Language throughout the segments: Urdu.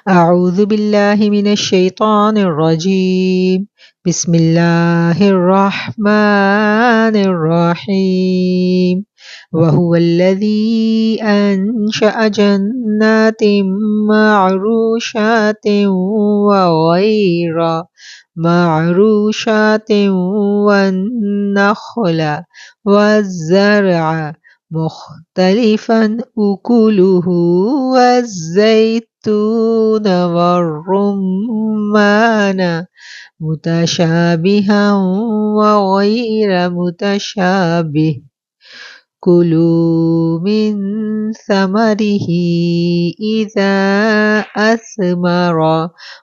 أعوذ بالله من الشيطان الرجيم. بسم الله الرحمن الرحيم. وهو الذي أنشأ جنات معروشات وغير معروشات والنخل والزرع مختلفا أكله والزيتون والرمان متشابها وغير متشابه كلوا من ثمره إذا أثمر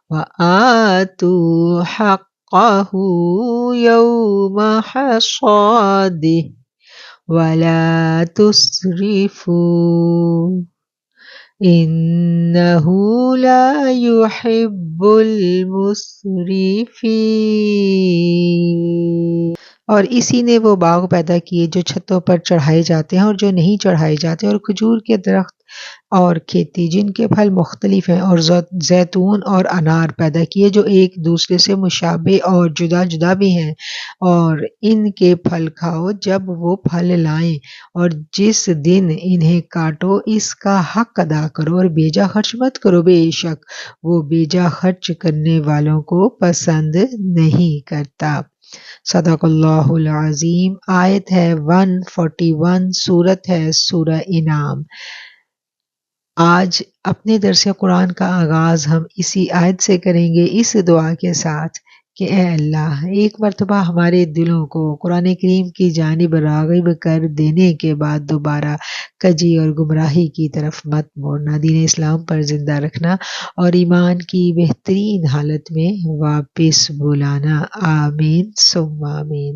وآتوا حقه يوم حصاده ولا تسرفوا إنه لا يحب المسرفين۔ اور اسی نے وہ باغ پیدا کیے جو چھتوں پر چڑھائے جاتے ہیں اور جو نہیں چڑھائے جاتے، اور کھجور کے درخت اور کھیتی جن کے پھل مختلف ہیں، اور زیتون اور انار پیدا کیے جو ایک دوسرے سے مشابہ اور جدا جدا بھی ہیں، اور ان کے پھل کھاؤ جب وہ پھل لائیں، اور جس دن انہیں کاٹو اس کا حق ادا کرو اور بیجا خرچ مت کرو، بے شک وہ بیجا خرچ کرنے والوں کو پسند نہیں کرتا۔ صدق اللہ العظیم۔ آیت ہے 141، سورت ہے سورہ انعام۔ آج اپنے درس قرآن کا آغاز ہم اسی آیت سے کریں گے، اس دعا کے ساتھ کہ اے اللہ، ایک مرتبہ ہمارے دلوں کو قرآن کریم کی جانب راغب کر دینے کے بعد دوبارہ کجی اور گمراہی کی طرف مت موڑنا، دین اسلام پر زندہ رکھنا اور ایمان کی بہترین حالت میں واپس بلانا۔ آمین ثم آمین۔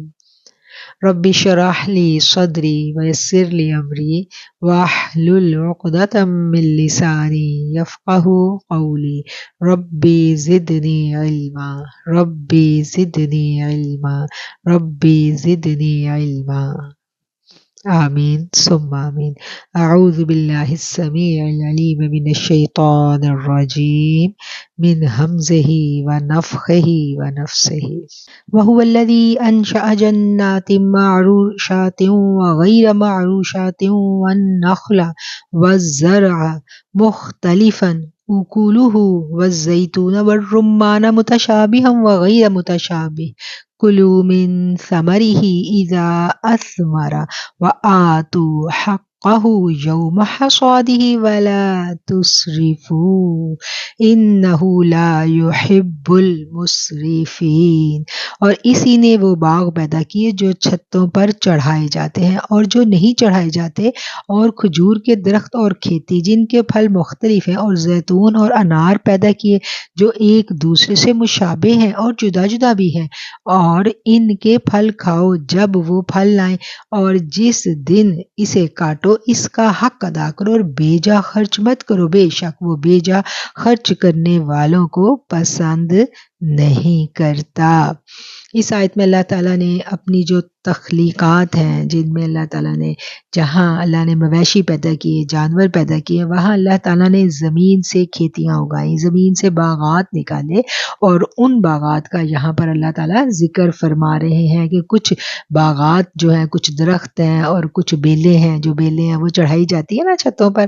رب اشرح لی صدری ویسر لی امری واحلل عقدۃ من لسانی یفقہوا قولی ربی زدنی علما ربی زدنی علما ربی زدنی علما۔ آمین ثم آمین۔ اعوذ باللہ السمیع العلیم من الشیطان الرجیم من ہمزہ ونفخہ ونفثہ۔ وہو الذی انشأ جنات معروشات وغیر معروشات والنخل والزرع مختلفا أكله والزيتون والرمان متشابها وغير متشابه كلوا من ثمره إذا أثمر وآتوا حقه يوم حصاده ولا تسرفوا إنه لا يحب المسرفين۔ اور اسی نے وہ باغ پیدا کیے جو چھتوں پر چڑھائے جاتے ہیں اور جو نہیں چڑھائے جاتے، اور کھجور کے درخت اور کھیتی جن کے پھل مختلف ہیں، اور زیتون اور انار پیدا کیے جو ایک دوسرے سے مشابہ ہیں اور جدا جدا بھی ہیں، اور ان کے پھل کھاؤ جب وہ پھل لائیں، اور جس دن اسے کاٹو اس کا حق ادا کرو اور بیجا خرچ مت کرو، بے شک وہ بیجا خرچ کرنے والوں کو پسند نہیں کرتا۔ اس آیت میں اللہ تعالیٰ نے اپنی جو تخلیقات ہیں، جن میں اللہ تعالیٰ نے جہاں اللہ نے مویشی پیدا کیے، جانور پیدا کیے، وہاں اللہ تعالیٰ نے زمین سے کھیتیاں اگائیں، زمین سے باغات نکالے، اور ان باغات کا یہاں پر اللہ تعالیٰ ذکر فرما رہے ہیں کہ کچھ باغات جو ہیں، کچھ درخت ہیں اور کچھ بیلیں ہیں، جو بیلیں ہیں وہ چڑھائی جاتی ہیں نا چھتوں پر،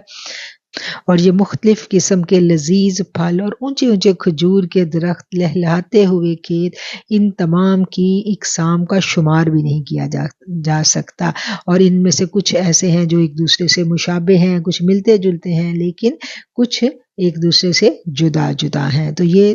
اور یہ مختلف قسم کے لذیذ پھل اور اونچے اونچے کھجور کے درخت، لہلہاتے ہوئے کھیت، ان تمام کی اقسام کا شمار بھی نہیں کیا جا سکتا، اور ان میں سے کچھ ایسے ہیں جو ایک دوسرے سے مشابہ ہیں، کچھ ملتے جلتے ہیں، لیکن کچھ ایک دوسرے سے جدا جدا ہیں۔ تو یہ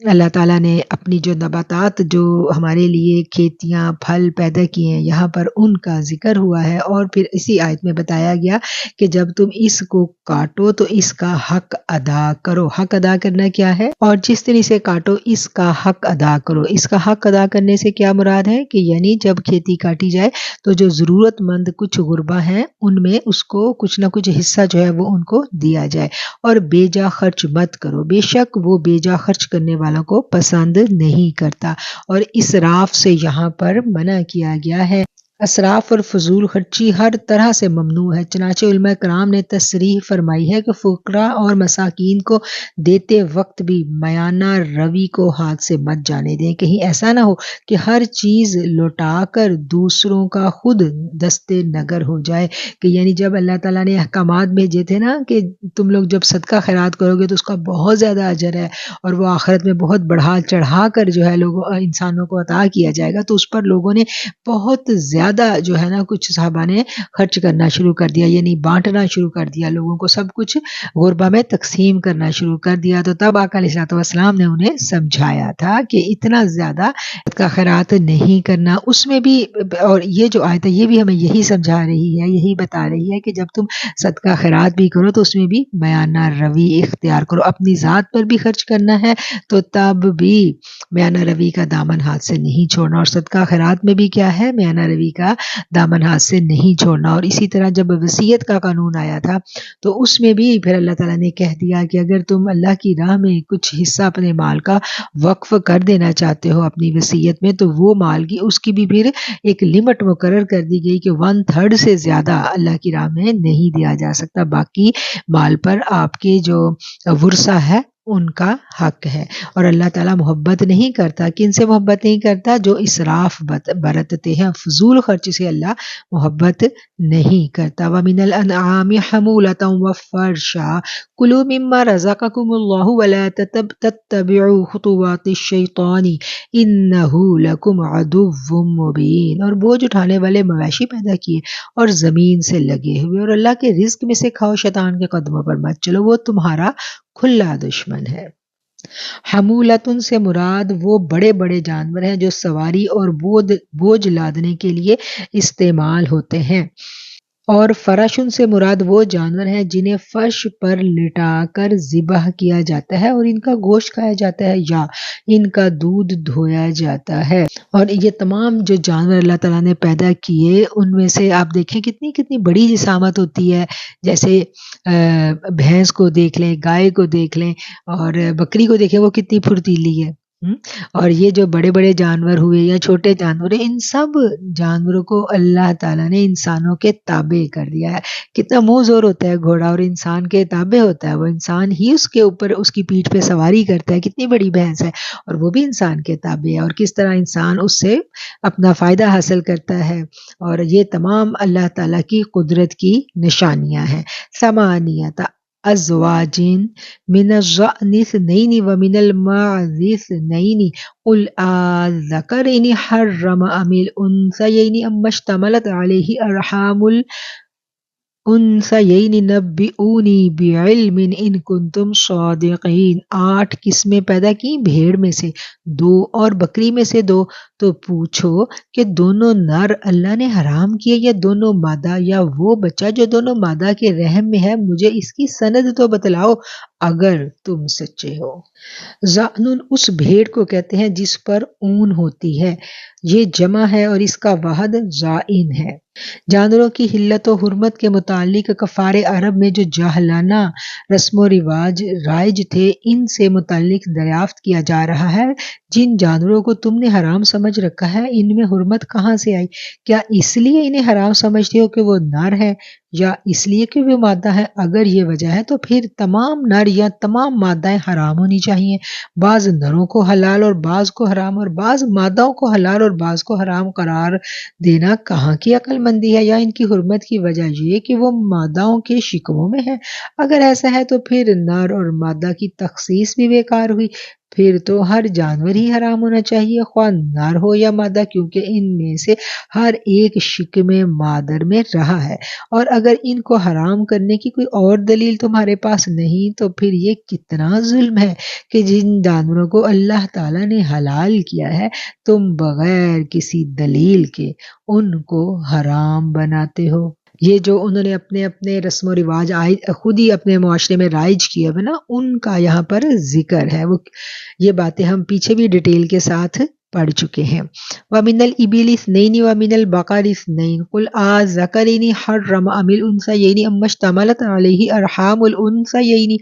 اللہ تعالیٰ نے اپنی جو نباتات، جو ہمارے لیے کھیتیاں پھل پیدا کیے ہیں، یہاں پر ان کا ذکر ہوا ہے، اور پھر اسی آیت میں بتایا گیا کہ جب تم اس کو کاٹو تو اس کا حق ادا کرو۔ حق ادا کرنا کیا ہے؟ اور جس دن اسے کاٹو اس کا حق ادا کرو۔ اس کا حق ادا کرنے سے کیا مراد ہے کہ یعنی جب کھیتی کاٹی جائے تو جو ضرورت مند کچھ غربا ہیں ان میں اس کو کچھ نہ کچھ حصہ جو ہے وہ ان کو دیا جائے، اور بیجا خرچ مت کرو، بے شک وہ بیجا خرچ کرنے والوں کو پسند نہیں کرتا۔ اور اسراف سے یہاں پر منع کیا گیا ہے۔ اسراف اور فضول خرچی ہر طرح سے ممنوع ہے۔ چنانچہ علماء کرام نے تصریح فرمائی ہے کہ فقراء اور مساکین کو دیتے وقت بھی میانہ روی کو ہاتھ سے مت جانے دیں، کہیں ایسا نہ ہو کہ ہر چیز لوٹا کر دوسروں کا خود دست نگر ہو جائے، کہ یعنی جب اللہ تعالیٰ نے احکامات بھیجے تھے نا کہ تم لوگ جب صدقہ خیرات کرو گے تو اس کا بہت زیادہ اجر ہے اور وہ آخرت میں بہت بڑھا چڑھا کر جو ہے لوگوں انسانوں کو عطا کیا جائے گا، تو اس پر لوگوں نے بہت زیادہ جو ہے نا کچھ صحابہ نے خرچ کرنا شروع کر دیا، یعنی بانٹنا شروع کر دیا، لوگوں کو سب کچھ غربا میں تقسیم کرنا شروع کر دیا۔ تو تب آقا علیہ الصلوۃ والسلام نے انہیں سمجھایا تھا کہ اتنا زیادہ صدقہ خیرات نہیں کرنا۔ اس میں بھی، اور یہ جو آیت ہے یہ بھی ہمیں یہی سمجھا رہی ہے، یہی بتا رہی ہے کہ جب تم صدقہ خیرات بھی کرو تو اس میں بھی میانہ روی اختیار کرو۔ اپنی ذات پر بھی خرچ کرنا ہے تو تب بھی میانہ روی کا دامن ہاتھ سے نہیں چھوڑنا، اور صدقہ خیرات میں بھی کیا ہے، میانہ روی کا دامن ہاتھ سے نہیں چھوڑنا۔ اور اسی طرح جب وصیت کا قانون آیا تھا تو اس میں بھی پھر اللہ تعالیٰ نے کہہ دیا کہ اگر تم اللہ کی راہ میں کچھ حصہ اپنے مال کا وقف کر دینا چاہتے ہو اپنی وصیت میں، تو وہ مال کی اس کی بھی پھر ایک لمٹ مقرر کر دی گئی کہ 1/3 سے زیادہ اللہ کی راہ میں نہیں دیا جا سکتا، باقی مال پر آپ کے جو ورثہ ہے ان کا حق ہے۔ اور اللہ تعالیٰ محبت نہیں کرتا، کن سے محبت نہیں کرتا؟ جو اسراف برتتے ہیں، فضول خرچ سے اللہ محبت نہیں کرتا۔ وَمِنَ الْأَنْعَامِ حَمُولَةً وَفَرْشًا كُلُوا مِمَّا رَزَقَكُمُ اللَّهُ وَلَا تَتَّبِعُوا خُطُوَاتِ الشَّيْطَانِ إِنَّهُ لَكُمْ عَدُوٌّ مُّبِينٌ، اور بوجھ اٹھانے والے مویشی پیدا کیے اور زمین سے لگے ہوئے، اور اللہ کے رزق میں سے کھاؤ، شیطان کے قدموں پر مت چلو، وہ تمہارا کھلا دشمن ہے۔ حمولتن سے مراد وہ بڑے بڑے جانور ہیں جو سواری اور بوجھ لادنے کے لیے استعمال ہوتے ہیں، اور فرشن سے مراد وہ جانور ہیں جنہیں فرش پر لٹا کر ذبح کیا جاتا ہے اور ان کا گوشت کھایا جاتا ہے یا ان کا دودھ دھویا جاتا ہے۔ اور یہ تمام جو جانور اللہ تعالیٰ نے پیدا کیے ان میں سے آپ دیکھیں کتنی کتنی بڑی جسامت ہوتی ہے، جیسے بھینس کو دیکھ لیں، گائے کو دیکھ لیں، اور بکری کو دیکھیں وہ کتنی پھرتیلی ہے۔ اور یہ جو بڑے بڑے جانور ہوئے یا چھوٹے جانور ہیں، ان سب جانوروں کو اللہ تعالیٰ نے انسانوں کے تابع کر دیا ہے۔ کتنا منہ زور ہوتا ہے گھوڑا، اور انسان کے تابع ہوتا ہے، وہ انسان ہی اس کے اوپر اس کی پیٹھ پہ سواری کرتا ہے۔ کتنی بڑی بھینس ہے اور وہ بھی انسان کے تابع ہے، اور کس طرح انسان اس سے اپنا فائدہ حاصل کرتا ہے، اور یہ تمام اللہ تعالیٰ کی قدرت کی نشانیاں ہیں۔ ثمانیۃ ازواج من الضأن اثنین ومن المعز اثنین قل آذکرین حرم ام الانثیین اما اشتملت علیہ ارحام الانثیین نبئونی بعلم ان کنتم صادقین۔ 8 قسمیں پیدا کی بھیڑ میں سے 2 اور بکری میں سے 2، تو پوچھو کہ دونوں نر اللہ نے حرام کیے یا دونوں مادہ، یا وہ بچہ جو دونوں مادہ کے رحم میں ہے؟ مجھے اس کی سند تو بتلاؤ اگر تم سچے ہو۔ ضأن اس بھیڑ کو کہتے ہیں جس پر اون ہوتی ہے، یہ جمع ہے اور اس کا واحد ضائن ہے۔ جانوروں کی حلت و حرمت کے متعلق کفار عرب میں جو جاہلانہ رسم و رواج رائج تھے، ان سے متعلق دریافت کیا جا رہا ہے جن جانوروں کو تم نے حرام سمجھ رکھا ہے ان میں حرمت کہاں سے آئی؟ کیا اس لیے انہیں حرام سمجھتے ہو کہ وہ نر ہے یا اس لیے کہ وہ مادہ ہے؟ اگر یہ وجہ ہے تو پھر تمام نر یا تمام مادائیں حرام ہونی چاہیے، بعض نروں کو حلال اور بعض کو حرام، اور بعض مادوں کو حلال اور بعض کو حرام قرار دینا کہاں کی عقل مندی ہے؟ یا ان کی حرمت کی وجہ یہ کہ وہ مادوں کے شکموں میں ہے؟ اگر ایسا ہے تو پھر نر اور مادہ کی تخصیص بھی بیکار ہوئی، پھر تو ہر جانور ہی حرام ہونا چاہیے، خواہ نر ہو یا مادہ، کیونکہ ان میں سے ہر ایک شکم مادر میں رہا ہے۔ اور اگر ان کو حرام کرنے کی کوئی اور دلیل تمہارے پاس نہیں تو پھر یہ کتنا ظلم ہے کہ جن جانوروں کو اللہ تعالیٰ نے حلال کیا ہے تم بغیر کسی دلیل کے ان کو حرام بناتے ہو۔ یہ جو انہوں نے اپنے رسم و رواج خود ہی اپنے معاشرے میں رائج کیا ہے نا، ان کا یہاں پر ذکر ہے۔ یہ باتیں ہم پیچھے بھی ڈیٹیل کے ساتھ پڑھ چکے ہیں۔ وَمِنَ الْإِبِلِ اثْنَيْنِ وَمِنَ الْبَقَرِ اثْنَيْنِ قُلْ آذَكَرَيْنِ حَرَّمَ أَمِ الْأُنثَيَيْنِ أَمَّا اشْتَمَلَتْ عَلَيْهِ أَرْحَامُ الْأُنثَيَيْنِ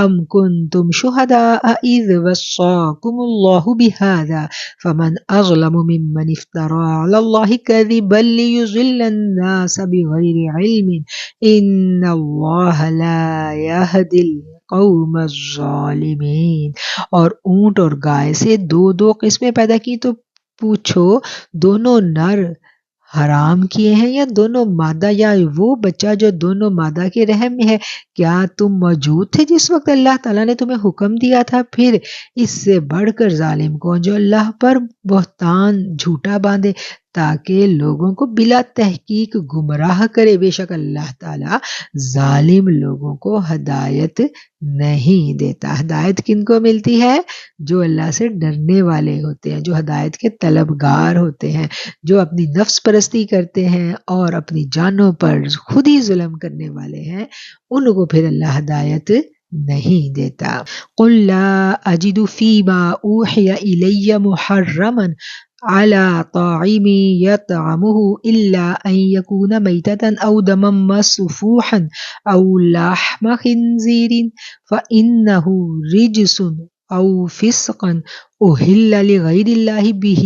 أَمْ كُنْتُمْ شُهَدَاءَ إِذْ وَصَّاكُمُ اللَّهُ بِهَذَا فَمَنْ أَظْلَمُ مِمَّنِ افْتَرَى عَلَى اللَّهِ كَذِبًا لِيُضِلَّ النَّاسَ بِغَيْرِ عِلْمٍ إِنَّ اللَّهَ لَا يَهْدِي الْقَوْمَ الظَّالِمِينَ۔ اور اونٹ اور گائے سے دو دو قسمیں پیدا کی تو پوچھو دونوں نر حرام کیے ہیں یا دونوں مادہ یا وہ بچہ جو دونوں مادہ کے رحم میں ہے؟ کیا تم موجود تھے جس وقت اللہ تعالیٰ نے تمہیں حکم دیا تھا؟ پھر اس سے بڑھ کر ظالم کون جو اللہ پر بہتان جھوٹا باندھے تاکہ لوگوں کو بلا تحقیق گمراہ کرے۔ بے شک اللہ تعالیٰ ظالم لوگوں کو ہدایت نہیں دیتا۔ ہدایت کن کو ملتی ہے؟ جو اللہ سے ڈرنے والے ہوتے ہیں، جو ہدایت کے طلبگار ہوتے ہیں، جو اپنی نفس پرستی کرتے ہیں اور اپنی جانوں پر خود ہی ظلم کرنے والے ہیں، ان کو پھر اللہ ہدایت نہیں دیتا۔ قُلْ لَا أَجِدُ فِي مَا أُوحِيَ إِلَيَّ مُحَرَّمًا عَلَى طَاعِمٍ يَطْعَمُهُ إِلَّا أَن يَكُونَ مَيْتَةً أَوْ دَمًا مَّسْفُوحًا أَوْ لَحْمَ خِنزِيرٍ فَإِنَّهُ رِجْسٌ أَوْ فِسْقٌ أُهِلَّ لِغَيْرِ اللَّهِ بِهِ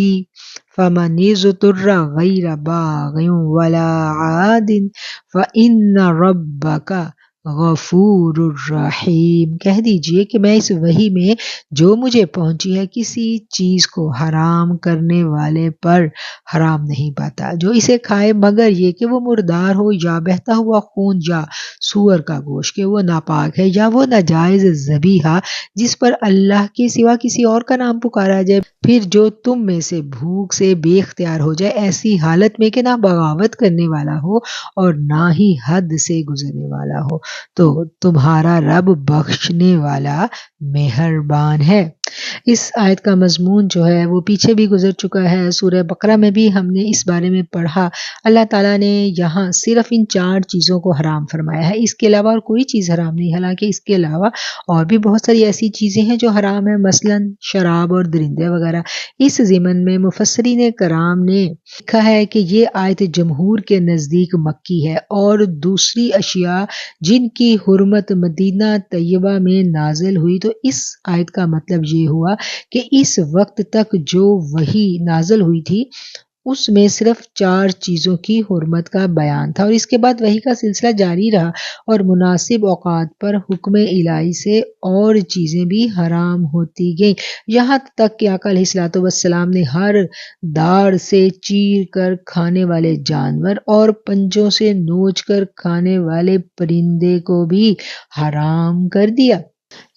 فَمَنِ اضْطُرَّ غَيْرَ بَاغٍ وَلَا عَادٍ فَإِنَّ رَبَّكَ غفور الرحیم۔ کہہ دیجئے کہ میں اس وحی میں جو مجھے پہنچی ہے کسی چیز کو حرام کرنے والے پر حرام نہیں پاتا جو اسے کھائے مگر یہ کہ وہ مردار ہو یا بہتا ہوا خون یا سور کا گوشت کہ وہ ناپاک ہے یا وہ ناجائز ذبیحہ جس پر اللہ کے سوا کسی اور کا نام پکارا جائے، پھر جو تم میں سے بھوک سے بے اختیار ہو جائے ایسی حالت میں کہ نہ بغاوت کرنے والا ہو اور نہ ہی حد سے گزرنے والا ہو تو تمہارا رب بخشنے والا مہربان ہے۔ اس آیت کا مضمون جو ہے وہ پیچھے بھی گزر چکا ہے، سورہ بقرہ میں بھی ہم نے اس بارے میں پڑھا۔ اللہ تعالیٰ نے یہاں صرف ان 4 چیزوں کو حرام فرمایا ہے، اس کے علاوہ اور کوئی چیز حرام نہیں، حالانکہ اس کے علاوہ اور بھی بہت ساری ایسی چیزیں ہیں جو حرام ہیں، مثلا شراب اور درندے وغیرہ۔ اس ضمن میں مفسرین کرام نے لکھا ہے کہ یہ آیت جمہور کے نزدیک مکی ہے اور دوسری اشیاء جن کی حرمت مدینہ طیبہ میں نازل ہوئی تو اس آیت کا مطلب یہ ہوا کہ اس وقت تک جو وحی نازل ہوئی تھی اس میں صرف 4 چیزوں کی حرمت کا بیان تھا اور اس کے بعد وحی کا سلسلہ جاری رہا اور مناسب اوقات پر حکم الہی سے اور چیزیں بھی حرام ہوتی گئیں، یہاں تک کہ آقا علیہ الصلوۃ والسلام نے ہر داڑ سے چیر کر کھانے والے جانور اور پنجوں سے نوچ کر کھانے والے پرندے کو بھی حرام کر دیا۔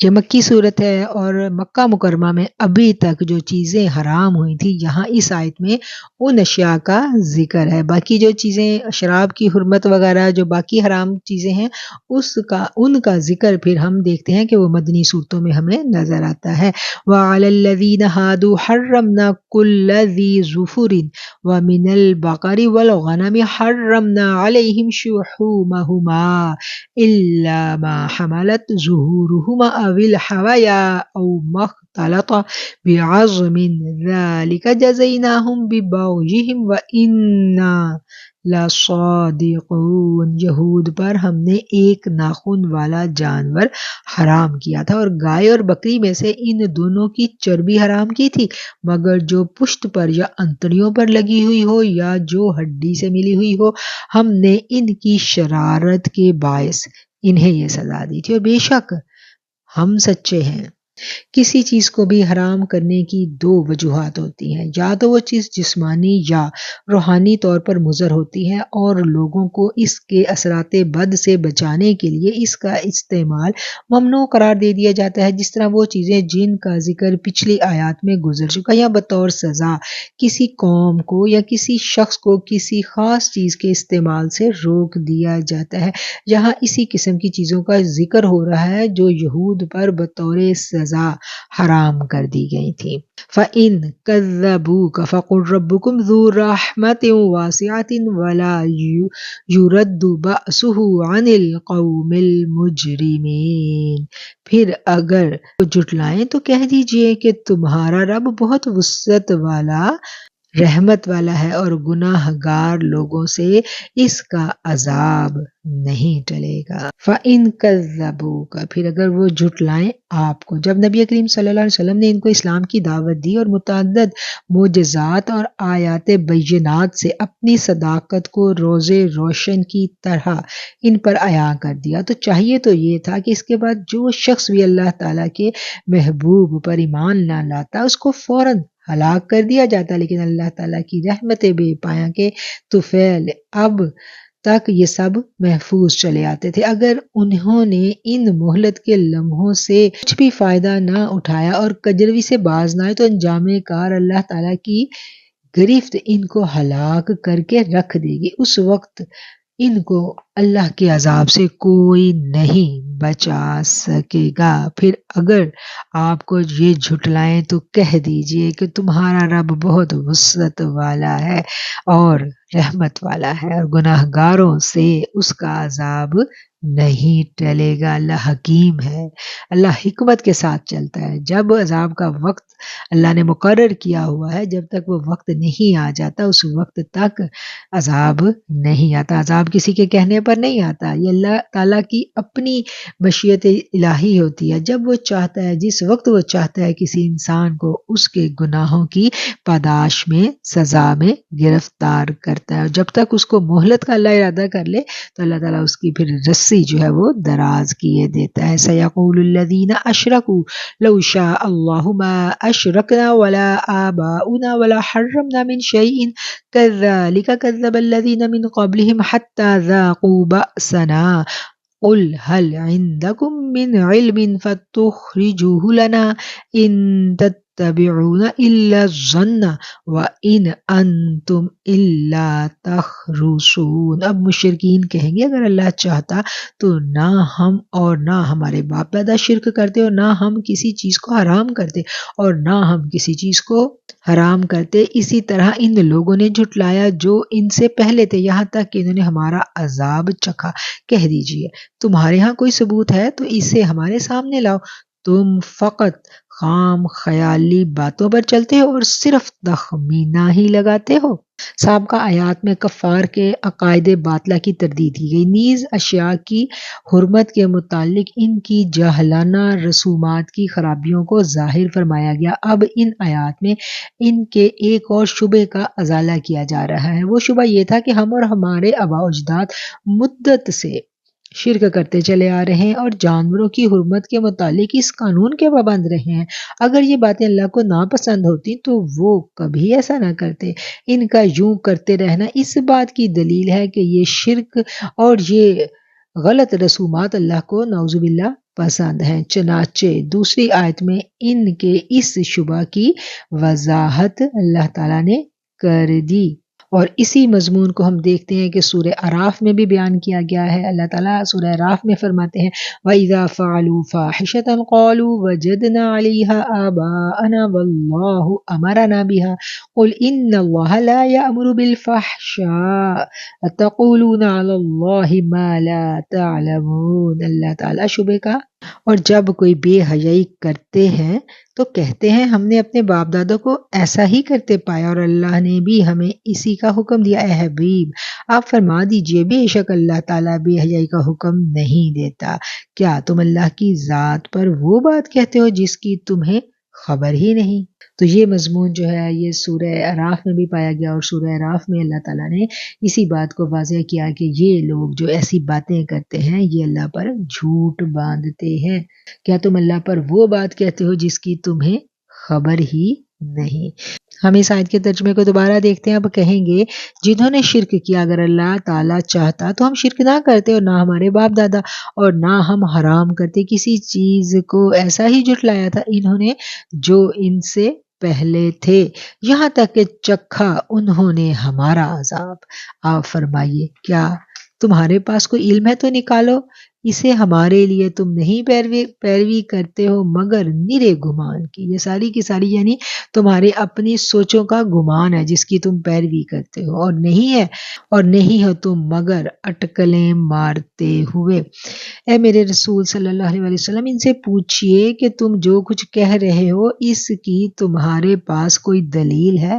یہ مکی صورت ہے اور مکہ مکرمہ میں ابھی تک جو چیزیں حرام ہوئی تھی یہاں اس آیت میں ان اشیاء کا ذکر ہے۔ باقی جو چیزیں شراب کی حرمت وغیرہ جو باقی حرام چیزیں ہیں ان کا ذکر پھر ہم دیکھتے ہیں کہ وہ مدنی صورتوں میں ہمیں نظر آتا ہے۔ وَعَلَى الَّذِينَ هَادُوا حَرَّمْنَا كُلَّ ذِي ظُفُرٍ وَمِنَ الْبَقَرِ وَالْغَنَمِ حَرَّمْنَا عَلَيْهِمْ شُحُومَهُمَا إِلَّا مَا حَمَلَتْ ظُهُورُهُمَا أَوِ الْحَوَايَا أَوْ مَا اخْتَلَطَ بِعَظْمٍ ذَلِكَ جَزَيْنَاهُمْ بِبَغْيِهِمْ وَإِنَّا لَصَادِقُونَ۔ یہود پر ہم نے ایک ناخن والا جانور حرام کیا تھا اور گائے اور بکری میں سے ان دونوں کی چربی حرام کی تھی مگر جو پشت پر یا انتڑیوں پر لگی ہوئی ہو یا جو ہڈی سے ملی ہوئی ہو، ہم نے ان کی شرارت کے باعث انہیں یہ سزا دی تھی اور بے شک ہم سچے ہیں۔ کسی چیز کو بھی حرام کرنے کی 2 وجوہات ہوتی ہیں، یا تو وہ چیز جسمانی یا روحانی طور پر مضر ہوتی ہے اور لوگوں کو اس کے اثرات بد سے بچانے کے لیے اس کا استعمال ممنوع قرار دے دیا جاتا ہے، جس طرح وہ چیزیں جن کا ذکر پچھلی آیات میں گزر چکا یا بطور سزا کسی قوم کو یا کسی شخص کو کسی خاص چیز کے استعمال سے روک دیا جاتا ہے۔ یہاں اسی قسم کی چیزوں کا ذکر ہو رہا ہے جو یہود پر بطور سزا سزا حرام کر دی گئی تھی۔ فَإِن كَذَّبُوكَ فَقُلْ رَبُّكُمْ ذُو رَحْمَةٍ وَاسِعَةٍ وَلَا يُرَدُّ بَأْسُهُ عَنِ الْقَوْمِ الْمُجْرِمِينَ۔ پھر اگر وہ جھٹلائیں تو کہہ دیجئے کہ تمہارا رب بہت وسعت والا رحمت والا ہے اور گناہ گار لوگوں سے اس کا عذاب نہیں ٹلے گا۔ فَإِن كَذَّبُوكَ پھر اگر وہ جھٹلائیں آپ کو، جب نبی کریم صلی اللہ علیہ وسلم نے ان کو اسلام کی دعوت دی اور متعدد معجزات اور آیات بینات سے اپنی صداقت کو روز روشن کی طرح ان پر عیاں کر دیا، تو چاہیے تو یہ تھا کہ اس کے بعد جو شخص بھی اللہ تعالیٰ کے محبوب پر ایمان نہ لاتا اس کو فوراً ہلاک کر دیا جاتا، لیکن اللہ تعالیٰ کی رحمت بے پایاں کے طفیل اب تک یہ سب محفوظ چلے آتے تھے۔ اگر انہوں نے ان مہلت کے لمحوں سے کچھ بھی فائدہ نہ اٹھایا اور کجروی سے باز نہ آئے تو انجام کار اللہ تعالیٰ کی گرفت ان کو ہلاک کر کے رکھ دے گی۔ اس وقت ان کو اللہ کے عذاب سے کوئی نہیں بچا سکے گا۔ پھر اگر آپ کو یہ جھٹلائیں تو کہہ دیجئے کہ تمہارا رب بہت وسعت والا ہے اور رحمت والا ہے اور گناہ گاروں سے اس کا عذاب نہیں ٹلے گا۔ اللہ حکیم ہے، اللہ حکمت کے ساتھ چلتا ہے۔ جب عذاب کا وقت اللہ نے مقرر کیا ہوا ہے، جب تک وہ وقت نہیں آ جاتا اس وقت تک عذاب نہیں آتا۔ عذاب کسی کے کہنے پر نہیں آتا، یہ اللہ تعالیٰ کی اپنی مشیت الہی ہوتی ہے۔ جب وہ چاہتا ہے، جس وقت وہ چاہتا ہے کسی انسان کو اس کے گناہوں کی پاداش میں، سزا میں گرفتار کرتا ہے، اور جب تک اس کو مہلت کا اللہ ارادہ کر لے تو اللہ تعالیٰ اس کی پھر رسی جو ہے وہ دراز کیے دیتا ہے۔ سَيَقُولُ الَّذِينَ أَشْرَكُوا لَوْ شَاءَ اللَّهُ مَا أَشْرَكْنَا وَلَا آبَاؤُنَا وَلَا حَرَّمْنَا مِنْ شَيْءٍ كَذَّلِكَ كَذَّبَ الَّذِينَ مِنْ قَبْلِهِمْ حَتَّى ذَاقُوا بَأْسَنَا قُلْ هَلْ عِنْدَكُمْ مِنْ عِلْمٍ فَتُخْرِجُوهُ لَنَا إِن تَتَّبِعُونَ إِلَّا الظَّنَّ وَإِنْ أَنْتُمْ إِلَّا تَخْرُصُونَ۔ اب مشرکین کہیں گے اگر اللہ چاہتا تو نہ ہم اور نہ ہمارے باپ دادا شرک کرتے اور نہ ہم کسی چیز کو حرام کرتے اور نہ ہم کسی چیز کو حرام کرتے۔ اسی طرح ان لوگوں نے جھٹلایا جو ان سے پہلے تھے یہاں تک کہ انہوں نے ہمارا عذاب چکھا۔ کہہ دیجئے تمہارے ہاں کوئی ثبوت ہے تو اسے ہمارے سامنے لاؤ، تم فقط خام خیالی باتوں پر چلتے ہو اور صرف تخمینہ ہی لگاتے ہو۔ سابقہ آیات میں کفار کے عقائد باطلہ کی تردید کی گئی، نیز اشیاء کی حرمت کے متعلق ان کی جاہلانہ رسومات کی خرابیوں کو ظاہر فرمایا گیا۔ اب ان آیات میں ان کے ایک اور شبہ کا ازالہ کیا جا رہا ہے۔ وہ شبہ یہ تھا کہ ہم اور ہمارے آباء و اجداد مدت سے شرک کرتے چلے آ رہے ہیں اور جانوروں کی حرمت کے متعلق اس قانون کے پابند رہے ہیں۔ اگر یہ باتیں اللہ کو ناپسند ہوتی تو وہ کبھی ایسا نہ کرتے۔ ان کا یوں کرتے رہنا اس بات کی دلیل ہے کہ یہ شرک اور یہ غلط رسومات اللہ کو نعوذ باللہ پسند ہیں۔ چنانچہ دوسری آیت میں ان کے اس شبہ کی وضاحت اللہ تعالیٰ نے کر دی، اور اسی مضمون کو ہم دیکھتے ہیں کہ سورہ اعراف میں بھی بیان کیا گیا ہے۔ اللہ تعالیٰ سورہ اعراف میں فرماتے ہیں وَإِذَا فَعَلُوا فَاحِشَةً قَالُوا وَجَدْنَا عَلَيْهَا آبَاءَنَا وَاللَّهُ أَمَرَنَا بِهَا قُلْ إِنَّ اللَّهَ لَا يَأْمُرُ بِالْفَحْشَاءِ أَتَقُولُونَ عَلَى اللَّهِ مَا لَا تَعْلَمُونَ۔ اللہ تعالیٰ شبہ کا اور جب کوئی بے حیائی کرتے ہیں تو کہتے ہیں ہم نے اپنے باپ دادوں کو ایسا ہی کرتے پایا اور اللہ نے بھی ہمیں اسی کا حکم دیا۔ اے حبیب آپ فرما دیجئے بے شک اللہ تعالیٰ بے حیائی کا حکم نہیں دیتا۔ کیا تم اللہ کی ذات پر وہ بات کہتے ہو جس کی تمہیں خبر ہی نہیں؟ تو یہ مضمون جو ہے یہ سورہ اعراف میں بھی پایا گیا، اور سورہ اعراف میں اللہ تعالیٰ نے اسی بات کو واضح کیا کہ یہ لوگ جو ایسی باتیں کرتے ہیں یہ اللہ پر جھوٹ باندھتے ہیں۔ کیا تم اللہ پر وہ بات کہتے ہو جس کی تمہیں خبر ہی نہیں؟ ہم اس آیت کے ترجمے کو دوبارہ دیکھتے ہیں۔ اب کہیں گے جنہوں نے شرک کیا اگر اللہ تعالیٰ چاہتا تو ہم شرک نہ کرتے اور نہ ہمارے باپ دادا اور نہ ہم حرام کرتے کسی چیز کو، ایسا ہی جھٹلایا تھا انہوں نے جو ان سے پہلے تھے، یہاں تک کہ چکھا انہوں نے ہمارا عذاب۔ آپ فرمائیے کیا تمہارے پاس کوئی علم ہے تو نکالو اسے ہمارے لیے تم نہیں پیروی کرتے ہو مگر نرے گمان کی. یہ ساری کی ساری یعنی تمہارے اپنی سوچوں کا گمان ہے جس کی تم پیروی کرتے ہو، اور نہیں ہو تم مگر اٹکلیں مارتے ہوئے. اے میرے رسول صلی اللہ علیہ وسلم، ان سے پوچھئے کہ تم جو کچھ کہہ رہے ہو اس کی تمہارے پاس کوئی دلیل ہے؟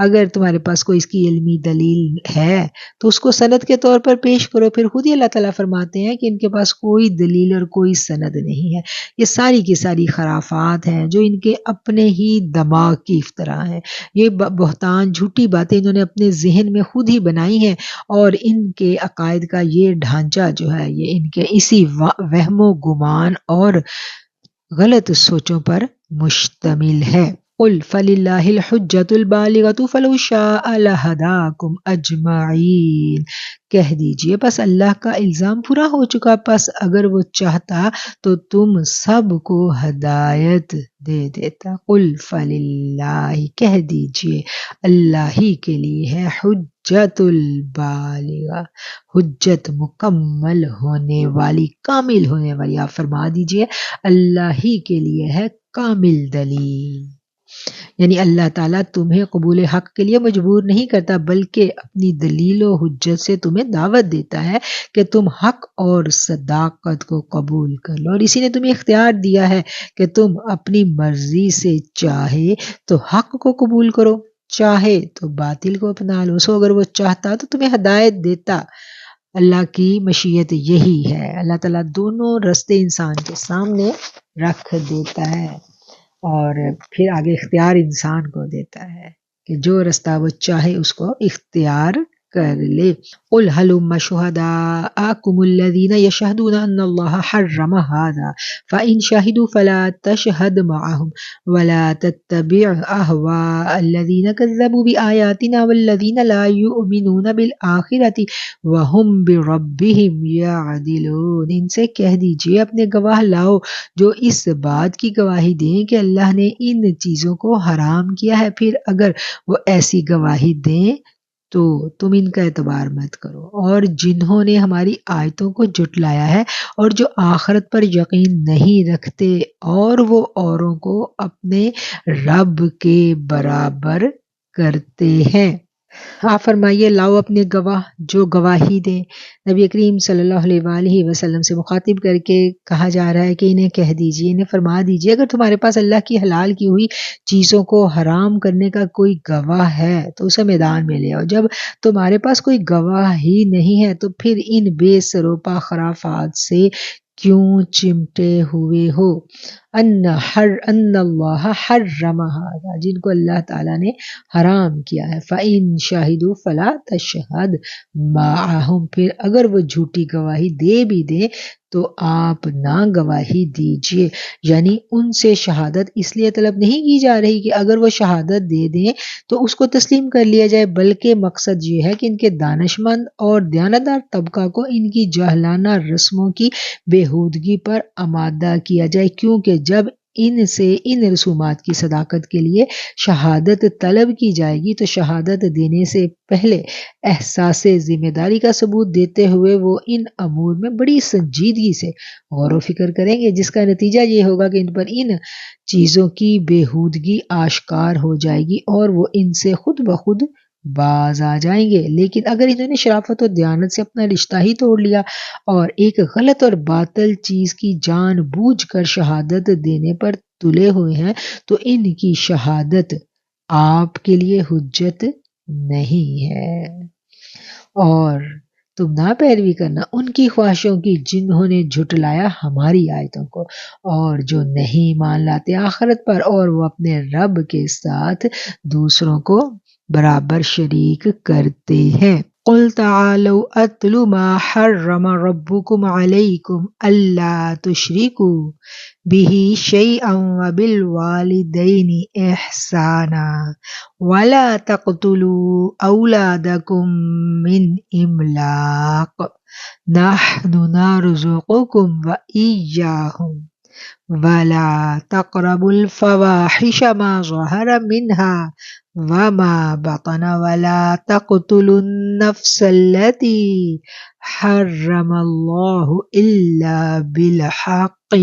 اگر تمہارے پاس کوئی اس کی علمی دلیل ہے تو اس کو سند کے طور پر پیش کرو. پھر خود ہی اللہ تعالیٰ فرماتے ہیں کہ ان کے پاس کوئی دلیل اور کوئی سند نہیں ہے. یہ ساری کی ساری خرافات ہیں جو ان کے اپنے ہی دماغ کی افتراء ہیں. یہ بہتان جھوٹی باتیں انہوں نے اپنے ذہن میں خود ہی بنائی ہیں، اور ان کے عقائد کا یہ ڈھانچہ جو ہے یہ ان کے اسی وہم و گمان اور غلط سوچوں پر مشتمل ہے. قل فللہ الحجۃ البالغۃ فلو شاء لہداکم اجمعین. کہہ دیجئے بس اللہ کا الزام پورا ہو چکا، پس اگر وہ چاہتا تو تم سب کو ہدایت دے دیتا. قل فللہ، کہہ دیجئے اللہ ہی کے لیے ہے حجت البالغہ، حجت مکمل ہونے والی، کامل ہونے والی. آپ فرما دیجئے اللہ ہی کے لیے ہے کامل دلیل. یعنی اللہ تعالیٰ تمہیں قبول حق کے لیے مجبور نہیں کرتا، بلکہ اپنی دلیل و حجت سے تمہیں دعوت دیتا ہے کہ تم حق اور صداقت کو قبول کر لو. اور اسی نے تمہیں اختیار دیا ہے کہ تم اپنی مرضی سے چاہے تو حق کو قبول کرو، چاہے تو باطل کو اپنا لو. اگر وہ چاہتا تو تمہیں ہدایت دیتا. اللہ کی مشیت یہی ہے. اللہ تعالیٰ دونوں رستے انسان کے سامنے رکھ دیتا ہے اور پھر آگے اختیار انسان کو دیتا ہے کہ جو رستہ وہ چاہے اس کو اختیار کر لے. قل هلم شهداءكم الذين يشهدون ان الله حرم هذا فإن شهدوا فلا تشهد معهم ولا تتبع اهواء الذين كذبوا بآياتنا والذين لا يؤمنون بالآخرة وهم بربهم يعدلون. ان سے کہہ دیجئے اپنے گواہ لاؤ جو اس بات کی گواہی دیں کہ اللہ نے ان چیزوں کو حرام کیا ہے، پھر اگر وہ ایسی گواہی دیں تو تم ان کا اعتبار مت کرو. اور جنہوں نے ہماری آیتوں کو جھٹلایا ہے اور جو آخرت پر یقین نہیں رکھتے اور وہ اوروں کو اپنے رب کے برابر کرتے ہیں. آپ فرمائیے لاؤ اپنے گواہ جو گواہی دیں. نبی کریم صلی اللہ علیہ وآلہ وسلم سے مخاطب کر کے کہا جا رہا ہے کہ انہیں کہہ دیجئے، انہیں فرما دیجئے اگر تمہارے پاس اللہ کی حلال کی ہوئی چیزوں کو حرام کرنے کا کوئی گواہ ہے تو اسے میدان میں لے آؤ. جب تمہارے پاس کوئی گواہ ہی نہیں ہے تو پھر ان بے سروپا خرافات سے کیوں چمٹے ہوئے ہو. ان اللہ حرم ھذا، جن کو اللہ تعالیٰ نے حرام کیا ہے. فَإِن شَهِدُوا فَلَا تَشْهَدْ مَعَهُمْ، پھر اگر وہ جھوٹی گواہی دے بھی دیں تو آپ نہ گواہی دیجئے. یعنی ان سے شہادت اس لیے طلب نہیں کی جا رہی کہ اگر وہ شہادت دے دیں تو اس کو تسلیم کر لیا جائے، بلکہ مقصد یہ ہے کہ ان کے دانشمند اور دیانتدار طبقہ کو ان کی جاہلانہ رسموں کی بےہودگی پر آمادہ کیا جائے. کیونکہ جب ان سے ان رسومات کی صداقت کے لیے شہادت طلب کی جائے گی تو شہادت دینے سے پہلے احساس ذمہ داری کا ثبوت دیتے ہوئے وہ ان امور میں بڑی سنجیدگی سے غور و فکر کریں گے، جس کا نتیجہ یہ ہوگا کہ ان پر ان چیزوں کی بےہودگی آشکار ہو جائے گی اور وہ ان سے خود بخود باز آ جائیں گے. لیکن اگر انہوں نے شرافت و دیانت سے اپنا رشتہ ہی توڑ لیا اور ایک غلط اور باطل چیز کی جان بوجھ کر شہادت دینے پر تلے ہوئے ہیں تو ان کی شہادت آپ کے لیے حجت نہیں ہے. اور تم نہ پیروی کرنا ان کی خواہشوں کی جنہوں نے جھٹلایا ہماری آیتوں کو اور جو نہیں مان لاتے آخرت پر اور وہ اپنے رب کے ساتھ دوسروں کو برابر شریک کرتے ہیں. قل تعالوا اتل ما حرم ربكم عليكم الا تشركوا به شيئا وبالوالدين احسانا ولا تقتلوا اولادكم من املاق نحن نرزقكم واياهم ولا تقربوا الفواحش ما ظهر منها وما بطن ولا تقتلوا النفس التي حرم الله إلا بالحق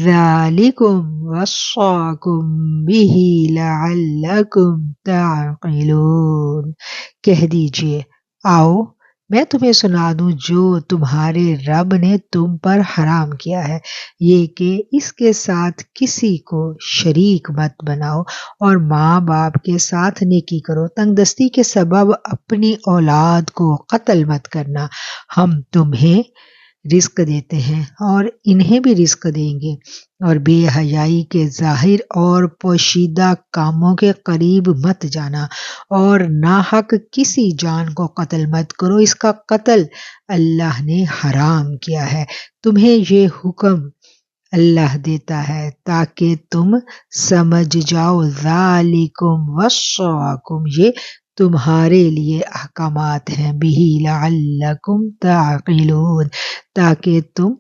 ذلكم وصاكم به لعلكم تعقلون۔ کہہ دیجئے آؤ میں تمہیں سنا دوں جو تمہارے رب نے تم پر حرام کیا ہے، یہ کہ اس کے ساتھ کسی کو شریک مت بناؤ، اور ماں باپ کے ساتھ نیکی کرو، تنگ دستی کے سبب اپنی اولاد کو قتل مت کرنا، ہم تمہیں رزق دیتے ہیں اور انہیں بھی رزق دیں گے، اور بے حیائی کے ظاہر اور پوشیدہ کاموں کے قریب مت جانا، اور ناحق کسی جان کو قتل مت کرو، اس کا قتل اللہ نے حرام کیا ہے۔ تمہیں یہ حکم اللہ دیتا ہے تاکہ تم سمجھ جاؤ، ذالکم وصاکم، یہ تمہارے لیے احکامات ہیں، بہی لعلکم تعقلون، تاکہ تم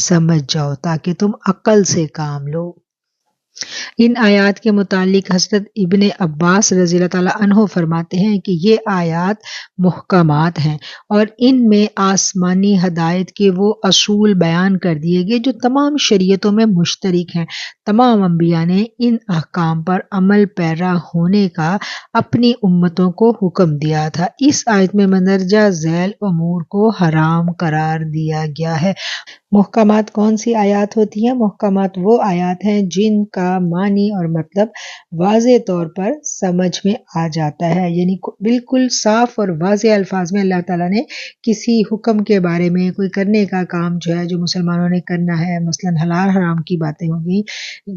سمجھ جاؤ، تاکہ تم عقل سے کام لو۔ ان آیات کے متعلق حضرت ابن عباس رضی اللہ تعالیٰ عنہ فرماتے ہیں کہ یہ آیات محکمات ہیں، اور ان میں آسمانی ہدایت کے وہ اصول بیان کر دیے گئے جو تمام شریعتوں میں مشترک ہیں۔ تمام انبیاء نے ان احکام پر عمل پیرا ہونے کا اپنی امتوں کو حکم دیا تھا۔ اس آیت میں مندرجہ ذیل امور کو حرام قرار دیا گیا ہے۔ محکمات کون سی آیات ہوتی ہیں؟ محکمات وہ آیات ہیں جن کا معنی اور مطلب واضح طور پر سمجھ میں آ جاتا ہے، یعنی بالکل صاف اور واضح الفاظ میں اللہ تعالیٰ نے کسی حکم کے بارے میں کوئی کرنے کا کام جو ہے جو مسلمانوں نے کرنا ہے، مثلاً حلال حرام کی باتیں ہوں گی،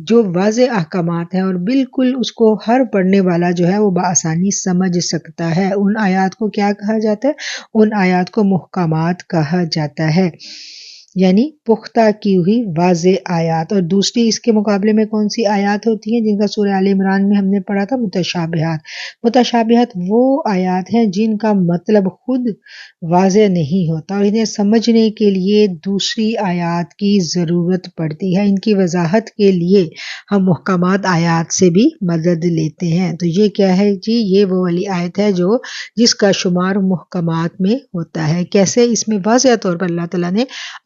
جو واضح احکامات ہیں اور بالکل اس کو ہر پڑھنے والا جو ہے وہ بآسانی سمجھ سکتا ہے، ان آیات کو کیا کہا جاتا ہے؟ ان آیات کو محکمات کہا جاتا ہے، یعنی پختہ کی ہوئی واضح آیات۔ اور دوسری اس کے مقابلے میں کون سی آیات ہوتی ہیں جن کا سورہ آل عمران میں ہم نے پڑھا تھا؟ متشابہات۔ متشابہات وہ آیات ہیں جن کا مطلب خود واضح نہیں ہوتا اور انہیں سمجھنے کے لیے دوسری آیات کی ضرورت پڑتی ہے۔ ان کی وضاحت کے لیے ہم محکمات آیات سے بھی مدد لیتے ہیں۔ تو یہ کیا ہے جی؟ یہ وہ والی آیت ہے جس کا شمار محکمات میں ہوتا ہے۔ کیسے؟ اس میں واضح طور پر اللہ تعالیٰ نے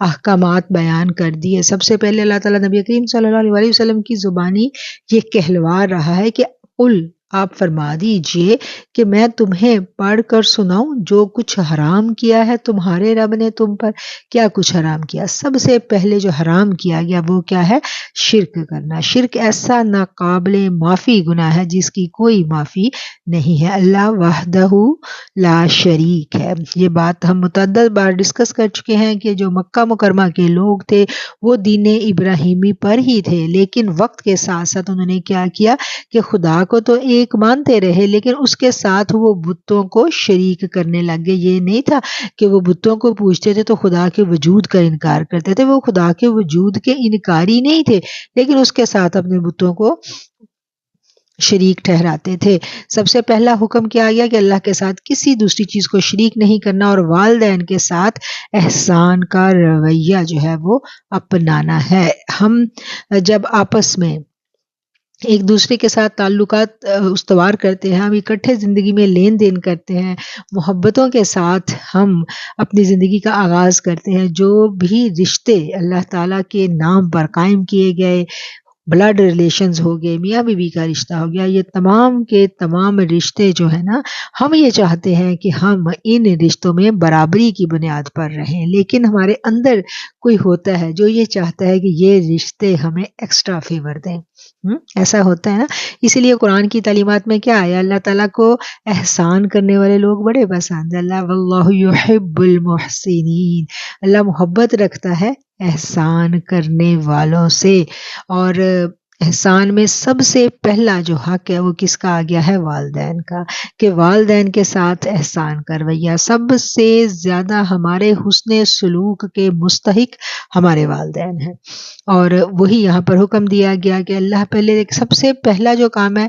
احکامات بیان کر دیے۔ سب سے پہلے اللہ تعالیٰ نبی کریم صلی اللہ علیہ وسلم کی زبانی یہ کہلوا رہا ہے کہ قل، آپ فرما دیجئے کہ میں تمہیں پڑھ کر سناؤں جو کچھ حرام کیا ہے تمہارے رب نے تم پر۔ کیا کچھ حرام کیا؟ سب سے پہلے جو حرام کیا گیا وہ کیا ہے؟ شرک کرنا۔ شرک ایسا ناقابل معافی گناہ ہے جس کی کوئی معافی نہیں ہے۔ اللہ وحدہ لا شریک ہے۔ یہ بات ہم متعدد بار ڈسکس کر چکے ہیں کہ جو مکہ مکرمہ کے لوگ تھے وہ دین ابراہیمی پر ہی تھے، لیکن وقت کے ساتھ ساتھ انہوں نے کیا کیا کہ خدا کو تو ایک مانتے رہے لیکن اس کے ساتھ وہ بتوں کو شریک کرنے لگ گئے۔ یہ نہیں تھا کہ وہ بتوں کو پوجتے تھے تو خدا کے وجود کا انکار کرتے تھے، وہ خدا کے وجود کے انکاری نہیں تھے لیکن اس کے ساتھ اپنے بتوں کو شریک ٹھہراتے تھے۔ سب سے پہلا حکم کیا گیا کہ اللہ کے ساتھ کسی دوسری چیز کو شریک نہیں کرنا، اور والدین کے ساتھ احسان کا رویہ جو ہے وہ اپنانا ہے۔ ہم جب آپس میں ایک دوسرے کے ساتھ تعلقات استوار کرتے ہیں، ہم اکٹھے زندگی میں لین دین کرتے ہیں، محبتوں کے ساتھ ہم اپنی زندگی کا آغاز کرتے ہیں، جو بھی رشتے اللہ تعالیٰ کے نام پر قائم کیے گئے، بلڈ ریلیشنز ہو گئے، میاں بیوی کا رشتہ ہو گیا، یہ تمام کے تمام رشتے جو ہیں نا، ہم یہ چاہتے ہیں کہ ہم ان رشتوں میں برابری کی بنیاد پر رہیں، لیکن ہمارے اندر کوئی ہوتا ہے جو یہ چاہتا ہے کہ یہ رشتے ہمیں ایکسٹرا فیور دیں۔ ایسا ہوتا ہے نا، اسی لیے قرآن کی تعلیمات میں کیا آیا؟ اللہ تعالیٰ کو احسان کرنے والے لوگ بڑے پسند ہیں۔ اللہ واللہ یحب المحسنین، اللہ محبت رکھتا ہے احسان کرنے والوں سے، اور احسان میں سب سے پہلا جو حق ہے وہ کس کا آ گیا ہے؟ والدین کا، کہ والدین کے ساتھ احسان کا رویہ، سب سے زیادہ ہمارے حسن سلوک کے مستحق ہمارے والدین ہیں، اور وہی یہاں پر حکم دیا گیا کہ اللہ پہلے سب سے پہلا جو کام ہے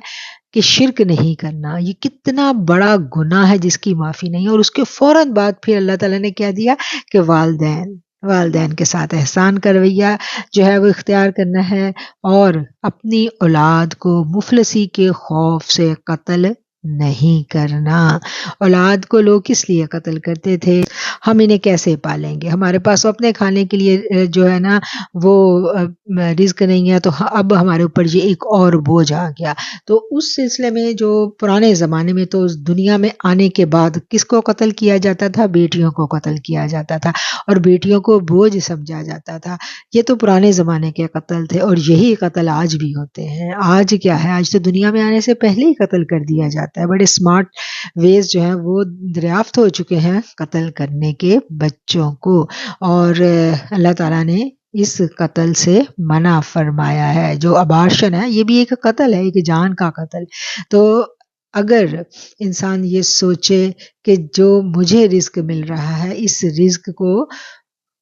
کہ شرک نہیں کرنا۔ یہ کتنا بڑا گناہ ہے جس کی معافی نہیں، اور اس کے فوراً بعد پھر اللہ تعالیٰ نے کیا دیا کہ والدین والدین کے ساتھ احسان کا رویہ جو ہے وہ اختیار کرنا ہے، اور اپنی اولاد کو مفلسی کے خوف سے قتل نہیں کرنا۔ اولاد کو لوگ کس لیے قتل کرتے تھے؟ ہم انہیں کیسے پالیں گے؟ ہمارے پاس اپنے کھانے کے لیے جو ہے نا وہ رزق نہیں ہے، تو اب ہمارے اوپر یہ ایک اور بوجھ آ گیا۔ تو اس سلسلے میں جو پرانے زمانے میں تو دنیا میں آنے کے بعد کس کو قتل کیا جاتا تھا؟ بیٹیوں کو قتل کیا جاتا تھا، اور بیٹیوں کو بوجھ سمجھا جاتا تھا۔ یہ تو پرانے زمانے کے قتل تھے، اور یہی قتل آج بھی ہوتے ہیں۔ آج کیا ہے؟ آج تو دنیا میں آنے سے پہلے ہی قتل کر دیا جاتا ہے۔ بڑے اسمارٹ ویز جو ہیں وہ دریافت ہو چکے ہیں قتل کرنے کے بچوں کو، اور اللہ تعالیٰ نے اس قتل سے منع فرمایا ہے۔ جو ابارشن ہے یہ بھی ایک قتل ہے، ایک جان کا قتل۔ تو اگر انسان یہ سوچے کہ جو مجھے رزق مل رہا ہے اس رزق کو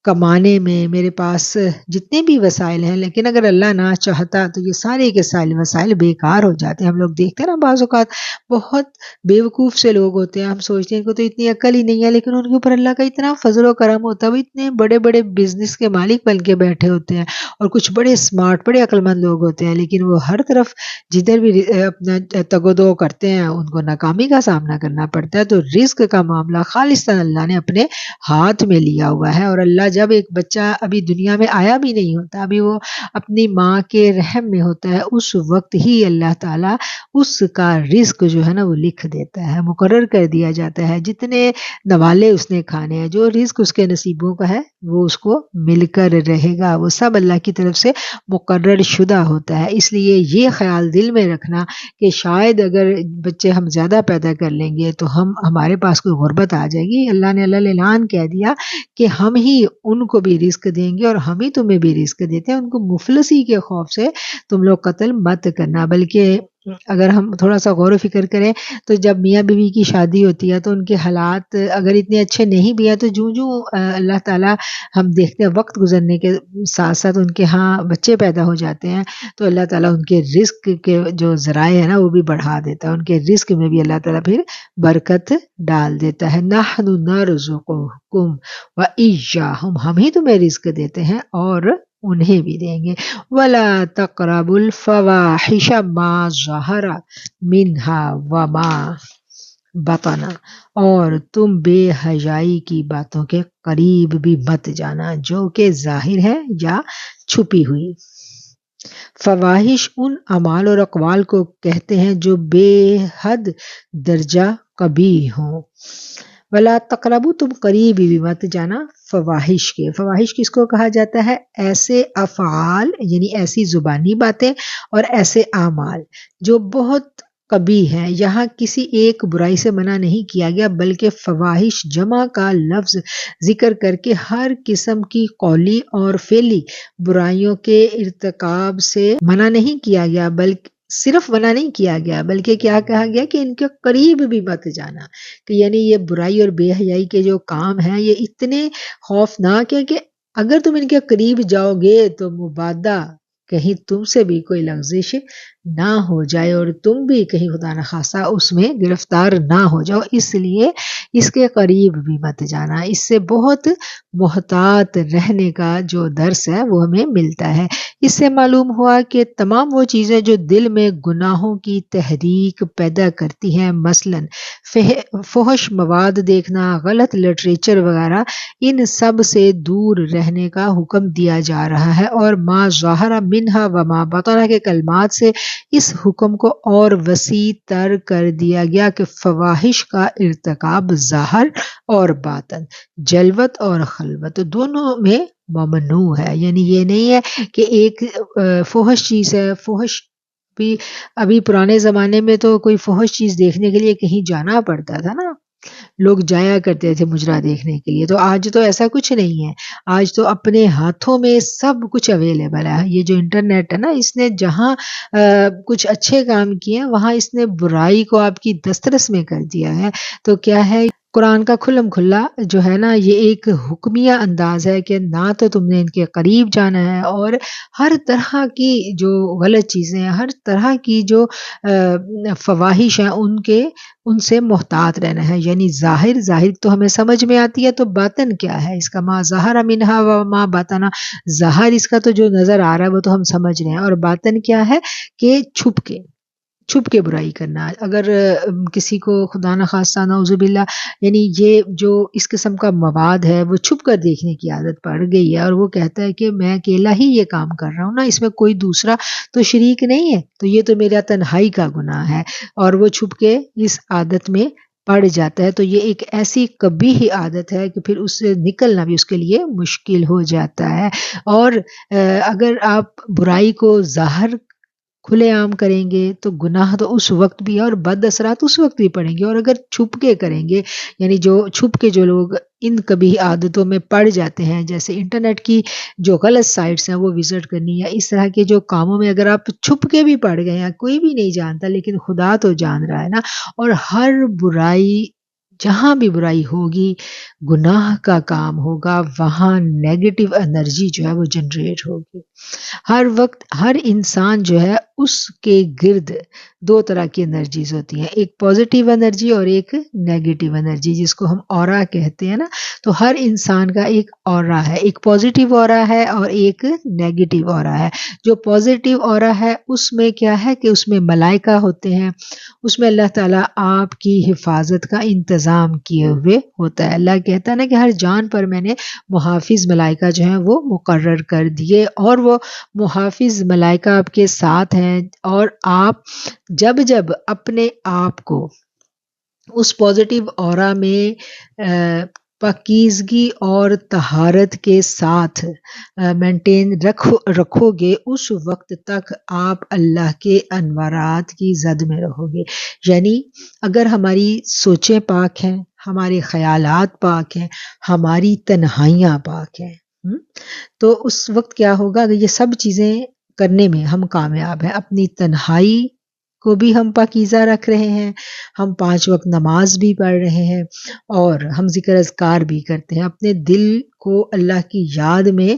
کمانے میں میرے پاس جتنے بھی وسائل ہیں، لیکن اگر اللہ نہ چاہتا تو یہ سارے کے سارے وسائل بیکار ہو جاتے ہیں۔ ہم لوگ دیکھتے ہیں نا بعض اوقات بہت بیوقوف سے لوگ ہوتے ہیں، ہم سوچتے ہیں ان کو تو اتنی عقل ہی نہیں ہے، لیکن ان کے اوپر اللہ کا اتنا فضل و کرم ہوتا ہے، وہ اتنے بڑے بڑے بزنس کے مالک بن کے بیٹھے ہوتے ہیں، اور کچھ بڑے اسمارٹ بڑے عقل مند لوگ ہوتے ہیں، لیکن وہ ہر طرف جدھر بھی اپنا تگ و دو کرتے ہیں ان کو ناکامی کا سامنا کرنا پڑتا ہے۔ تو رزق کا معاملہ خالصاً اللہ نے اپنے ہاتھ میں لیا ہوا ہے، اور اللہ جب ایک بچہ ابھی دنیا میں آیا بھی نہیں ہوتا، ابھی وہ اپنی ماں کے رحم میں ہوتا ہے، اس وقت ہی اللہ تعالیٰ اس کا رزق جو ہے نا وہ لکھ دیتا ہے، مقرر کر دیا جاتا ہے۔ جتنے نوالے اس نے کھانے ہیں، جو رزق اس کے نصیبوں کا ہے وہ اس کو مل کر رہے گا، وہ سب اللہ کی طرف سے مقرر شدہ ہوتا ہے۔ اس لیے یہ خیال دل میں رکھنا کہ شاید اگر بچے ہم زیادہ پیدا کر لیں گے تو ہمارے پاس کوئی غربت آ جائے گی، اللہ نے اعلان کہہ دیا کہ ہم ہی ان کو بھی رزق دیں گے اور ہم ہی تمہیں بھی رزق دیتے ہیں۔ ان کو مفلسی کے خوف سے تم لوگ قتل مت کرنا، بلکہ اگر ہم تھوڑا سا غور و فکر کریں تو جب میاں بیوی کی شادی ہوتی ہے تو ان کے حالات اگر اتنے اچھے نہیں بھی ہیں تو جو اللہ تعالیٰ ہم دیکھتے ہیں وقت گزرنے کے ساتھ ساتھ ان کے ہاں بچے پیدا ہو جاتے ہیں تو اللہ تعالیٰ ان کے رزق کے جو ذرائع ہیں نا وہ بھی بڑھا دیتا ہے، ان کے رزق میں بھی اللہ تعالیٰ پھر برکت ڈال دیتا ہے۔ نحن نرزقکم وإیاہم، ہم ہی تمہیں رزق دیتے ہیں اور انہیں بھی دیں گے۔ وَلَا تَقْرَبُوا الْفَوَاحِشَ مَا ظَهَرَ مِنْهَا وَمَا بَطَنَ، اور تم بے حیائی کی باتوں کے قریب بھی مت جانا جو کہ ظاہر ہے یا چھپی ہوئی۔ فواحش ان اعمال اور اقوال کو کہتے ہیں جو بے حد درجہ قبیح ہوں۔ ولا تقربوا، تم قریب بھی مت جانا فواحش کے۔ فواحش کس کو کہا جاتا ہے؟ ایسے افعال یعنی ایسی زبانی باتیں اور ایسے اعمال جو بہت قبیح ہیں۔ یہاں کسی ایک برائی سے منع نہیں کیا گیا بلکہ فواحش جمع کا لفظ ذکر کر کے ہر قسم کی قولی اور فعلی برائیوں کے ارتکاب سے منع نہیں کیا گیا، بلکہ صرف منع نہیں کیا گیا بلکہ کیا کہا گیا کہ ان کے قریب بھی مت جانا، کہ یعنی یہ برائی اور بے حیائی کے جو کام ہیں یہ اتنے خوفناک ہے کہ اگر تم ان کے قریب جاؤ گے تو مبادہ کہیں تم سے بھی کوئی لغزش نہ ہو جائے اور تم بھی کہیں خدا نخواستہ اس میں گرفتار نہ ہو جاؤ، اس لیے اس کے قریب بھی مت جانا۔ اس سے بہت محتاط رہنے کا جو درس ہے وہ ہمیں ملتا ہے۔ اس سے معلوم ہوا کہ تمام وہ چیزیں جو دل میں گناہوں کی تحریک پیدا کرتی ہیں، مثلا فحش مواد دیکھنا، غلط لٹریچر وغیرہ، ان سب سے دور رہنے کا حکم دیا جا رہا ہے، اور ما ظاہر منہا وما بطن کے کلمات سے اس حکم کو اور وسیع تر کر دیا گیا کہ فواحش کا ارتکاب ظاہر اور باطن، جلوت اور خلوت دونوں میں ممنوع ہے۔ یعنی یہ نہیں ہے کہ ایک فحش چیز ہے، فحش بھی ابھی پرانے زمانے میں تو کوئی فحش چیز دیکھنے کے لیے کہیں جانا پڑتا تھا نا، لوگ جایا کرتے تھے مجرا دیکھنے کے لیے، تو آج تو ایسا کچھ نہیں ہے، آج تو اپنے ہاتھوں میں سب کچھ اویلیبل ہے۔ یہ جو انٹرنیٹ ہے نا، اس نے جہاں کچھ اچھے کام کیے ہیں وہاں اس نے برائی کو آپ کی دسترس میں کر دیا ہے۔ تو کیا ہے قرآن کا کھلم کھلا جو ہے نا یہ ایک حکمیہ انداز ہے کہ نہ تو تم نے ان کے قریب جانا ہے، اور ہر طرح کی جو غلط چیزیں ہیں، ہر طرح کی جو فواہش ہیں ان سے محتاط رہنا ہے. یعنی ظاہر تو ہمیں سمجھ میں آتی ہے، تو باطن کیا ہے اس کا؟ ما ظہر منہا و ما باطنا. ظاہر اس کا تو جو نظر آ رہا ہے وہ تو ہم سمجھ رہے ہیں، اور باطن کیا ہے کہ چھپ کے برائی کرنا. اگر کسی کو خدا نخواستہ نعوذ باللہ یعنی یہ جو اس قسم کا مواد ہے وہ چھپ کر دیکھنے کی عادت پڑ گئی ہے، اور وہ کہتا ہے کہ میں اکیلا ہی یہ کام کر رہا ہوں نا، اس میں کوئی دوسرا تو شریک نہیں ہے، تو یہ تو میرا تنہائی کا گناہ ہے، اور وہ چھپ کے اس عادت میں پڑ جاتا ہے. تو یہ ایک ایسی قبیح عادت ہے کہ پھر اس سے نکلنا بھی اس کے لیے مشکل ہو جاتا ہے. اور اگر آپ برائی کو ظاہر کھلے عام کریں گے تو گناہ تو اس وقت بھی ہے، اور بد اثرات اس وقت بھی پڑیں گے. اور اگر چھپ کے کریں گے، یعنی جو چھپ کے جو لوگ ان کبھی عادتوں میں پڑ جاتے ہیں، جیسے انٹرنیٹ کی جو غلط سائٹس ہیں وہ وزٹ کرنی، یا اس طرح کے جو کاموں میں اگر آپ چھپ کے بھی پڑ گئے ہیں، کوئی بھی نہیں جانتا لیکن خدا تو جان رہا ہے نا. اور ہر برائی، جہاں بھی برائی ہوگی، گناہ کا کام ہوگا، وہاں نیگیٹو انرجی جو ہے وہ جنریٹ ہوگی. ہر وقت ہر انسان جو ہے اس کے گرد دو طرح کی انرجیز ہوتی ہیں، ایک پازیٹیو انرجی اور ایک نیگیٹو انرجی، جس کو ہم اورا کہتے ہیں نا. تو ہر انسان کا ایک اورا ہے، ایک پازیٹیو اورا ہے اور ایک نیگیٹو اورا ہے. جو پازیٹیو اورا ہے اس میں کیا ہے کہ اس میں ملائکہ ہوتے ہیں، اس میں اللہ تعالیٰ آپ کی حفاظت کا انتظام کیے ہوئے ہوتا ہے. اللہ کہتا ہے نا کہ ہر جان پر میں نے محافظ ملائکہ جو ہیں وہ مقرر کر دیے، اور وہ محافظ ملائکہ آپ کے ساتھ ہیں. اور آپ جب اپنے آپ کو اس پازیٹیو اورا میں پاکیزگی اور طہارت کے ساتھ مینٹین رکھو گے، اس وقت تک آپ اللہ کے انوارات کی زد میں رہو گے. یعنی اگر ہماری سوچیں پاک ہیں، ہمارے خیالات پاک ہیں، ہماری تنہائیاں پاک ہیں، تو اس وقت کیا ہوگا کہ یہ سب چیزیں کرنے میں ہم کامیاب ہیں. اپنی تنہائی کو بھی ہم پاکیزہ رکھ رہے ہیں، ہم 5 وقت نماز بھی پڑھ رہے ہیں، اور ہم ذکر اذکار بھی کرتے ہیں، اپنے دل کو اللہ کی یاد میں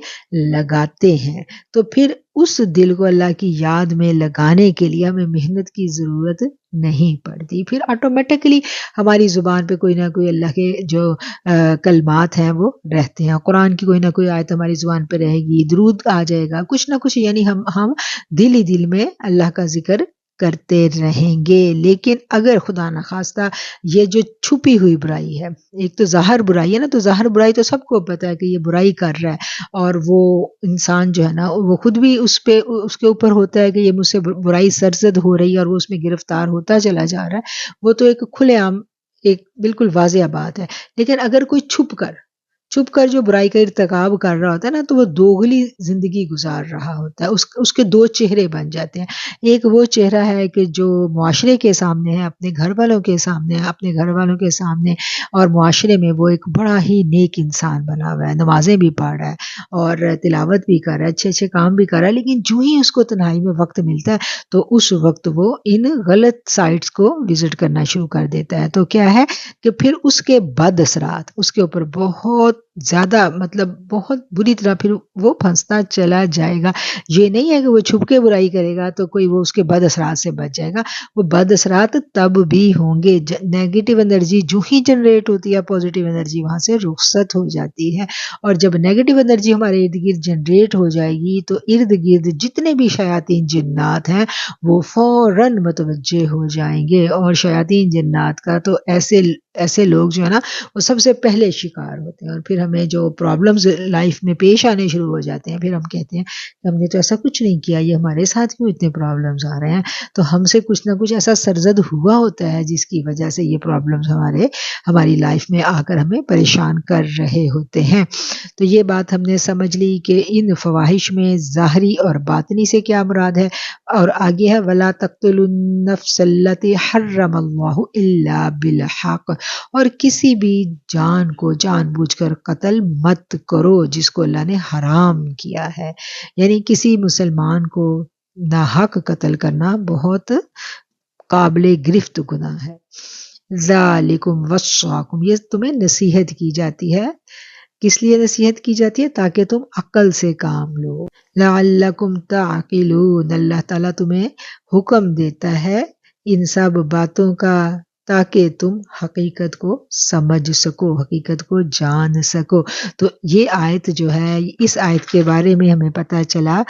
لگاتے ہیں. تو پھر اس دل کو اللہ کی یاد میں لگانے کے لیے ہمیں محنت کی ضرورت نہیں پڑتی. پھر آٹومیٹکلی ہماری زبان پہ کوئی نہ کوئی اللہ کے جو کلمات ہیں وہ رہتے ہیں، قرآن کی کوئی نہ کوئی آیت ہماری زبان پہ رہے گی، درود آ جائے گا، کچھ نہ کچھ. یعنی ہم دل ہی دل میں اللہ کا ذکر کرتے رہیں گے. لیکن اگر خدا نخواستہ یہ جو چھپی ہوئی برائی ہے، ایک تو ظاہر برائی ہے نا، تو ظاہر برائی تو سب کو پتہ ہے کہ یہ برائی کر رہا ہے، اور وہ انسان جو ہے نا وہ خود بھی اس کے اوپر ہوتا ہے کہ یہ مجھ سے برائی سرزد ہو رہی ہے، اور وہ اس میں گرفتار ہوتا چلا جا رہا ہے. وہ تو ایک کھلے عام ایک بالکل واضح بات ہے. لیکن اگر کوئی چھپ کر جو برائی کا ارتکاب کر رہا ہوتا ہے نا، تو وہ دوغلی زندگی گزار رہا ہوتا ہے. اس کے دو چہرے بن جاتے ہیں. ایک وہ چہرہ ہے کہ جو معاشرے کے سامنے ہے، اپنے گھر والوں کے سامنے ہے، اپنے گھر والوں کے سامنے اور معاشرے میں وہ ایک بڑا ہی نیک انسان بنا ہوا ہے، نمازیں بھی پڑھ رہا ہے اور تلاوت بھی کر رہا ہے، اچھے کام بھی کر رہا ہے. لیکن جو ہی اس کو تنہائی میں وقت ملتا ہے تو اس وقت وہ ان غلط سائٹس کو وزٹ کرنا شروع کر دیتا ہے. تو کیا ہے کہ پھر اس کے بد اثرات اس کے اوپر بہت زیادہ، مطلب بہت بری طرح پھر وہ پھنستا چلا جائے گا. یہ نہیں ہے کہ وہ چھپ کے برائی کرے گا تو کوئی وہ اس کے بد اثرات سے بچ جائے گا. وہ بد اثرات تب بھی ہوں گے. نیگیٹو انرجی جو ہی جنریٹ ہوتی ہے، پازیٹیو انرجی وہاں سے رخصت ہو جاتی ہے. اور جب نیگیٹو انرجی ہمارے ارد گرد جنریٹ ہو جائے گی تو ارد گرد جتنے بھی شیاطین جنات ہیں وہ فوراً متوجہ ہو جائیں گے. اور شیاطین جنات کا تو ایسے لوگ جو ہے نا وہ سب سے پہلے شکار ہوتے ہیں. اور پھر ہمیں جو پرابلمز لائف میں پیش آنے شروع ہو جاتے ہیں، پھر ہم کہتے ہیں کہ ہم نے تو ایسا کچھ نہیں کیا، یہ ہمارے ساتھ کیوں اتنے پرابلمز آ رہے ہیں؟ تو ہم سے کچھ نہ کچھ ایسا سرزد ہوا ہوتا ہے جس کی وجہ سے یہ پرابلمز ہماری لائف میں آ کر ہمیں پریشان کر رہے ہوتے ہیں. تو یہ بات ہم نے سمجھ لی کہ ان فواہش میں ظاہری اور باطنی سے کیا مراد ہے. اور آگے ہے وَلَا تَقْتُلُوا النَّفْسَ الَّتِي حَرَّمَ اللَّهُ إِلَّا بِالْحَقِّ، اور کسی بھی جان کو جان بوجھ کر قتل مت کرو جس کو اللہ نے حرام کیا ہے. یعنی کسی مسلمان کو ناحق قتل کرنا بہت قابل گرفت گناہ ہے. ذالکم وصاکم، یہ تمہیں نصیحت کی جاتی ہے. کس لیے نصیحت کی جاتی ہے؟ تاکہ تم عقل سے کام لو. لعلکم تعقلون، اللہ تعالیٰ تمہیں حکم دیتا ہے ان سب باتوں کا تاکہ تم حقیقت کو سمجھ سکو، حقیقت کو جان سکو. تو یہ آیت جو ہے، اس آیت کے بارے میں ہمیں پتہ چلا،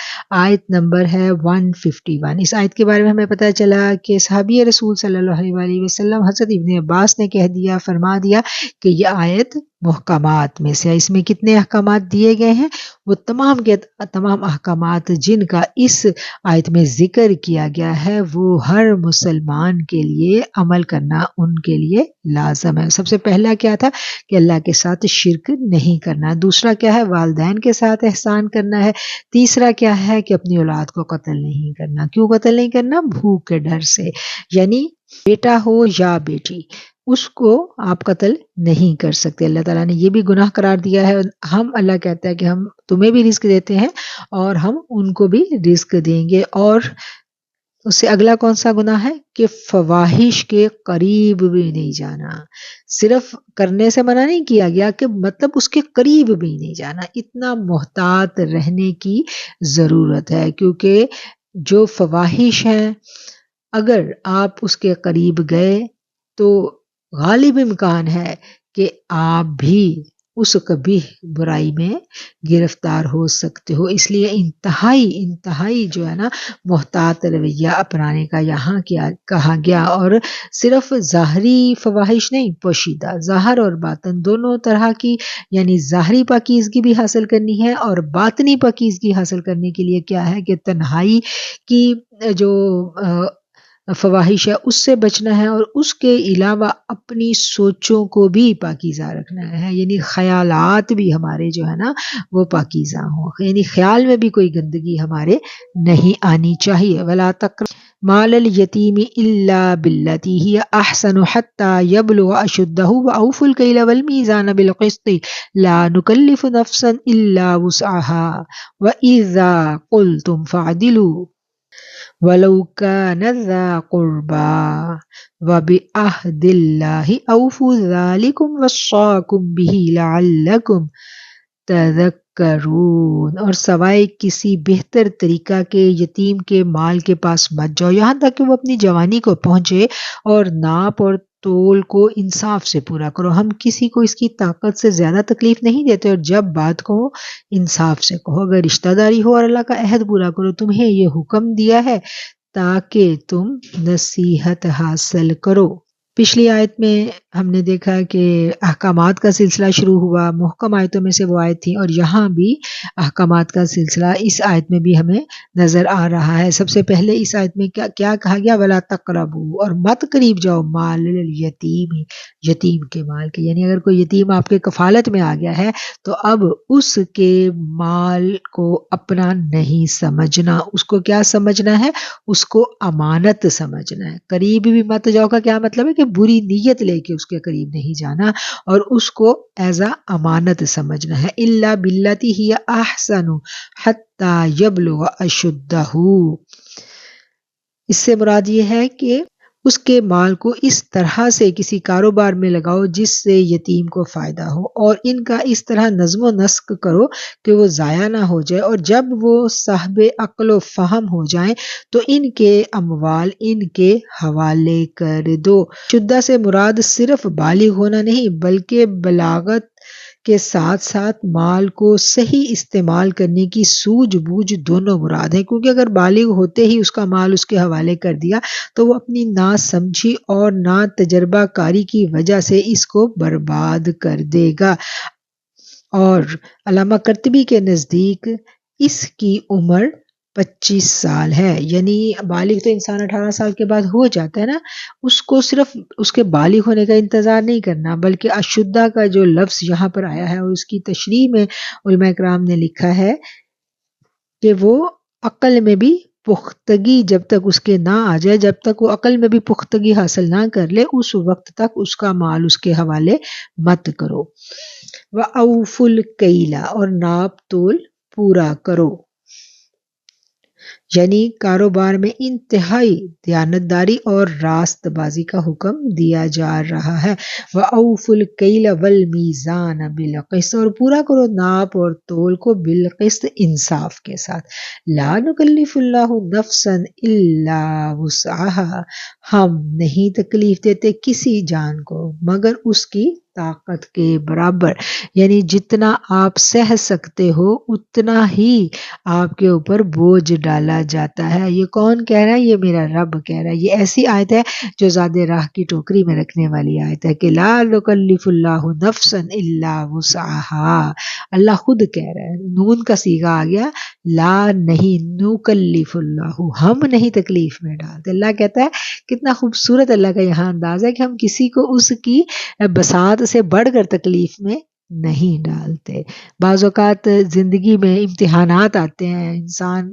آیت نمبر ہے 151. اس آیت کے بارے میں ہمیں پتہ چلا کہ صحابی رسول صلی اللہ علیہ وسلم حضرت ابن عباس نے کہہ دیا، فرما دیا کہ یہ آیت محکمات میں سے. اس میں کتنے احکامات دیے گئے ہیں؟ وہ تمام کے تمام احکامات جن کا اس آیت میں ذکر کیا گیا ہے وہ ہر مسلمان کے لیے عمل کرنا ان کے لیے لازم ہے. سب سے پہلا کیا تھا کہ اللہ کے ساتھ شرک نہیں کرنا. دوسرا کیا ہے؟ والدین کے ساتھ احسان کرنا ہے. تیسرا کیا ہے کہ اپنی اولاد کو قتل نہیں کرنا. کیوں قتل نہیں کرنا؟ بھوک کے ڈر سے. یعنی بیٹا ہو یا بیٹی، اس کو آپ قتل نہیں کر سکتے. اللہ تعالیٰ نے یہ بھی گناہ قرار دیا ہے. ہم، اللہ کہتا ہے کہ ہم تمہیں بھی رزق دیتے ہیں اور ہم ان کو بھی رزق دیں گے. اور اس سے اگلا کون سا گناہ ہے کہ فواحش کے قریب بھی نہیں جانا. صرف کرنے سے منع نہیں کیا گیا کہ مطلب اس کے قریب بھی نہیں جانا. اتنا محتاط رہنے کی ضرورت ہے، کیونکہ جو فواحش ہیں اگر آپ اس کے قریب گئے تو غالب امکان ہے کہ آپ بھی اس قبیح برائی میں گرفتار ہو سکتے ہو. اس لیے انتہائی جو ہے نا محتاط رویہ اپنانے کا یہاں کہا گیا. اور صرف ظاہری فواحش نہیں، پوشیدہ، ظاہر اور باطن دونوں طرح کی، یعنی ظاہری پاکیزگی بھی حاصل کرنی ہے اور باطنی پاکیزگی حاصل کرنے کے لیے کیا ہے کہ تنہائی کی جو فواحش ہے اس سے بچنا ہے، اور اس کے علاوہ اپنی سوچوں کو بھی پاکیزہ رکھنا ہے. یعنی خیالات بھی ہمارے جو ہے نا وہ پاکیزہ ہوں، یعنی خیال میں بھی کوئی گندگی ہمارے نہیں آنی چاہیے. وَلَا تَقْرَبُوا مَالَ الْيَتِيمِ إِلَّا بِالَّتِي هِيَ أَحْسَنُ حَتَّى يَبْلُغَ أَشُدَّهُ وَأَوْفُوا الْكَيْلَ وَالْمِيزَانَ بِالْقِسْطِ لَا نُكَلِّفُ نَفْسًا إِلَّا وُسْعَهَا وَإِذَا قُلْتُمْ فَاعْدِلُوا وَلَوْ كَانَ ذَا قُرْبَىٰ وَبِعَهْدِ اللَّهِ أَوْفُوا ذَٰلِكُمْ وَصَّاكُمْ بِهِ لَعَلَّكُمْ تذکرون. اور سوائے کسی بہتر طریقہ کے یتیم کے مال کے پاس مت جاؤ یہاں تک کہ وہ اپنی جوانی کو پہنچے، اور ناپ اور تول کو انصاف سے پورا کرو. ہم کسی کو اس کی طاقت سے زیادہ تکلیف نہیں دیتے، اور جب بات کہو انصاف سے کہو. اگر رشتہ داری ہو اور اللہ کا عہد پورا کرو. تمہیں یہ حکم دیا ہے تاکہ تم نصیحت حاصل کرو. پچھلی آیت میں ہم نے دیکھا کہ احکامات کا سلسلہ شروع ہوا، محکم آیتوں میں سے وہ آیت تھی، اور یہاں بھی احکامات کا سلسلہ اس آیت میں بھی ہمیں نظر آ رہا ہے. سب سے پہلے اس آیت میں کیا کہا گیا؟ وَلَا تَقْرَبُوا، اور مت قریب جاؤ مال الیتیم، یتیم کے مال کے. یعنی اگر کوئی یتیم آپ کے کفالت میں آ گیا ہے تو اب اس کے مال کو اپنا نہیں سمجھنا. اس کو کیا سمجھنا ہے؟ اس کو امانت سمجھنا ہے. قریب بھی مت جاؤ کا کیا مطلب ہے کہ بری نیت لے کے اس کے قریب نہیں جانا، اور اس کو ایز اے امانت سمجھنا ہے. الا باللتی ہی احسن حتی یبلغ اشدہ. اس سے مراد یہ ہے کہ اس کے مال کو اس طرح سے کسی کاروبار میں لگاؤ جس سے یتیم کو فائدہ ہو، اور ان کا اس طرح نظم و نسق کرو کہ وہ ضائع نہ ہو جائے. اور جب وہ صاحب عقل و فہم ہو جائیں تو ان کے اموال ان کے حوالے کر دو. شدہ سے مراد صرف بالغ ہونا نہیں بلکہ بلاغت کے ساتھ ساتھ مال کو صحیح استعمال کرنے کی سوجھ بوجھ دونوں مراد ہیں. کیونکہ اگر بالغ ہوتے ہی اس کا مال اس کے حوالے کر دیا تو وہ اپنی نا سمجھی اور نا تجربہ کاری کی وجہ سے اس کو برباد کر دے گا. اور علامہ قرطبی کے نزدیک اس کی عمر 25 سال ہے. یعنی بالغ تو انسان 18 سال کے بعد ہو جاتا ہے نا، اس کو صرف اس کے بالغ ہونے کا انتظار نہیں کرنا، بلکہ اشدہ کا جو لفظ یہاں پر آیا ہے اور اس کی تشریح میں علماء کرام نے لکھا ہے کہ وہ عقل میں بھی پختگی جب تک اس کے نہ آ جائے، جب تک وہ عقل میں بھی پختگی حاصل نہ کر لے، اس وقت تک اس کا مال اس کے حوالے مت کرو. وَأَوْفُوا الْكَيْلَ، اور ناپ تول پورا کرو. یعنی کاروبار میں انتہائی دیانتداری اور راست بازی کا حکم دیا جا رہا ہے۔ وَأَوْفُوا الْكَيْلَ وَالْمِيزَانَ بِالْقِسْطِ، اور پورا کرو ناپ اور تول کو بالقسط، انصاف کے ساتھ۔ لَا نُكَلِّفُ اللَّهُ نَفْسًا إِلَّا وُسْعَهَا، ہم نہیں تکلیف دیتے کسی جان کو مگر اس کی طاقت کے برابر، یعنی جتنا آپ سہ سکتے ہو اتنا ہی آپ کے اوپر بوجھ ڈالا جاتا ہے۔ یہ کون کہہ رہا ہے؟ یہ میرا رب کہہ رہا ہے۔ یہ ایسی آیت ہے جو زاد راہ کی ٹوکری میں رکھنے والی آیت ہے کہ لا یکلف اللہ نفسا الا وسعها، اللہ خود کہہ رہا ہے، نون کا صیغہ آ گیا، لا نہیں، نکلف اللہ، ہم نہیں تکلیف میں ڈالتے۔ اللہ کہتا ہے، کتنا خوبصورت اللہ کا یہاں انداز ہے کہ ہم کسی کو اس کی بساط سے بڑھ کر تکلیف میں نہیں ڈالتے۔ بعض اوقات زندگی میں امتحانات آتے ہیں، انسان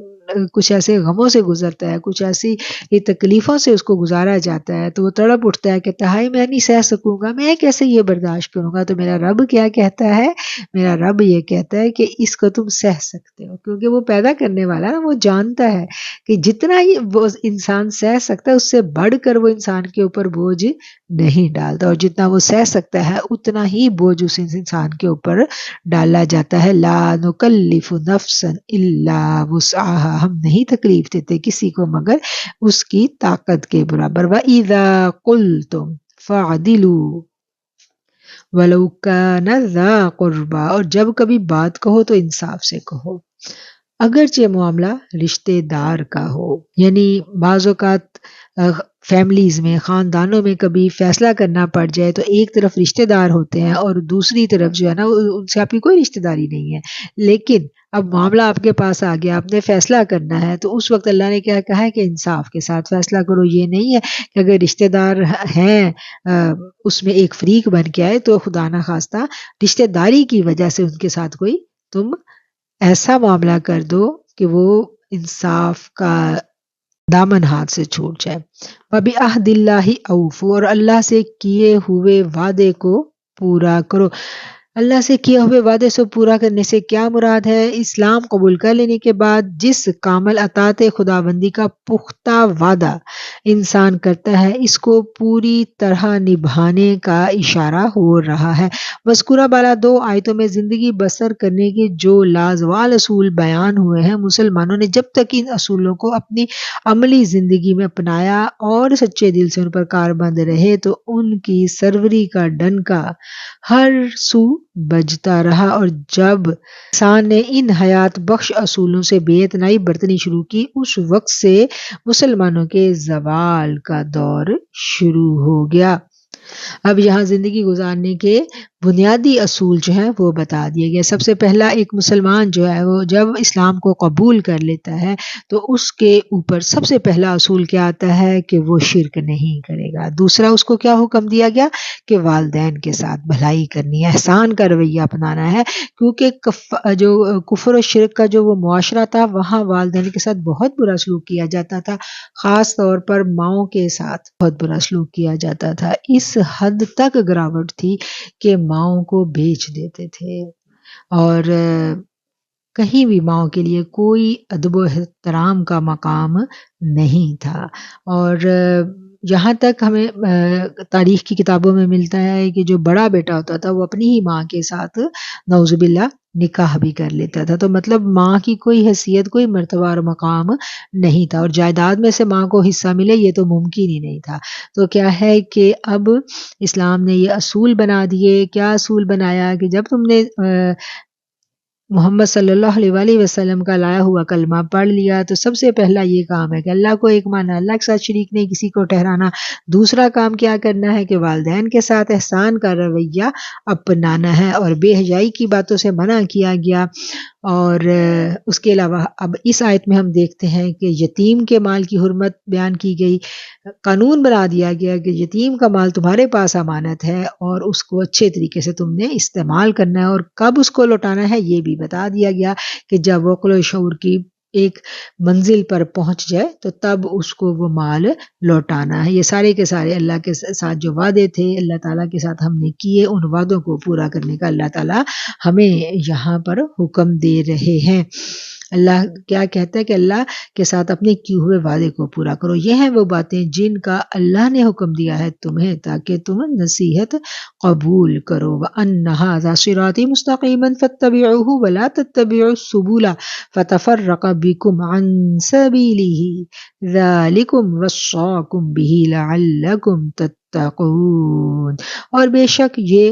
کچھ ایسے غموں سے گزرتا ہے، کچھ ایسی تکلیفوں سے اس کو گزارا جاتا ہے تو وہ تڑپ اٹھتا ہے کہ ہائے میں نہیں سہ سکوں گا، میں کیسے یہ برداشت کروں گا۔ تو میرا رب کیا کہتا ہے؟ میرا رب یہ کہتا ہے کہ اس کو تم سہ سکتے ہو، کیونکہ وہ پیدا کرنے والا نا، وہ جانتا ہے کہ جتنا ہی وہ انسان سہ سکتا ہے اس سے بڑھ کر وہ انسان کے اوپر بوجھ نہیں ڈالتا، اور جتنا وہ سہ سکتا ہے اتنا ہی بوجھ اس انسان کے اوپر ڈالا جاتا ہے۔ لا نکلف نفسا الا وسعها، ہم نہیں تکلیف دیتے کسی کو مگر اس کی طاقت کے برابر۔ وَإِذَا قُلْتُمْ فَعْدِلُوا وَلَوْ كَانَ ذَا قُرْبَى، اور جب کبھی بات کہو تو انصاف سے کہو، اگرچہ معاملہ رشتے دار کا ہو۔ یعنی بعض اوقات فیملیز میں، خاندانوں میں کبھی فیصلہ کرنا پڑ جائے تو ایک طرف رشتے دار ہوتے ہیں اور دوسری طرف جو ہے نا ان سے آپ کی کوئی رشتے داری نہیں ہے، لیکن اب معاملہ آپ کے پاس آ گیا، آپ نے فیصلہ کرنا ہے، تو اس وقت اللہ نے کیا کہا ہے کہ انصاف کے ساتھ فیصلہ کرو۔ یہ نہیں ہے کہ اگر رشتے دار ہیں اس میں ایک فریق بن کے آئے تو خدا نخواستہ رشتے داری کی وجہ سے ان کے ساتھ کوئی تم ایسا معاملہ کر دو کہ وہ انصاف کا دامن ہاتھ سے چھوٹ جائے۔ وَبِعَهْدِ اللَّهِ أَوْفُوا، اور اللہ سے کیے ہوئے وعدے کو پورا کرو۔ اللہ سے کیے ہوئے وعدے سے پورا کرنے سے کیا مراد ہے؟ اسلام قبول کر لینے کے بعد جس کامل اطاعت خداوندی کا پختہ وعدہ انسان کرتا ہے، اس کو پوری طرح نبھانے کا اشارہ ہو رہا ہے۔ مذکورہ بالا دو آیتوں میں زندگی بسر کرنے کے جو لازوال اصول بیان ہوئے ہیں، مسلمانوں نے جب تک ان اصولوں کو اپنی عملی زندگی میں اپنایا اور سچے دل سے ان پر کاربند رہے تو ان کی سروری کا ڈنکا ہر سو بجتا رہا، اور جب انسان نے ان حیات بخش اصولوں سے بے اعتنائی برتنی شروع کی، اس وقت سے مسلمانوں کے زوال کا دور شروع ہو گیا۔ اب یہاں زندگی گزارنے کے بنیادی اصول جو ہیں وہ بتا دیے گئے۔ سب سے پہلا، ایک مسلمان جو ہے وہ جب اسلام کو قبول کر لیتا ہے تو اس کے اوپر سب سے پہلا اصول کیا آتا ہے کہ وہ شرک نہیں کرے گا۔ دوسرا، اس کو کیا حکم دیا گیا کہ والدین کے ساتھ بھلائی کرنی ہے، احسان کا رویہ اپنانا ہے، کیونکہ جو کفر و شرک کا جو وہ معاشرہ تھا وہاں والدین کے ساتھ بہت برا سلوک کیا جاتا تھا، خاص طور پر ماؤں کے ساتھ بہت برا سلوک کیا جاتا تھا۔ اس حد تک گراوٹ تھی کہ ماؤں کو بیچ دیتے تھے، اور کہیں بھی ماؤں کے لیے کوئی ادب و احترام کا مقام نہیں تھا۔ اور یہاں تک ہمیں تاریخ کی کتابوں میں ملتا ہے کہ جو بڑا بیٹا ہوتا تھا وہ اپنی ہی ماں کے ساتھ نعوذ باللہ نکاح بھی کر لیتا تھا، تو مطلب ماں کی کوئی حیثیت، کوئی مرتبہ اور مقام نہیں تھا، اور جائیداد میں سے ماں کو حصہ ملے یہ تو ممکن ہی نہیں تھا۔ تو کیا ہے کہ اب اسلام نے یہ اصول بنا دیے۔ کیا اصول بنایا کہ جب تم نے محمد صلی اللہ علیہ وآلہ وسلم کا لایا ہوا کلمہ پڑھ لیا تو سب سے پہلا یہ کام ہے کہ اللہ کو ایک مانا، اللہ کے ساتھ شریک نہیں کسی کو ٹھہرانا۔ دوسرا کام کیا کرنا ہے کہ والدین کے ساتھ احسان کا رویہ اپنانا ہے، اور بے حیائی کی باتوں سے منع کیا گیا۔ اور اس کے علاوہ اب اس آیت میں ہم دیکھتے ہیں کہ یتیم کے مال کی حرمت بیان کی گئی، قانون بنا دیا گیا کہ یتیم کا مال تمہارے پاس امانت ہے اور اس کو اچھے طریقے سے تم نے استعمال کرنا ہے، اور کب اس کو لوٹانا ہے یہ بھی بتا دیا گیا کہ جب وہ عقل و شعور کی ایک منزل پر پہنچ جائے تو تب اس کو وہ مال لوٹانا ہے۔ یہ سارے کے سارے اللہ کے ساتھ جو وعدے تھے اللہ تعالیٰ کے ساتھ ہم نے کیے، ان وعدوں کو پورا کرنے کا اللہ تعالیٰ ہمیں یہاں پر حکم دے رہے ہیں۔ اللہ کیا کہتا ہے کہ اللہ کے ساتھ اپنے کیے ہوئے وعدے کو پورا کرو۔ یہ ہیں وہ باتیں جن کا اللہ نے حکم دیا ہے تمہیں تاکہ تم نصیحت قبول کرو۔ وَأَنَّ هَذَا صِرَاطِي مُسْتَقِيمًا فَاتَّبِعُوهُ وَلَا تَتَّبِعُوا السُّبُلَ فَتَفَرَّقَ بِكُمْ عَن سَبِيلِهِ ذَلِكُمْ وَصَّاكُمْ بِهِ لَعَلَّكُمْ تَتَّقُونَ۔ اور بے شک یہ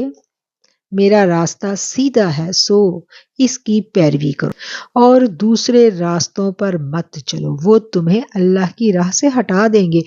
میرا راستہ سیدھا ہے، سو اس کی پیروی کرو اور دوسرے راستوں پر مت چلو، وہ تمہیں اللہ کی راہ سے ہٹا دیں گے۔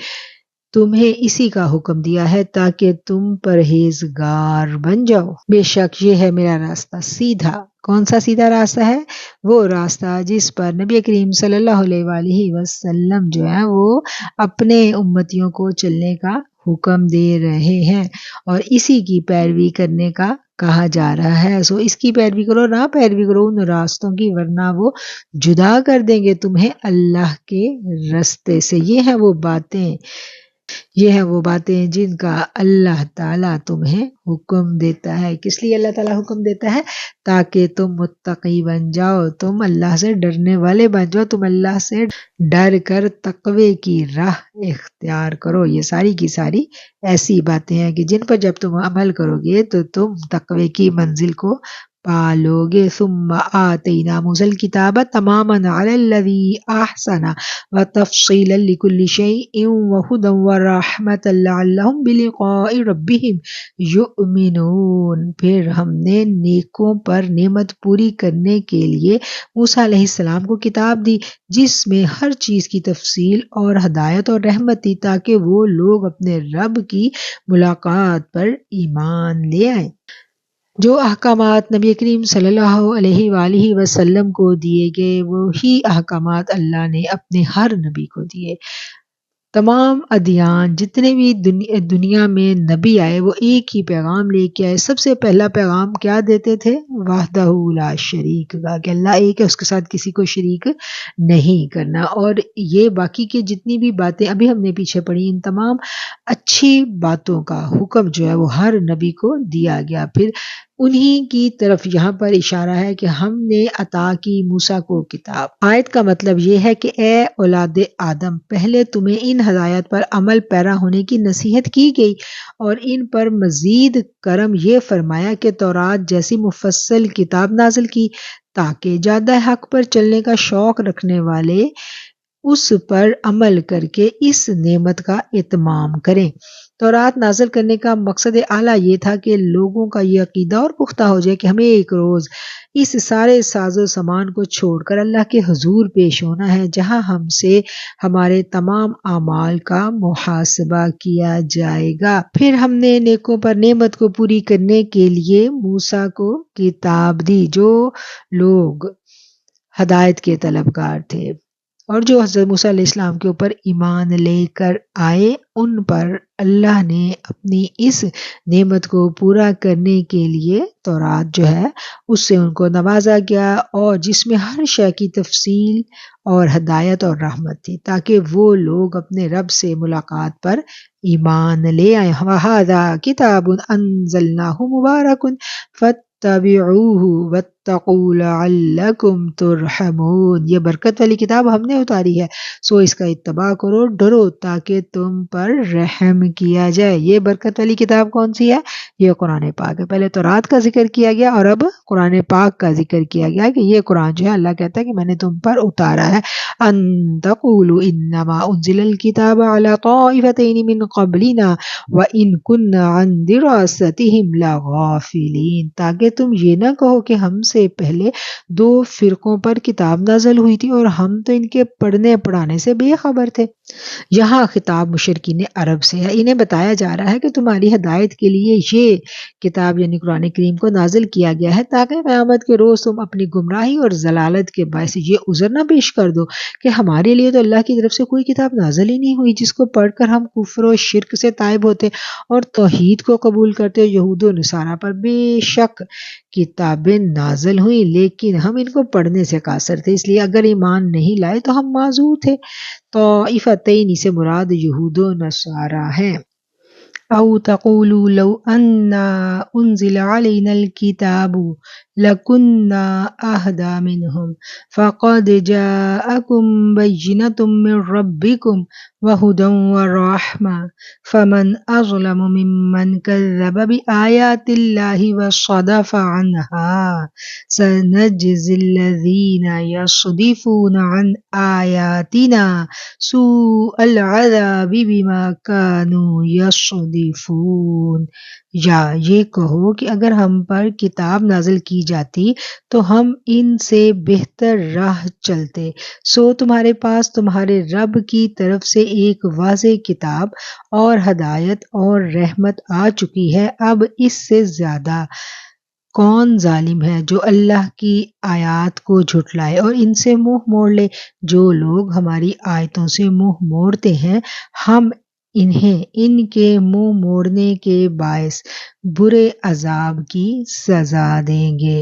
تمہیں اسی کا حکم دیا ہے تاکہ تم پرہیزگار بن جاؤ۔ بے شک یہ ہے میرا راستہ سیدھا۔ کون سا سیدھا راستہ ہے؟ وہ راستہ جس پر نبی کریم صلی اللہ علیہ وآلہ وسلم جو ہے وہ اپنے امتیوں کو چلنے کا حکم دے رہے ہیں اور اسی کی پیروی کرنے کا کہا جا رہا ہے۔ سو اس کی پیروی کرو، نہ پیروی کرو ان راستوں کی، ورنہ وہ جدا کر دیں گے تمہیں اللہ کے راستے سے۔ یہ ہیں وہ باتیں جن کا اللہ تعالیٰ تمہیں حکم دیتا ہے۔ کس لیے اللہ تعالیٰ حکم دیتا ہے؟ تاکہ تم متقی بن جاؤ، تم اللہ سے ڈرنے والے بن جاؤ، تم اللہ سے ڈر کر تقوی کی راہ اختیار کرو۔ یہ ساری کی ساری ایسی باتیں ہیں کہ جن پر جب تم عمل کرو گے تو تم تقوی کی منزل کو پالو گے۔ ثم آتینا موسیٰ الکتاب تماما علی الذی احسن وتفصیلا لکل شیء وہدی ورحمۃ لعلہم بلقاء ربہم یؤمنون۔ پھر ہم نے نیکوں پر نعمت پوری کرنے کے لیے موسیٰ علیہ السلام کو کتاب دی جس میں ہر چیز کی تفصیل اور ہدایت اور رحمت تھی تاکہ وہ لوگ اپنے رب کی ملاقات پر ایمان لے آئیں۔ جو احکامات نبی کریم صلی اللہ علیہ وآلہ وسلم کو دیے گئے وہی احکامات اللہ نے اپنے ہر نبی کو دیے۔ تمام ادیان جتنے بھی دنیا میں نبی آئے وہ ایک ہی پیغام لے کے آئے۔ سب سے پہلا پیغام کیا دیتے تھے؟ وحدہ لا شریک کا، کہ اللہ ایک ہے، اس کے ساتھ کسی کو شریک نہیں کرنا۔ اور یہ باقی کے جتنی بھی باتیں ابھی ہم نے پیچھے پڑھی ان تمام اچھی باتوں کا حکم جو ہے وہ ہر نبی کو دیا گیا۔ پھر انہی کی طرف یہاں پر اشارہ ہے کہ ہم نے عطا کی موسیٰ کو کتاب۔ آیت کا مطلب یہ ہے کہ اے اولاد آدم، پہلے تمہیں ان ہدایات پر عمل پیرا ہونے کی نصیحت کی گئی اور ان پر مزید کرم یہ فرمایا کہ تورات جیسی مفصل کتاب نازل کی تاکہ جادہ حق پر چلنے کا شوق رکھنے والے اس پر عمل کر کے اس نعمت کا اتمام کریں۔ تورات نازل کرنے کا مقصد اعلیٰ یہ تھا کہ لوگوں کا یہ عقیدہ اور پختہ ہو جائے کہ ہمیں ایک روز اس سارے ساز و سامان کو چھوڑ کر اللہ کے حضور پیش ہونا ہے جہاں ہم سے ہمارے تمام اعمال کا محاسبہ کیا جائے گا۔ پھر ہم نے نیکوں پر نعمت کو پوری کرنے کے لیے موسیٰ کو کتاب دی جو لوگ ہدایت کے طلبگار تھے اور جو حضرت موسیٰ علیہ السلام کے اوپر ایمان لے کر آئے ان پر اللہ نے اپنی اس نعمت کو پورا کرنے کے لیے تورات جو ہے اس سے ان کو نوازا گیا اور جس میں ہر شے کی تفصیل اور ہدایت اور رحمت تھی تاکہ وہ لوگ اپنے رب سے ملاقات پر ایمان لے آئیں۔ وَهَذَا كِتَابٌ أَنزَلْنَاهُ مُبَارَكٌ فَاتَّبِعُوهُ وَاتَّقُوا لَعَلَّكُمْ تُرْحَمُونَ۔ یہ برکت والی کتاب ہم نے اتاری ہے، سو اس کا اتباع کرو، ڈرو تاکہ تم پر رحم کیا جائے۔ یہ برکت والی کتاب کون سی ہے؟ یہ قرآن پاک ہے۔ پہلے تورات کا ذکر کیا گیا اور اب قرآن پاک کا ذکر کیا گیا کہ یہ قرآن جو ہے اللہ کہتا ہے کہ میں نے تم پر اتارا ہے۔ ان تقولوا انما انزل الكتاب على طائفتين من قبلنا وان كنا عن دراستهم لغافلين، تاکہ تم یہ نہ کہو کہ ہم سے پہلے دو فرقوں پر کتاب نازل ہوئی تھی اور ہم تو ان کے پڑھنے پڑھانے سے بے خبر تھے۔ یہاں خطاب مشرکین عرب سے ہے، انہیں بتایا جا رہا ہے کہ تمہاری ہدایت کے لیے یہ کتاب یعنی قرآن کریم کو نازل کیا گیا ہے تاکہ قیامت کے روز تم اپنی گمراہی اور ضلالت کے باعث یہ عذر نہ پیش کر دو کہ ہمارے لیے تو اللہ کی طرف سے کوئی کتاب نازل ہی نہیں ہوئی جس کو پڑھ کر ہم کفر و شرک سے تائب ہوتے اور توحید کو قبول کرتے۔ یہود و نصارہ پر بے شک کتابیں نازل ہوئیں لیکن ہم ان کو پڑھنے سے قاصر تھے، اس لیے اگر ایمان نہیں لائے تو ہم معذور تھے۔ طائفتین سے مراد یہود و نصارہ ہیں۔ أو تقولوا لو أنا أنزل علينا الكتاب لكنا أهدى منهم فقد جاءكم بينة من ربكم وهدى ورحمة فمن أظلم ممن كذب بآيات الله وصدف عنها سنجزي الذين يصدفون عن آياتنا سوء العذاب بما كانوا يصدفون۔ یا یہ کہو کہ اگر ہم پر کتاب نازل کی جاتی تو ہم ان سے بہتر راہ چلتے، سو تمہارے پاس تمہارے رب کی طرف سے ایک واضح کتاب اور ہدایت اور رحمت آ چکی ہے، اب اس سے زیادہ کون ظالم ہے جو اللہ کی آیات کو جھٹلائے اور ان سے منہ موڑ لے۔ جو لوگ ہماری آیتوں سے منہ موڑتے ہیں ہم انہیں ان کے منہ موڑنے کے باعث برے عذاب کی سزا دیں گے۔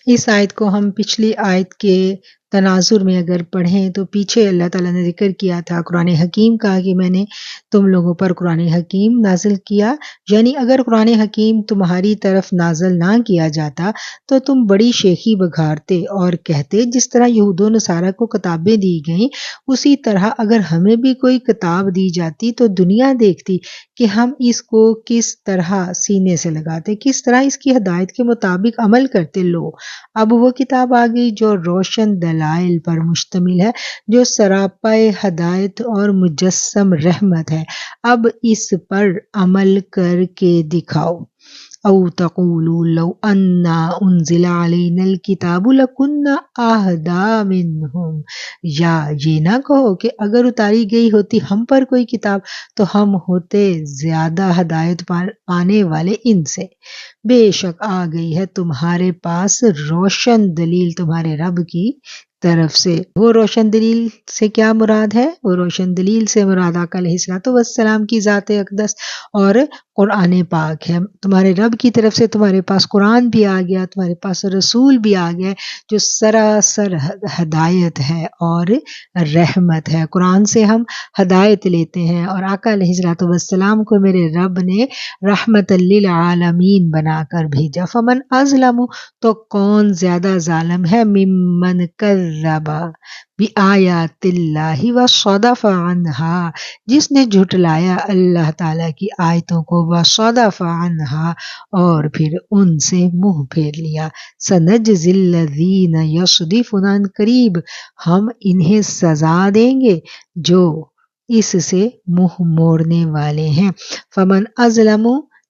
اس آیت کو ہم پچھلی آیت کے تناظر میں اگر پڑھیں تو پیچھے اللہ تعالیٰ نے ذکر کیا تھا قرآن حکیم کا کہ میں نے تم لوگوں پر قرآن حکیم نازل کیا، یعنی اگر قرآن حکیم تمہاری طرف نازل نہ کیا جاتا تو تم بڑی شیخی بگھارتے اور کہتے جس طرح یہود و نصارہ کو کتابیں دی گئیں اسی طرح اگر ہمیں بھی کوئی کتاب دی جاتی تو دنیا دیکھتی کہ ہم اس کو کس طرح سینے سے لگاتے، کس طرح اس کی ہدایت کے مطابق عمل کرتے۔ لو اب وہ کتاب آ گئی جو روشن دلائل پر مشتمل ہے، جو سراپائے ہدایت اور مجسم رحمت ہے، اب اس پر عمل کر کے دکھاؤ۔ او تقولوا لو انا انزل علینا الکتاب لکنا اہدی منہم، یا یہ نہ کہو کہ اگر اتاری گئی ہوتی ہم پر کوئی کتاب تو ہم ہوتے زیادہ ہدایت پانے والے ان سے۔ بے شک آ گئی ہے تمہارے پاس روشن دلیل تمہارے رب کی طرف سے۔ وہ روشن دلیل سے کیا مراد ہے؟ وہ روشن دلیل سے مراد آقا علیہ الصلوۃ والسلام کی ذات اقدس اور قرآن پاک ہے۔ تمہارے رب کی طرف سے تمہارے پاس قرآن بھی آ گیا، تمہارے پاس رسول بھی آ گیا جو سراسر ہدایت ہے اور رحمت ہے۔ قرآن سے ہم ہدایت لیتے ہیں اور آقا علیہ الصلوۃ والسلام کو میرے رب نے رحمت للعالمین بنا کر بھیجا۔ فمن اظلم، تو کون زیادہ ظالم ہے، ممن کذب بآیات اللہ وصدف عنہا، جس نے جھٹلایا اللہ تعالیٰ کی آیتوں کو، وصدف عنہا اور پھر ان سے منہ پھیر لیا۔ سنجزی الذین یصدفون، عن قریب ہم انہیں سزا دیں گے جو اس سے منہ موڑنے والے ہیں۔ فمن اظلم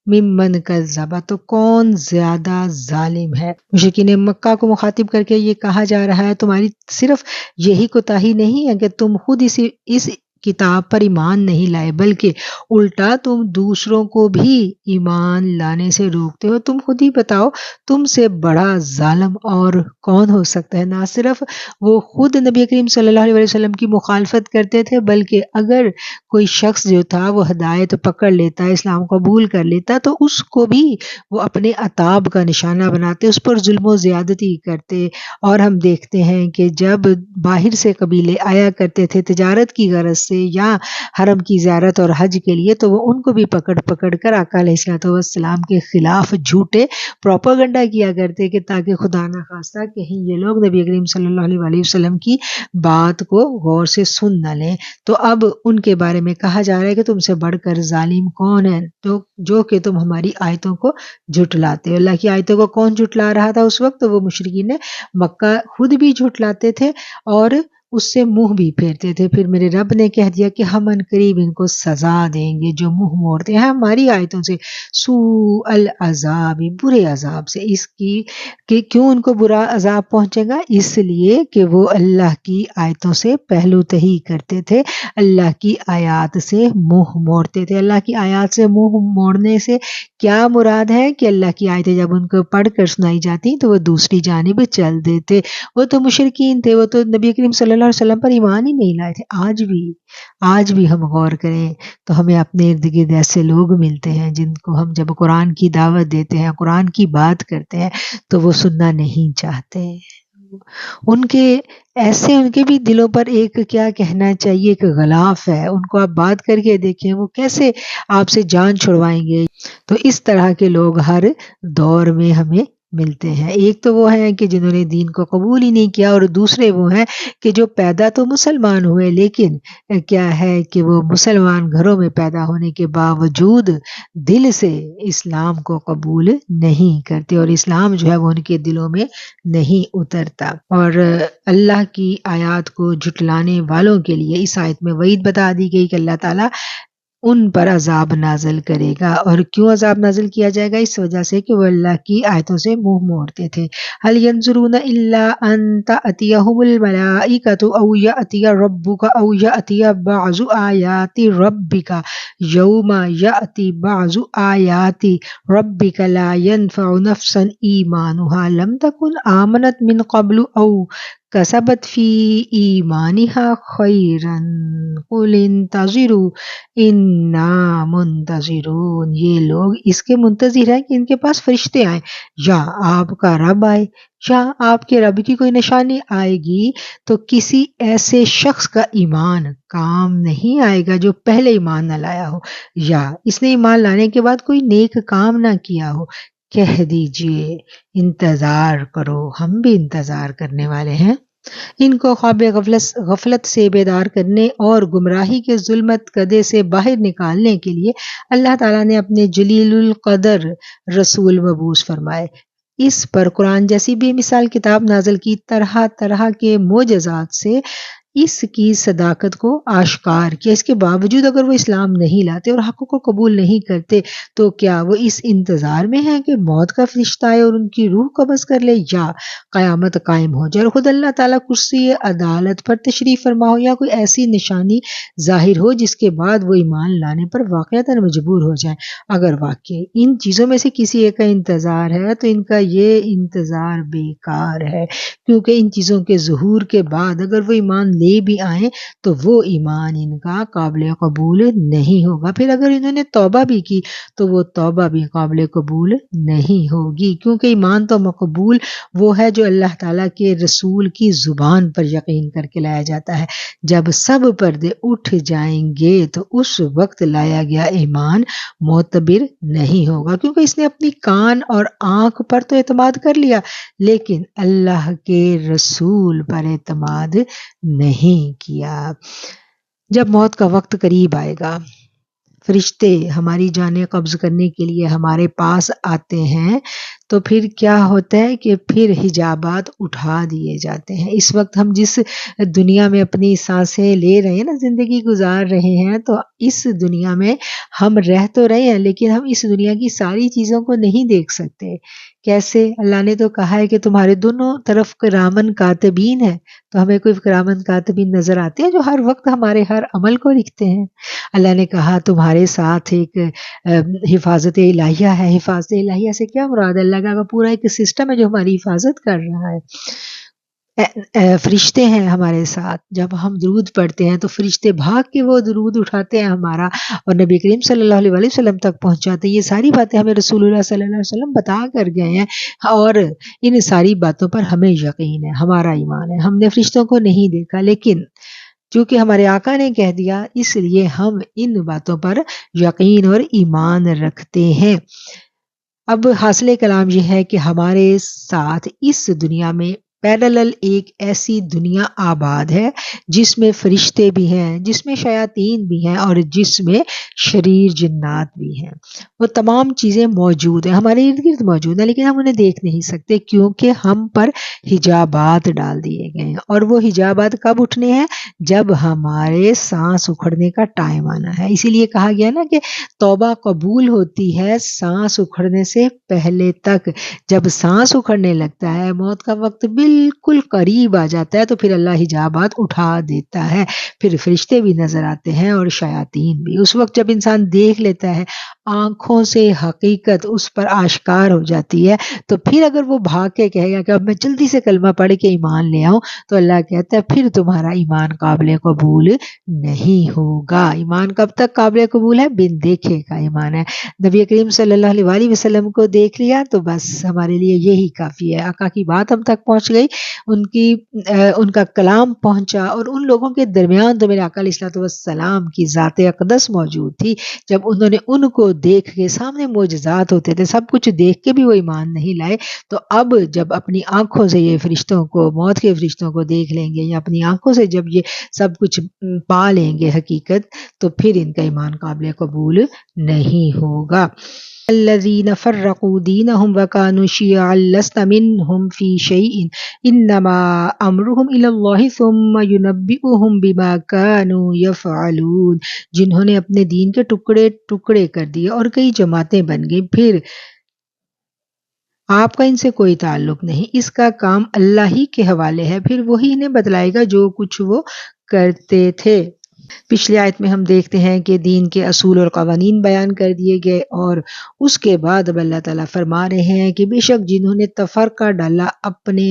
ممن کذب، تو کون زیادہ ظالم ہے۔ مشرکین مکہ کو مخاطب کر کے یہ کہا جا رہا ہے تمہاری صرف یہی کوتاہی نہیں ہے کہ تم خود اس کتاب پر ایمان نہیں لائے، بلکہ الٹا تم دوسروں کو بھی ایمان لانے سے روکتے ہو۔ تم خود ہی بتاؤ تم سے بڑا ظالم اور کون ہو سکتا ہے۔ نہ صرف وہ خود نبی کریم صلی اللہ علیہ وسلم کی مخالفت کرتے تھے، بلکہ اگر کوئی شخص جو تھا وہ ہدایت پکڑ لیتا، اسلام قبول کر لیتا تو اس کو بھی وہ اپنے عتاب کا نشانہ بناتے، اس پر ظلم و زیادتی کرتے۔ اور ہم دیکھتے ہیں کہ جب باہر سے قبیلے آیا کرتے تھے تجارت کی غرض سے یا حرم کی زیارت اور حج کے لیے تو وہ ان کو بھی پکڑ کر آقا علیہ الصلوۃ والسلام کے خلاف جھوٹے پروپیگنڈا کیا کرتے کہ تاکہ خدا نہ خواستہ کہیں یہ لوگ نبی کریم صلی اللہ علیہ وسلم کی بات کو غور سے سن نہ لیں۔ تو اب ان کے بارے میں کہا جا رہا ہے کہ تم سے بڑھ کر ظالم کون ہے جو کہ تم ہماری آیتوں کو جھٹلاتے ہو۔ اللہ کی آیتوں کو کون جھٹلا رہا تھا اس وقت؟ وہ مشرکین مکہ خود بھی جھٹلاتے تھے اور اس سے منہ بھی پھیرتے تھے۔ پھر میرے رب نے کہہ دیا کہ ہم عنقریب ان کو سزا دیں گے جو منہ موڑتے ہیں ہماری آیتوں سے، سوء العذاب، برے عذاب سے۔ اس کی کہ کیوں ان کو برا عذاب پہنچے گا؟ اس لیے کہ وہ اللہ کی آیتوں سے پہلو تہی کرتے تھے، اللہ کی آیات سے منہ موڑتے تھے۔ اللہ کی آیات سے منہ موڑنے سے کیا مراد ہے کہ اللہ کی آیتیں جب ان کو پڑھ کر سنائی جاتی تو وہ دوسری جانب چل دیتے۔ وہ تو مشرکین تھے، وہ تو نبی کریم صلی اللہ علیہ وسلم پر ایمان ہی نہیں لائے تھے۔ آج بھی ہم غور کریں تو ہمیں اپنے ارد گرد ایسے لوگ ملتے ہیں جن کو ہم جب قرآن کی دعوت دیتے ہیں، قرآن کی بات کرتے ہیں تو وہ سننا نہیں چاہتے۔ ان کے ایسے ان کے بھی دلوں پر ایک کیا کہنا چاہیے ایک غلاف ہے، ان کو آپ بات کر کے دیکھیں وہ کیسے آپ سے جان چھڑوائیں گے۔ تو اس طرح کے لوگ ہر دور میں ہمیں ملتے ہیں۔ ایک تو وہ ہیں کہ جنہوں نے دین کو قبول ہی نہیں کیا، اور دوسرے وہ ہیں کہ جو پیدا تو مسلمان ہوئے لیکن کیا ہے کہ وہ مسلمان گھروں میں پیدا ہونے کے باوجود دل سے اسلام کو قبول نہیں کرتے، اور اسلام جو ہے وہ ان کے دلوں میں نہیں اترتا۔ اور اللہ کی آیات کو جھٹلانے والوں کے لیے اس آیت میں وعید بتا دی گئی کہ اللہ تعالیٰ ان پر عذاب نازل کرے گا۔ اور کیوں عذاب نازل کیا جائے گا؟ اس وجہ سے کہ وہ اللہ کی آیتوں سے منہ موڑتے تھے۔ هل ينظرون الا ان تأتيهم الملائكة او يأتي ربك او يأتي بعض آیات ربك یوم یأتی بعض آیات ربك لا ينفع نفسا ایمانها لم تكن آمنت من قبل او کسبت فی ایمانها خیرا قل انتظروا انا منتظرون۔ یہ لوگ اس کے منتظر ہیں کہ ان کے پاس فرشتے آئیں، یا آپ کا رب آئے، یا آپ کے رب کی کوئی نشانی آئے گی تو کسی ایسے شخص کا ایمان کام نہیں آئے گا جو پہلے ایمان نہ لایا ہو، یا اس نے ایمان لانے کے بعد کوئی نیک کام نہ کیا ہو۔ کہہ دیجئے انتظار کرو، ہم بھی انتظار کرنے والے ہیں۔ ان کو خواب غفلت سے بیدار کرنے اور گمراہی کے ظلمت کدے سے باہر نکالنے کے لیے اللہ تعالیٰ نے اپنے جلیل القدر رسول مبعوث فرمائے، اس پر قرآن جیسی بے مثال کتاب نازل کی، طرح طرح کے معجزات سے اس کی صداقت کو آشکار کیا۔ اس کے باوجود اگر وہ اسلام نہیں لاتے اور حق کو قبول نہیں کرتے تو کیا وہ اس انتظار میں ہیں کہ موت کا فرشتہ آئے اور ان کی روح قبض کر لے، یا قیامت قائم ہو جائے اور خود اللہ تعالیٰ کرسی عدالت پر تشریف فرما ہو، یا کوئی ایسی نشانی ظاہر ہو جس کے بعد وہ ایمان لانے پر واقعتاً مجبور ہو جائیں۔ اگر واقعی ان چیزوں میں سے کسی ایک کا انتظار ہے تو ان کا یہ انتظار بیکار ہے، کیونکہ ان چیزوں کے ظہور کے بعد اگر وہ ایمان لے بھی آئیں تو وہ ایمان ان کا قابل قبول نہیں ہوگا۔ پھر اگر انہوں نے توبہ بھی کی تو وہ توبہ بھی قابل قبول نہیں ہوگی، کیونکہ ایمان تو مقبول وہ ہے جو اللہ تعالیٰ کے رسول کی زبان پر یقین کر کے لایا جاتا ہے۔ جب سب پردے اٹھ جائیں گے تو اس وقت لایا گیا ایمان معتبر نہیں ہوگا، کیونکہ اس نے اپنی کان اور آنکھ پر تو اعتماد کر لیا لیکن اللہ کے رسول پر اعتماد نہیں کیا۔ جب موت کا وقت قریب آئے گا، فرشتے ہماری جانیں قبض کرنے کے لیے ہمارے پاس آتے ہیں تو پھر کیا ہوتا ہے کہ پھر حجابات اٹھا دیے جاتے ہیں۔ اس وقت ہم جس دنیا میں اپنی سانسیں لے رہے ہیں نا، زندگی گزار رہے ہیں، تو اس دنیا میں ہم رہ تو رہے ہیں لیکن ہم اس دنیا کی ساری چیزوں کو نہیں دیکھ سکتے۔ کیسے؟ اللہ نے تو کہا ہے کہ تمہارے دونوں طرف کرامن کاتبین ہے، تو ہمیں کوئی کرامن کاتبین نظر آتے ہیں جو ہر وقت ہمارے ہر عمل کو لکھتے ہیں۔ اللہ نے کہا تمہارے ساتھ ایک حفاظت الہیہ ہے۔ حفاظت الہیہ سے کیا مراد؟ اللہ کا پورا ایک سسٹم ہے جو ہماری حفاظت کر رہا ہے۔ فرشتے ہیں ہمارے ساتھ، جب ہم درود پڑھتے ہیں تو فرشتے بھاگ کے وہ درود اٹھاتے ہیں ہمارا اور نبی کریم صلی اللہ علیہ وسلم تک پہنچاتے ہیں۔ یہ ساری باتیں ہمیں رسول اللہ صلی اللہ علیہ وسلم بتا کر گئے ہیں اور ان ساری باتوں پر ہمیں یقین ہے، ہمارا ایمان ہے۔ ہم نے فرشتوں کو نہیں دیکھا لیکن چونکہ ہمارے آقا نے کہہ دیا اس لیے ہم ان باتوں پر یقین اور ایمان رکھتے ہیں۔ اب حاصل کلام یہ ہے کہ ہمارے ساتھ اس دنیا میں پیرالل ایک ایسی دنیا آباد ہے جس میں فرشتے بھی ہیں، جس میں شیاطین بھی ہیں اور جس میں شریر جنات بھی ہیں۔ وہ تمام چیزیں موجود ہیں، ہمارے ارد گرد موجود ہیں لیکن ہم انہیں دیکھ نہیں سکتے کیونکہ ہم پر حجابات ڈال دیے گئے ہیں۔ اور وہ حجابات کب اٹھنے ہیں؟ جب ہمارے سانس اکھڑنے کا ٹائم آنا ہے۔ اسی لیے کہا گیا نا کہ توبہ قبول ہوتی ہے سانس اکھڑنے سے پہلے تک۔ جب سانس اکھڑنے لگتا ہے، موت کا وقت بالکل قریب آ جاتا ہے تو پھر اللہ حجابات اٹھا دیتا ہے، پھر فرشتے بھی نظر آتے ہیں اور شیاطین بھی۔ اس وقت جب انسان دیکھ لیتا ہے آنکھوں سے حقیقت اس پر آشکار ہو جاتی ہے، تو پھر اگر وہ بھاگ کے کہے گا کہ اب میں جلدی سے کلمہ پڑھ کے ایمان لے آؤں، تو اللہ کہتا ہے پھر تمہارا ایمان قابل قبول نہیں ہوگا۔ ایمان کب تک قابل قبول ہے؟ بن دیکھے کا ایمان ہے۔ نبی کریم صلی اللہ علیہ وسلم کو دیکھ لیا تو بس ہمارے لیے یہی کافی ہے۔ آقا کی بات ہم تک پہنچ گئی، ان کا کلام پہنچا، اور ان لوگوں کے درمیان تو میرے آقا علیہ الصلوۃ والسلام کی ذات اقدس موجود تھی۔ جب انہوں نے ان کو دیکھ کے، سامنے معجزات ہوتے تھے، سب کچھ دیکھ کے بھی وہ ایمان نہیں لائے، تو اب جب اپنی آنکھوں سے یہ فرشتوں کو، موت کے فرشتوں کو دیکھ لیں گے، یا اپنی آنکھوں سے جب یہ سب کچھ پا لیں گے حقیقت، تو پھر ان کا ایمان قابل قبول نہیں ہوگا۔ الذين فرقوا دينهم وكانوا شيعا لست منهم في شيء انما امرهم الى الله ثم ينبئهم بما كانوا يفعلون، جنہوں نے اپنے دین کے ٹکڑے ٹکڑے کر دیے اور کئی جماعتیں بن گئی، پھر آپ کا ان سے کوئی تعلق نہیں، اس کا کام اللہ ہی کے حوالے ہے، پھر وہی انہیں بتلائے گا جو کچھ وہ کرتے تھے۔ پچھلی آیت میں ہم دیکھتے ہیں کہ دین کے اصول اور قوانین بیان کر دیے گئے، اور اس کے بعد اب اللہ تعالیٰ فرما رہے ہیں کہ بے شک جنہوں نے تفرقہ ڈالا اپنے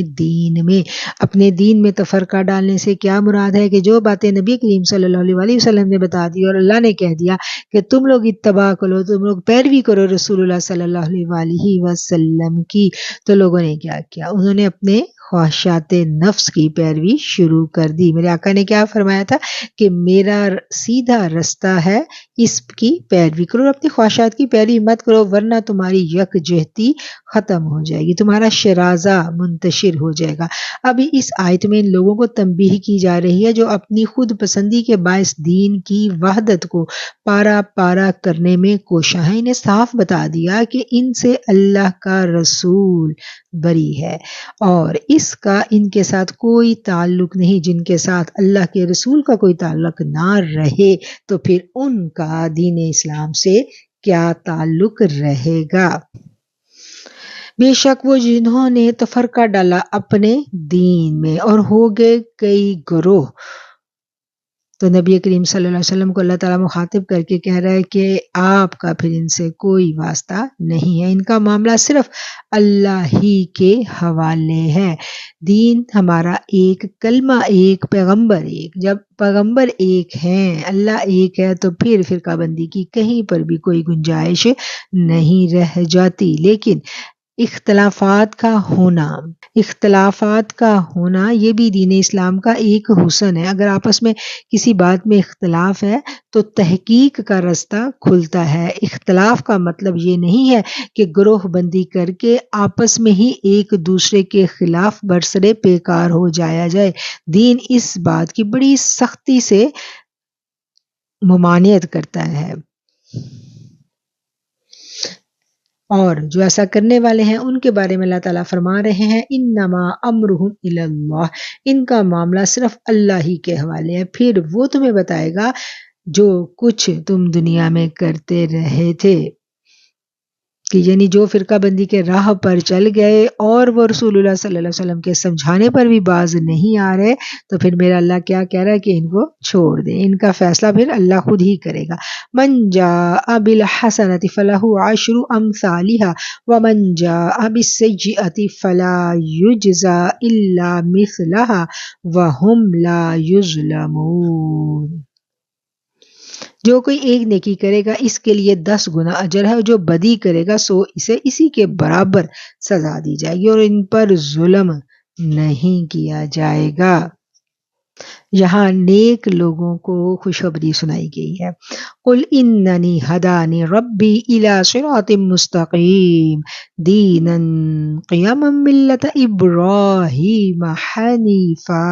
دین میں تفرقہ ڈالنے سے کیا مراد ہے کہ جو باتیں نبی کریم صلی اللہ علیہ وسلم نے بتا دی اور اللہ نے کہہ دیا کہ تم لوگ اتباع کرو، تم لوگ پیروی کرو رسول اللہ صلی اللہ علیہ وسلم کی، تو لوگوں نے کیا کیا؟ انہوں نے اپنے خواہشات نفس کی پیروی شروع کر دی۔ میرے آقا نے کیا فرمایا تھا کہ میرا سیدھا رستہ ہے، اس کی پیروی کرو، اپنی خواہشات کی پیروی مت کرو، ورنہ تمہاری یکجہتی ختم ہو جائے گی، تمہارا شرازہ منتشر ہو جائے گا۔ ابھی اس آیت میں ان لوگوں کو تنبیہ کی جا رہی ہے جو اپنی خود پسندی کے باعث دین کی وحدت کو پارا پارا کرنے میں کوشاں ہیں۔ انہیں صاف بتا دیا کہ ان سے اللہ کا رسول بری ہے، اور اس کا ان کے ساتھ کوئی تعلق نہیں۔ جن کے ساتھ اللہ کے رسول کا کوئی تعلق نہ رہے تو پھر ان کا دین اسلام سے کیا تعلق رہے گا؟ بے شک وہ جنہوں نے تفرقہ ڈالا اپنے دین میں اور ہو گئے کئی گروہ، تو نبی کریم صلی اللہ علیہ وسلم کو اللہ تعالیٰ مخاطب کر کے کہہ رہا ہے کہ آپ کا پھر ان سے کوئی واسطہ نہیں ہے، ان کا معاملہ صرف اللہ ہی کے حوالے ہے۔ دین ہمارا ایک، کلمہ ایک، پیغمبر ایک۔ جب پیغمبر ایک ہیں، اللہ ایک ہے، تو پھر فرقہ بندی کی کہیں پر بھی کوئی گنجائش نہیں رہ جاتی۔ لیکن اختلافات کا ہونا یہ بھی دین اسلام کا ایک حسن ہے۔ اگر آپس میں کسی بات میں اختلاف ہے تو تحقیق کا رستہ کھلتا ہے۔ اختلاف کا مطلب یہ نہیں ہے کہ گروہ بندی کر کے آپس میں ہی ایک دوسرے کے خلاف برسرے پیکار ہو جایا جائے۔ دین اس بات کی بڑی سختی سے ممانعت کرتا ہے، اور جو ایسا کرنے والے ہیں ان کے بارے میں اللہ تعالیٰ فرما رہے ہیں انما امرہم الی اللہ، ان کا معاملہ صرف اللہ ہی کے حوالے ہے، پھر وہ تمہیں بتائے گا جو کچھ تم دنیا میں کرتے رہے تھے۔ کہ یعنی جو فرقہ بندی کے راہ پر چل گئے اور وہ رسول اللہ صلی اللہ علیہ وسلم کے سمجھانے پر بھی باز نہیں آ رہے، تو پھر میرا اللہ کیا کہہ رہا ہے کہ ان کو چھوڑ دیں، ان کا فیصلہ پھر اللہ خود ہی کرے گا۔ من جاء بالحسنۃ فلہ عشر امثالها ومن جاء بالسیئۃ فلا یجزی الا مثلها وهم لا یظلمون۔ جو کوئی ایک نیکی کرے گا اس کے لیے 10 گنا اجر ہے، اور جو بدی کرے گا سو اسے اسی کے برابر سزا دی جائے گی، اور ان پر ظلم نہیں کیا جائے گا۔ یہاں نیک لوگوں کو خوشخبری سنائی گئی ہے۔ قل اننی ہدانی ربی الی صراط مستقیم دینا قیما ملۃ ابراہیم حنیفا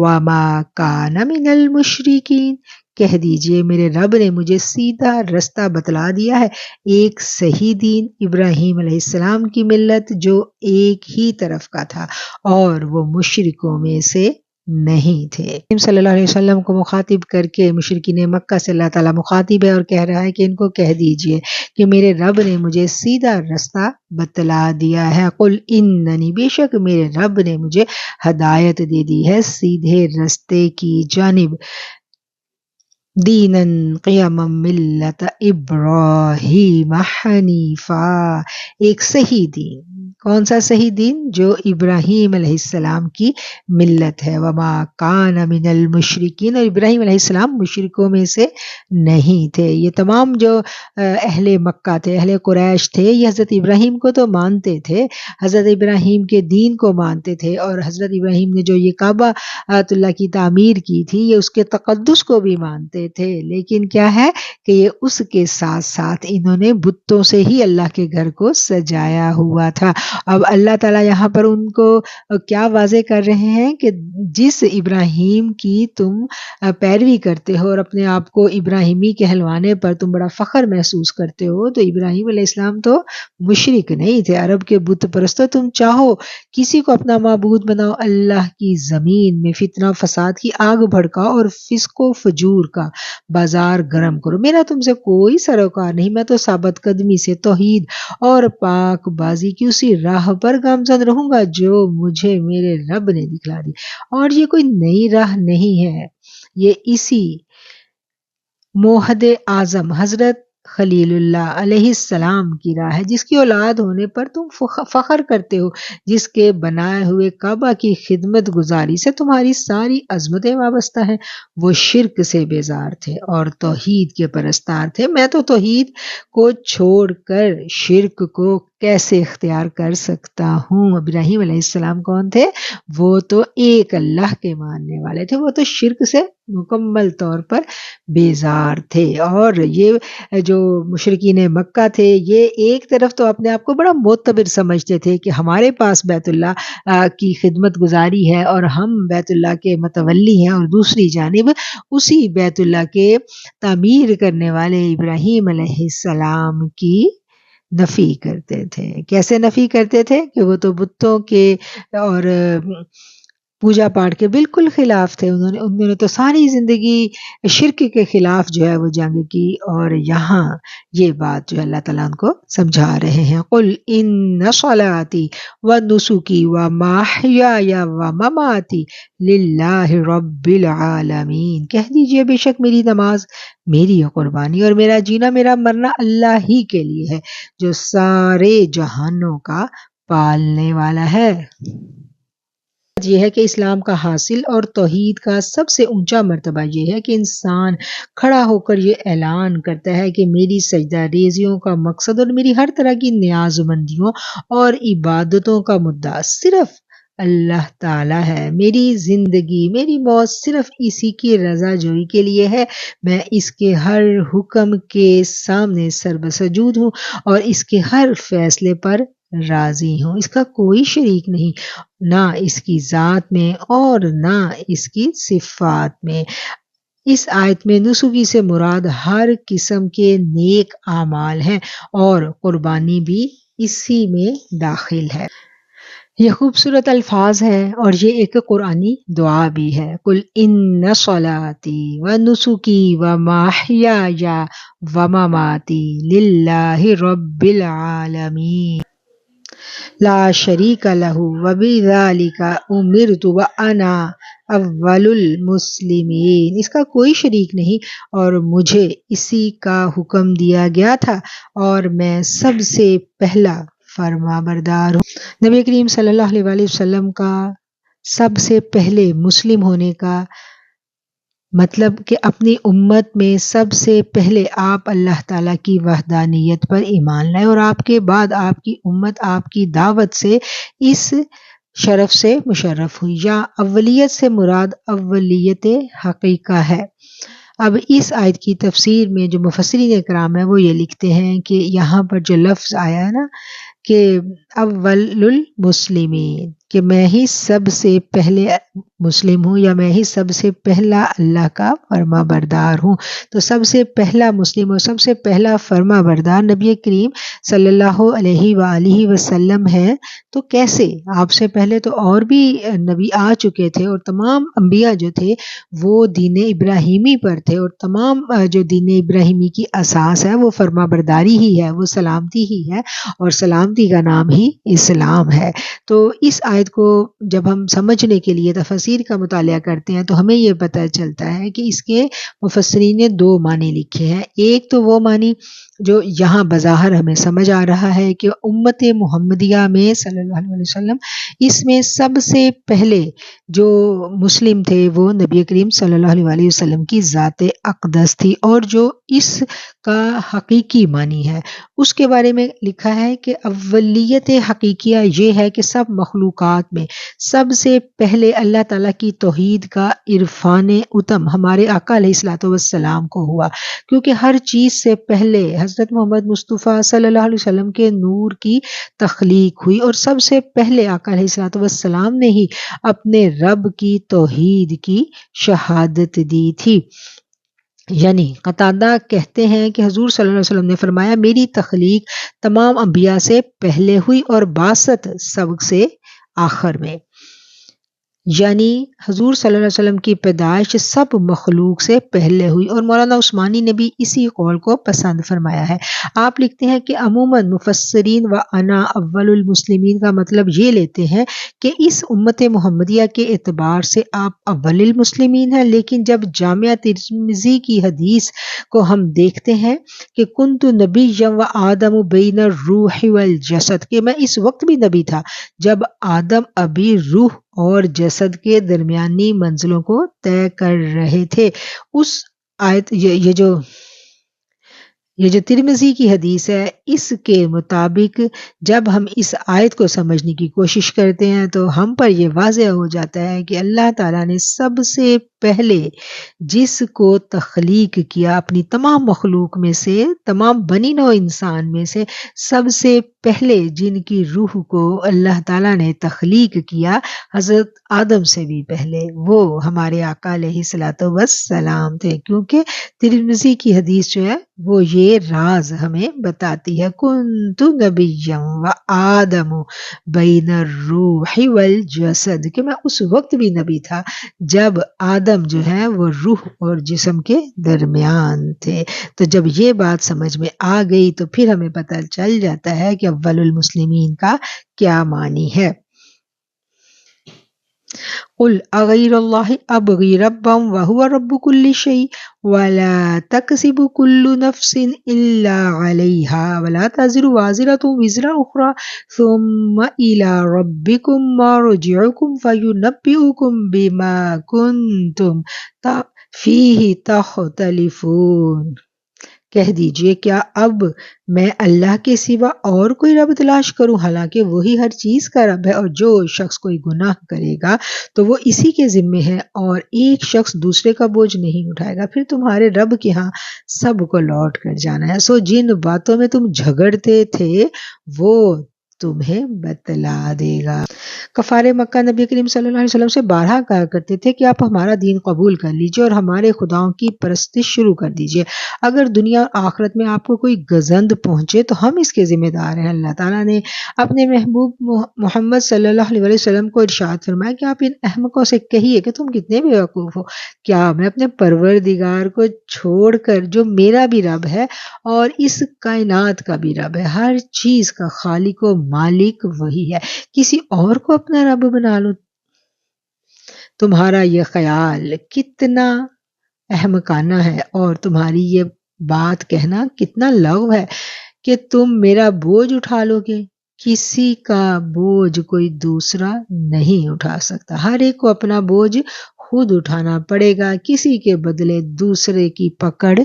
وما کان من المشرکین۔ کہہ دیجئے میرے رب نے مجھے سیدھا رستہ بتلا دیا ہے، ایک صحیح دین، ابراہیم علیہ السلام کی ملت جو ایک ہی طرف کا تھا، اور وہ مشرکوں میں سے نہیں تھے۔ صلی اللہ علیہ وسلم کو مخاطب کر کے مشرکین مکہ سے اللہ تعالیٰ مخاطب ہے اور کہہ رہا ہے کہ ان کو کہہ دیجئے کہ میرے رب نے مجھے سیدھا رستہ بتلا دیا ہے۔ قل اننی، بے شک میرے رب نے مجھے ہدایت دے دی ہے سیدھے رستے کی جانب، دینن قیما ملت ابراہیم حنیفا، ایک صحیح دین۔ کون سا صحیح دین؟ جو ابراہیم علیہ السلام کی ملت ہے۔ وما کان من المشرکین، اور ابراہیم علیہ السلام مشرکوں میں سے نہیں تھے۔ یہ تمام جو اہل مکہ تھے، اہل قریش تھے، یہ حضرت ابراہیم کو تو مانتے تھے، حضرت ابراہیم کے دین کو مانتے تھے، اور حضرت ابراہیم نے جو یہ کعبہ اللہ کی تعمیر کی تھی، یہ اس کے تقدس کو بھی مانتے تھے، لیکن کیا ہے کہ یہ اس کے ساتھ ساتھ انہوں نے بتوں سے ہی اللہ کے گھر کو سجایا ہوا تھا۔ اب اللہ تعالیٰ یہاں پر ان کو کیا واضح کر رہے ہیں کہ جس ابراہیم کی تم پیروی کرتے ہو اور اپنے آپ کو ابراہیمی کہلوانے پر تم بڑا فخر محسوس کرتے ہو، تو ابراہیم علیہ السلام تو مشرک نہیں تھے، عرب کے بت پرستوں۔ تم چاہو کسی کو اپنا معبود بناؤ، اللہ کی زمین میں فتنہ فساد کی آگ بھڑکاؤ اور فسق و فجور کا بازار گرم کرو، میرا تم سے کوئی سروکار نہیں۔ میں تو ثابت قدمی سے توحید اور پاک بازی کی اسی راہ پر گامزن رہوں گا جو مجھے میرے رب نے دکھلا دی، اور یہ کوئی نئی راہ نہیں ہے، یہ اسی موحد اعظم حضرت خلیل اللہ علیہ السلام کی راہ ہے، جس کی اولاد ہونے پر تم فخر کرتے ہو، جس کے بنائے ہوئے کعبہ کی خدمت گزاری سے تمہاری ساری عظمتیں وابستہ ہیں۔ وہ شرک سے بیزار تھے اور توحید کے پرستار تھے۔ میں تو توحید کو چھوڑ کر شرک کو کیسے اختیار کر سکتا ہوں؟ ابراہیم علیہ السلام کون تھے؟ وہ تو ایک اللہ کے ماننے والے تھے، وہ تو شرک سے مکمل طور پر بیزار تھے۔ اور یہ جو مشرکین مکہ تھے، یہ ایک طرف تو اپنے آپ کو بڑا معتبر سمجھتے تھے کہ ہمارے پاس بیت اللہ کی خدمت گزاری ہے اور ہم بیت اللہ کے متولی ہیں، اور دوسری جانب اسی بیت اللہ کے تعمیر کرنے والے ابراہیم علیہ السلام کی نفی کرتے تھے۔ کیسے نفی کرتے تھے؟ کہ وہ تو بتوں کے اور پوجا پاٹ کے بالکل خلاف تھے، انہوں نے تو ساری زندگی شرک کے خلاف جو ہے وہ جنگ کی، اور یہاں یہ بات جو اللہ تعالیٰ ان کو سمجھا رہے ہیں۔ قُلْ إِنَّ صَلَاتِي وَنُسُكِي وَمَحْيَايَ وَمَمَاتِي لِلَّهِ رَبِّ الْعَالَمِينَ، کہہ دیجئے بے شک میری نماز، میری قربانی اور میرا جینا، میرا مرنا اللہ ہی کے لیے ہے، جو سارے جہانوں کا پالنے والا ہے۔ یہ ہے کہ اسلام کا حاصل اور توحید کا سب سے اونچا مرتبہ یہ ہے کہ انسان کھڑا ہو کر یہ اعلان کرتا ہے کہ میری سجدہ ریزیوں کا مقصد اور میری ہر طرح کی نیاز مندیوں اور عبادتوں کا مدعا صرف اللہ تعالیٰ ہے۔ میری زندگی، میری موت صرف اسی کی رضا جوئی کے لیے ہے۔ میں اس کے ہر حکم کے سامنے سر بسجود ہوں اور اس کے ہر فیصلے پر راضی ہوں۔ اس کا کوئی شریک نہیں، نہ اس کی ذات میں اور نہ اس کی صفات میں۔ اس آیت میں نسکی سے مراد ہر قسم کے نیک اعمال ہیں اور قربانی بھی اسی میں داخل ہے۔ یہ خوبصورت الفاظ ہیں اور یہ ایک قرآنی دعا بھی ہے۔ قُلْ إِنَّ صَلَاتِي وَنُسُكِي وَمَحْيَايَ وَمَمَاتِي لِلَّهِ رَبِّ الْعَالَمِينَ لا شریک لہ وبذالک امرت وانا اول المسلمین، اس کا کوئی شریک نہیں اور مجھے اسی کا حکم دیا گیا تھا اور میں سب سے پہلا فرما بردار ہوں۔ نبی کریم صلی اللہ علیہ وآلہ وسلم کا سب سے پہلے مسلم ہونے کا مطلب کہ اپنی امت میں سب سے پہلے آپ اللہ تعالیٰ کی وحدانیت پر ایمان لائے، اور آپ کے بعد آپ کی امت آپ کی دعوت سے اس شرف سے مشرف ہوئی۔ یا اولیت سے مراد اولیت حقیقہ ہے۔ اب اس آیت کی تفسیر میں جو مفسرین کرام ہیں وہ یہ لکھتے ہیں کہ یہاں پر جو لفظ آیا ہے نا کہ اول المسلمین، کہ میں ہی سب سے پہلے مسلم ہوں یا میں ہی سب سے پہلا اللہ کا فرما بردار ہوں، تو سب سے پہلا مسلم اور سب سے پہلا فرما بردار نبی کریم صلی اللہ علیہ وآلہ وسلم ہے۔ تو کیسے؟ آپ سے پہلے تو اور بھی نبی آ چکے تھے اور تمام انبیاء جو تھے وہ دین ابراہیمی پر تھے، اور تمام جو دین ابراہیمی کی اساس ہے وہ فرما برداری ہی ہے، وہ سلامتی ہی ہے، اور سلامتی کا نام ہی اسلام ہے۔ تو اس آیت آیت کو جب ہم سمجھنے کے لیے تفسیر کا مطالعہ کرتے ہیں تو ہمیں یہ پتہ چلتا ہے کہ اس کے مفسرین نے دو معنی لکھے ہیں۔ ایک تو وہ معنی جو یہاں بظاہر ہمیں سمجھ آ رہا ہے کہ امت محمدیہ میں صلی اللہ علیہ وسلم، اس میں سب سے پہلے جو مسلم تھے وہ نبی کریم صلی اللہ علیہ وسلم کی ذات اقدس تھی، اور جو اس کا حقیقی معنی ہے اس کے بارے میں لکھا ہے کہ اولیت حقیقیہ یہ ہے کہ سب مخلوقات میں سب سے پہلے اللہ تعالیٰ کی توحید کا عرفان اتم ہمارے آقا علیہ الصلوۃ والسلام کو ہوا، کیونکہ ہر چیز سے پہلے حضرت محمد مصطفیٰ صلی اللہ علیہ وسلم کے نور کی تخلیق ہوئی، اور سب سے پہلے آقا علیہ الصلوۃ والسلام نے ہی اپنے رب کی توحید کی شہادت دی تھی۔ یعنی قتادہ کہتے ہیں کہ حضور صلی اللہ علیہ وسلم نے فرمایا، میری تخلیق تمام انبیاء سے پہلے ہوئی اور بعثت سب سے آخر میں۔ یعنی حضور صلی اللہ علیہ وسلم کی پیدائش سب مخلوق سے پہلے ہوئی، اور مولانا عثمانی نے بھی اسی قول کو پسند فرمایا ہے۔ آپ لکھتے ہیں کہ عموماً مفسرین و انا اول المسلمین کا مطلب یہ لیتے ہیں کہ اس امت محمدیہ کے اعتبار سے آپ اول المسلمین ہیں، لیکن جب جامعہ ترمذی کی حدیث کو ہم دیکھتے ہیں کہ کنت نبیا و آدم بین الروح والجسد، کہ میں اس وقت بھی نبی تھا جب آدم ابھی روح اور جسد کے درمیانی منزلوں کو طے کر رہے تھے۔ اس آیت یہ جو ترمذی کی حدیث ہے، اس کے مطابق جب ہم اس آیت کو سمجھنے کی کوشش کرتے ہیں تو ہم پر یہ واضح ہو جاتا ہے کہ اللہ تعالیٰ نے سب سے پہلے جس کو تخلیق کیا اپنی تمام مخلوق میں سے، تمام بنی نوع انسان میں سے سب سے پہلے جن کی روح کو اللہ تعالیٰ نے تخلیق کیا حضرت آدم سے بھی پہلے، وہ ہمارے آقا علیہ الصلوۃ والسلام تھے، کیونکہ ترمذی کی حدیث جو ہے وہ یہ راز ہمیں بتاتی ہے، کنت نبیا و آدم بین الروح والجسد، کہ میں اس وقت بھی نبی تھا جب آدم جو ہے وہ روح اور جسم کے درمیان تھے۔ تو جب یہ بات سمجھ میں آ گئی تو پھر ہمیں پتہ چل جاتا ہے کہ اول المسلمین کا کیا معنی ہے۔ قل اغیر اللہ ابغی ربا وہو رب کل شیء ولا تکسب کل نفس الا علیہا ولا تزر وازرۃ وزر اخری ثم الی ربکم مرجعکم فینبئکم بما کنتم فیہ تختلفون۔ کہہ دیجئے کیا اب میں اللہ کے سوا اور کوئی رب تلاش کروں، حالانکہ وہی ہر چیز کا رب ہے، اور جو شخص کوئی گناہ کرے گا تو وہ اسی کے ذمے ہے، اور ایک شخص دوسرے کا بوجھ نہیں اٹھائے گا، پھر تمہارے رب کے ہاں سب کو لوٹ کر جانا ہے۔ سو جن باتوں میں تم جھگڑتے تھے وہ تمہیں بتلا دے گا۔ کفار مکہ نبی کریم صلی اللہ علیہ وسلم سے بارہا کہا کرتے تھے کہ آپ ہمارا دین قبول کر لیجئے اور ہمارے خداؤں کی پرستش شروع کر دیجئے، اگر دنیا اور آخرت میں آپ کو کوئی گزند پہنچے تو ہم اس کے ذمہ دار ہیں۔ اللہ تعالیٰ نے اپنے محبوب محمد صلی اللہ علیہ وسلم کو ارشاد فرمایا کہ آپ ان احمقوں سے کہیے کہ تم کتنے بے وقوف ہو، کیا میں اپنے پروردگار کو چھوڑ کر جو میرا بھی رب ہے اور اس کائنات کا بھی رب ہے، ہر چیز کا خالق و مالک وہی ہے، کسی اور کو اپنا رب بنا لو؟ تمہارا یہ خیال کتنا احمقانہ ہے اور تمہاری یہ بات کہنا کتنا لغو ہے کہ تم میرا بوجھ اٹھا لو گے۔ کسی کا بوجھ کوئی دوسرا نہیں اٹھا سکتا، ہر ایک کو اپنا بوجھ خود اٹھانا پڑے گا، کسی کے بدلے دوسرے کی پکڑ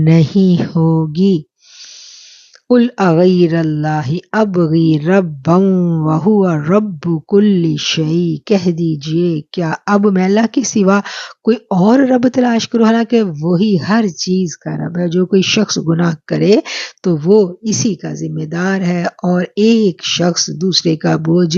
نہیں ہوگی۔ قل اغیر اللہ ابغی ربا وہو رب کل شیء، کہہ دیجئے کیا اب میں اللہ کے سوا کوئی اور رب تلاش کروں، حالانکہ وہی ہر چیز کا رب ہے۔ جو کوئی شخص گناہ کرے تو وہ اسی کا ذمہ دار ہے، اور ایک شخص دوسرے کا بوجھ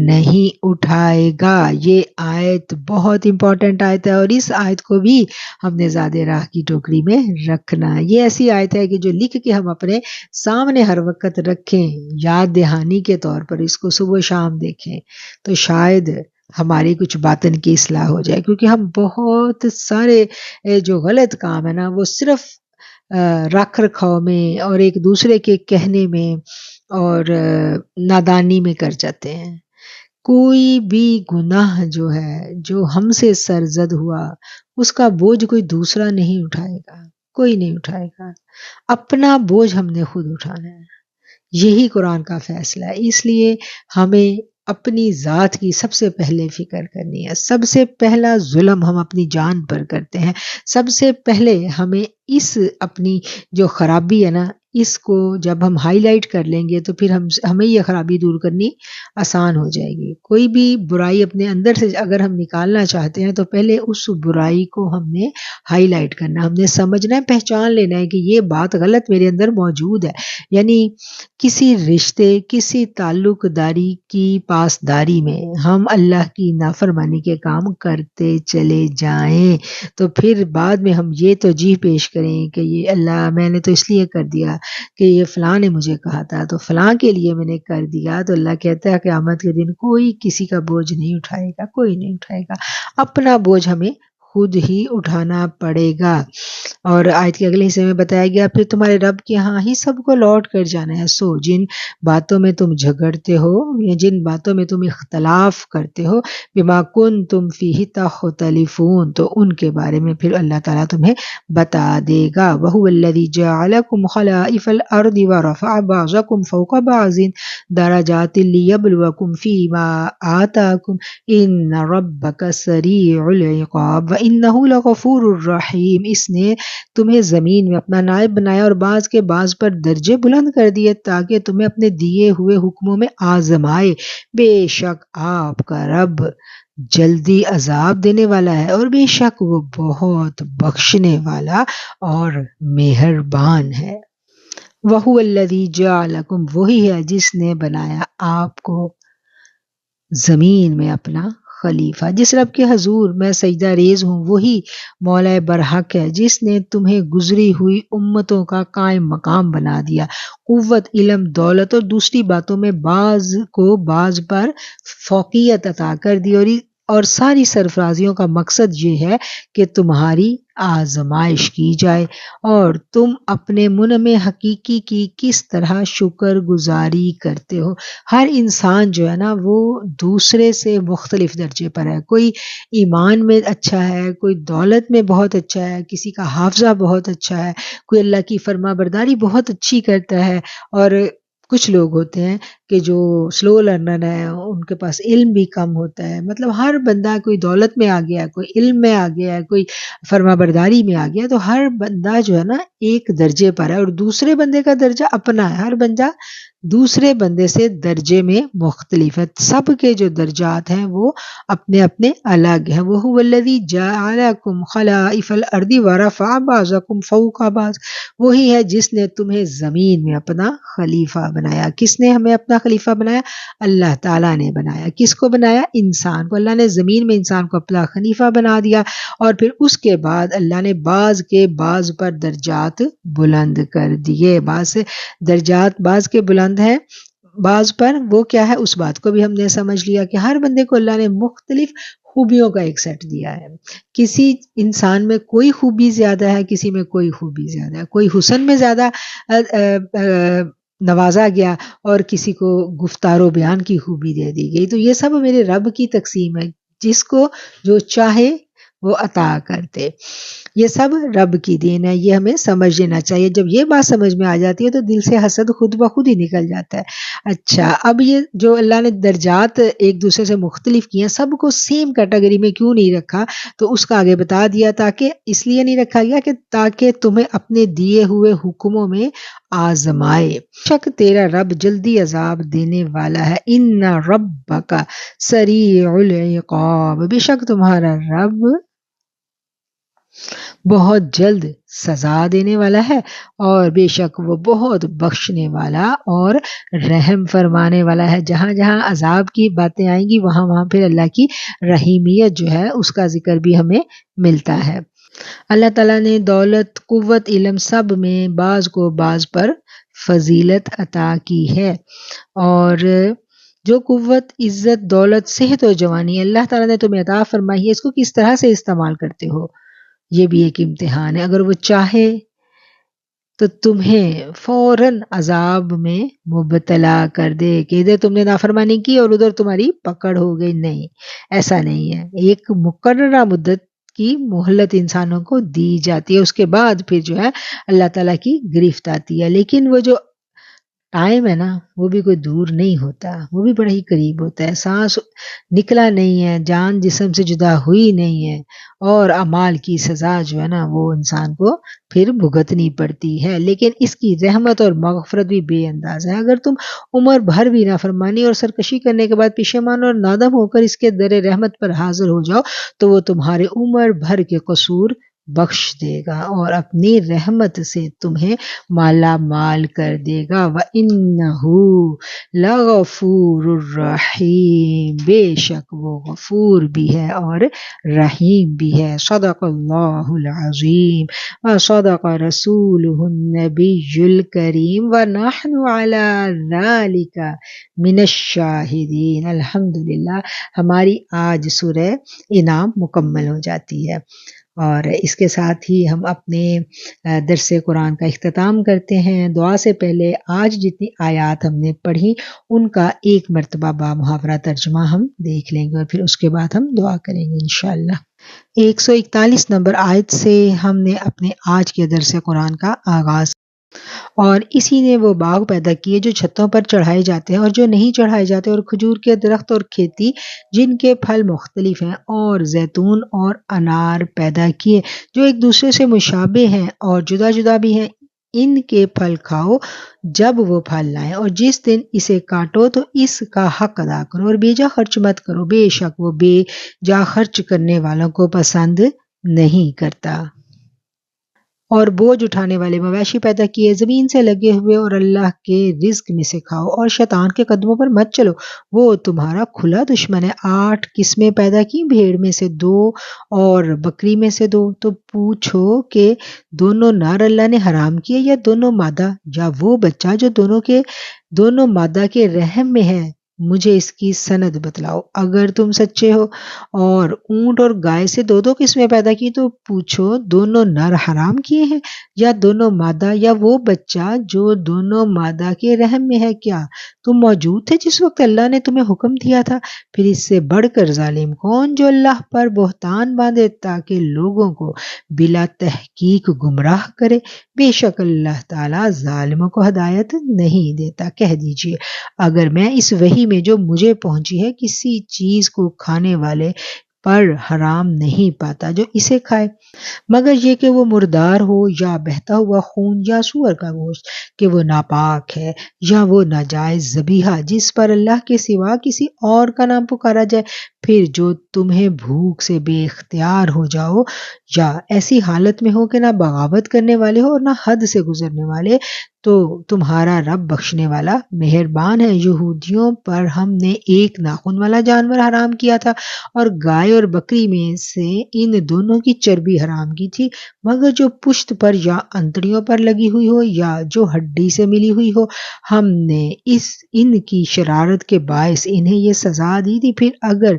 نہیں اٹھائے گا۔ یہ آیت بہت امپورٹنٹ آیت ہے، اور اس آیت کو بھی ہم نے زاد راہ کی ٹوکری میں رکھنا ہے۔ یہ ایسی آیت ہے کہ جو لکھ کے ہم اپنے سامنے ہر وقت رکھیں، یاد دہانی کے طور پر اس کو صبح و شام دیکھیں تو شاید ہماری کچھ باطن کی اصلاح ہو جائے، کیونکہ ہم بہت سارے جو غلط کام ہے نا وہ صرف رکھ رکھاؤ میں اور ایک دوسرے کے کہنے میں اور نادانی میں کر جاتے ہیں۔ کوئی بھی گناہ جو ہے جو ہم سے سرزد ہوا اس کا بوجھ کوئی دوسرا نہیں اٹھائے گا، کوئی نہیں اٹھائے گا، اپنا بوجھ ہم نے خود اٹھانا ہے۔ یہی قرآن کا فیصلہ ہے، اس لیے ہمیں اپنی ذات کی سب سے پہلے فکر کرنی ہے۔ سب سے پہلا ظلم ہم اپنی جان پر کرتے ہیں، سب سے پہلے ہمیں اس اپنی جو خرابی ہے نا اس کو جب ہم ہائی لائٹ کر لیں گے تو پھر ہمیں یہ خرابی دور کرنی آسان ہو جائے گی۔ کوئی بھی برائی اپنے اندر سے اگر ہم نکالنا چاہتے ہیں تو پہلے اس برائی کو ہم نے ہائی لائٹ کرنا، ہم نے سمجھنا ہے، پہچان لینا ہے کہ یہ بات غلط میرے اندر موجود ہے۔ یعنی کسی رشتے، کسی تعلق داری کی پاسداری میں ہم اللہ کی نافرمانی کے کام کرتے چلے جائیں تو پھر بعد میں ہم یہ توجیہ پیش کریں کہ یہ اللہ میں نے تو اس لیے کر دیا کہ یہ فلاں نے مجھے کہا تھا تو فلاں کے لیے میں نے کر دیا، تو اللہ کہتا ہے قیامت کے دن کوئی کسی کا بوجھ نہیں اٹھائے گا، کوئی نہیں اٹھائے گا، اپنا بوجھ ہمیں خود ہی اٹھانا پڑے گا۔ اور آیت کے اگلے حصے میں بتایا گیا پھر تمہارے رب کے ہاں ہی سب کو لوٹ کر جانا ہے، سو جن باتوں میں تم جھگڑتے ہو یا جن باتوں میں تم اختلاف کرتے ہو، بما کنتم فیہ تختلفون، تو ان کے بارے میں پھر اللہ تعالیٰ تمہیں بتا دے گا۔ وَهُوَ الَّذِي جَعَلَكُمْ خَلَائِفَ الْأَرْضِ وَرَفَعَ بَعْضَكُمْ فَوْقَ بَعْضٍ دَرَجَاتٍ لِيَبْلُوَكُمْ فِيمَا آتَاكُمْ إِنَّ رَبَّكَ سَرِيعُ الْعِقَابِ وَإِنَّهُ لَغَفُورٌ رَحِيمٌ۔ اس نے تمہیں زمین میں اپنا نائب بنایا اور بعض کے بعض پر درجے بلند کر دیے تاکہ تمہیں اپنے دیے ہوئے حکموں میں آزمائے۔ بے شک آپ کا رب جلدی عذاب دینے والا ہے اور بے شک وہ بہت بخشنے والا اور مہربان ہے۔ وَهُوَ الَّذِي جَعَلَكُمْ، وہی ہے جس نے بنایا آپ کو زمین میں اپنا خلیفہ۔ جس رب کے حضور میں سجدہ ریز ہوں وہی مولا برحق ہے جس نے تمہیں گزری ہوئی امتوں کا قائم مقام بنا دیا، قوت، علم، دولت اور دوسری باتوں میں بعض کو بعض پر فوقیت عطا کر دی، اور ساری سرفرازیوں کا مقصد یہ ہے کہ تمہاری آزمائش کی جائے اور تم اپنے منعم حقیقی کی کس طرح شکر گزاری کرتے ہو۔ ہر انسان جو ہے نا وہ دوسرے سے مختلف درجے پر ہے، کوئی ایمان میں اچھا ہے، کوئی دولت میں بہت اچھا ہے، کسی کا حافظہ بہت اچھا ہے، کوئی اللہ کی فرما برداری بہت اچھی کرتا ہے، اور کچھ لوگ ہوتے ہیں کہ جو سلو لرنر ہیں ان کے پاس علم بھی کم ہوتا ہے۔ مطلب ہر بندہ کوئی دولت میں آ گیا ہے، کوئی علم میں آ گیا ہے، کوئی فرما برداری میں آ گیا ہے، تو ہر بندہ جو ہے نا ایک درجے پر ہے اور دوسرے بندے کا درجہ اپنا ہے، ہر بندہ دوسرے بندے سے درجے میں مختلف ہے، سب کے جو درجات ہیں وہ اپنے اپنے الگ ہیں۔ وَهُوَ الَّذِي جَعَلَكُمْ خَلَائِفَ الْأَرْضِ وَرَفَعَ بَعْضَكُمْ فَوْقَ بَعْضٍ، وہی ہے جس نے تمہیں زمین میں اپنا خلیفہ بنایا۔ کس نے ہمیں اپنا خلیفہ بنایا؟ اللہ تعالیٰ نے بنایا۔ کس کو بنایا؟ انسان کو۔ اللہ نے زمین میں انسان کو اپنا خلیفہ بنا دیا اور پھر اس کے بعد اللہ نے بعض کے بعض پر درجات بلند کر دیے۔ بعض درجات بعض کے بلند ہے بعض پر، وہ کیا ہے اس بات کو بھی ہم نے سمجھ لیا کہ ہر بندے کو اللہ نے مختلف خوبیوں کا ایک سیٹ دیا ہے۔ کسی انسان میں کوئی خوبی زیادہ ہے، کسی میں کوئی خوبی زیادہ ہے، کوئی حسن میں زیادہ نوازا گیا اور کسی کو گفتار و بیان کی خوبی دے دی گئی۔ تو یہ سب میرے رب کی تقسیم ہے، جس کو جو چاہے وہ عطا کرتے، یہ سب رب کی دین ہے، یہ ہمیں سمجھ لینا چاہیے۔ جب یہ بات سمجھ میں آ جاتی ہے تو دل سے حسد خود بخود ہی نکل جاتا ہے۔ اچھا، اب یہ جو اللہ نے درجات ایک دوسرے سے مختلف کیے ہیں، سب کو سیم کیٹیگری میں کیوں نہیں رکھا؟ تو اس کا آگے بتا دیا، تاکہ اس لیے نہیں رکھا گیا کہ تاکہ تمہیں اپنے دیے ہوئے حکموں میں آزمائے۔ شک تیرا رب جلدی عذاب دینے والا ہے، ان ربک سریع العقاب، بے شک تمہارا رب بہت جلد سزا دینے والا ہے اور بے شک وہ بہت بخشنے والا اور رحم فرمانے والا ہے۔ جہاں جہاں عذاب کی باتیں آئیں گی وہاں وہاں پھر اللہ کی رحیمیت جو ہے اس کا ذکر بھی ہمیں ملتا ہے۔ اللہ تعالیٰ نے دولت، قوت، علم سب میں بعض کو بعض پر فضیلت عطا کی ہے، اور جو قوت، عزت، دولت، صحت اور جوانی اللہ تعالیٰ نے تمہیں عطا فرمائی ہے، اس کو کس طرح سے استعمال کرتے ہو، یہ بھی ایک امتحان ہے۔ اگر وہ چاہے تو تمہیں فوراً عذاب میں مبتلا کر دے کہ ادھر تم نے نافرمانی کی اور ادھر تمہاری پکڑ ہو گئی. نہیں، ایسا نہیں ہے. ایک مقررہ مدت کی مہلت انسانوں کو دی جاتی ہے، اس کے بعد پھر جو ہے اللہ تعالیٰ کی گرفت آتی ہے. لیکن وہ جو ٹائم ہے نا، وہ بھی کوئی دور نہیں ہوتا، وہ بھی بڑا ہی قریب ہوتا ہے. سانس نکلا نہیں ہے، جان جسم سے جدا ہوئی نہیں ہے، اور اعمال کی سزا جو ہے نا وہ انسان کو پھر بھگتنی پڑتی ہے. لیکن اس کی رحمت اور مغفرت بھی بے انداز ہے. اگر تم عمر بھر بھی نافرمانی اور سرکشی کرنے کے بعد پشیمان اور نادم ہو کر اس کے در رحمت پر حاضر ہو جاؤ تو وہ تمہارے عمر بھر کے قصور بخش دے گا اور اپنی رحمت سے تمہیں مالا مال کر دے گا. وَإِنَّهُ لَغَفُورٌ الرحیم، بے شک وہ غفور بھی ہے اور رحیم بھی ہے. صدق اللہ العظیم وصدق رسولہ النبی الکریم ونحن علی ذلک من الشاہدین. الحمدللہ ہماری آج سورہ انعام مکمل ہو جاتی ہے، اور اس کے ساتھ ہی ہم اپنے درس قرآن کا اختتام کرتے ہیں. دعا سے پہلے آج جتنی آیات ہم نے پڑھی ان کا ایک مرتبہ با محاورہ ترجمہ ہم دیکھ لیں گے، اور پھر اس کے بعد ہم دعا کریں گے انشاءاللہ. 141 نمبر آیت سے ہم نے اپنے آج کے درس قرآن کا آغاز. اور اسی نے وہ باغ پیدا کیے جو چھتوں پر چڑھائے جاتے ہیں اور جو نہیں چڑھائے جاتے، اور کھجور کے درخت اور کھیتی جن کے پھل مختلف ہیں، اور زیتون اور انار پیدا کیے جو ایک دوسرے سے مشابہ ہیں اور جدا جدا بھی ہیں. ان کے پھل کھاؤ جب وہ پھل لائیں، اور جس دن اسے کاٹو تو اس کا حق ادا کرو، اور بے جا خرچ مت کرو، بے شک وہ بے جا خرچ کرنے والوں کو پسند نہیں کرتا. اور بوجھ اٹھانے والے مویشی پیدا کیے زمین سے لگے ہوئے، اور اللہ کے رزق میں سے کھاؤ، اور شیطان کے قدموں پر مت چلو، وہ تمہارا کھلا دشمن ہے. 8 قسمیں پیدا کی، بھیڑ میں سے 2 اور بکری میں سے 2. تو پوچھو کہ دونوں نر اللہ نے حرام کیے یا دونوں مادہ، یا وہ بچہ جو دونوں مادہ کے رحم میں ہے؟ مجھے اس کی سند بتلاؤ اگر تم سچے ہو. اور اونٹ اور گائے سے 2 قسمیں پیدا کی، تو پوچھو دونوں نر حرام کیے ہیں یا دونوں مادہ، یا وہ بچہ جو دونوں مادہ کے رحم میں ہے؟ کیا تم موجود تھے جس وقت اللہ نے تمہیں حکم دیا تھا؟ پھر اس سے بڑھ کر ظالم کون جو اللہ پر بہتان باندھے تاکہ لوگوں کو بلا تحقیق گمراہ کرے؟ بے شک اللہ تعالیٰ ظالموں کو ہدایت نہیں دیتا. کہہ دیجئے اگر میں اس وحی میں جو مجھے پہنچی ہے کسی چیز کو کھانے والے پر حرام نہیں پاتا جو اسے کھائے، مگر یہ کہ وہ مردار ہو، یا بہتا ہوا خون، یا سور کا گوشت، کہ وہ ناپاک ہے، یا وہ ناجائز ذبیحہ جس پر اللہ کے سوا کسی اور کا نام پکارا جائے. پھر جو تمہیں بھوک سے بے اختیار ہو جاؤ، یا ایسی حالت میں ہو کہ نہ بغاوت کرنے والے ہو اور نہ حد سے گزرنے والے، تو تمہارا رب بخشنے والا مہربان ہے. یہودیوں پر ہم نے ایک ناخن والا جانور حرام کیا تھا، اور گائے اور بکری میں سے ان دونوں کی چربی حرام کی تھی، مگر جو پشت پر یا انتڑیوں پر لگی ہوئی ہو، یا جو ہڈی سے ملی ہوئی ہو، ہم نے ان کی شرارت کے باعث انہیں یہ سزا دی تھی. پھر اگر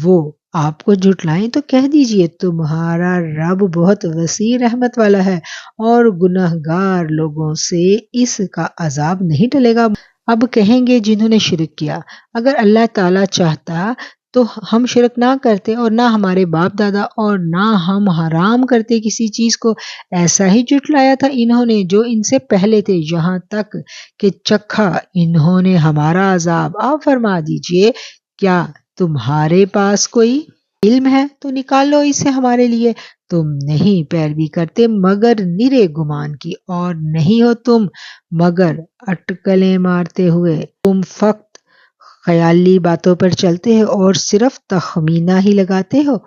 وہ آپ کو جھٹلائیں تو کہہ دیجئے تمہارا رب بہت وسیع رحمت والا ہے، اور گناہگار لوگوں سے اس کا عذاب نہیں ٹلے گا. اب کہیں گے جنہوں نے شرک کیا، اگر اللہ تعالیٰ چاہتا تو ہم شرک نہ کرتے، اور نہ ہمارے باپ دادا، اور نہ ہم حرام کرتے کسی چیز کو. ایسا ہی جھٹلایا تھا انہوں نے جو ان سے پہلے تھے، یہاں تک کہ چکھا انہوں نے ہمارا عذاب. آپ فرما دیجئے کیا تمہارے پاس کوئی علم ہے تو نکال لو اسے ہمارے لیے. تم نہیں پیروی کرتے مگر نرے گمان کی، اور نہیں ہو تم مگر اٹکلیں مارتے ہوئے. تم فقط خیالی باتوں پر چلتے ہو اور صرف تخمینہ ہی لگاتے ہو.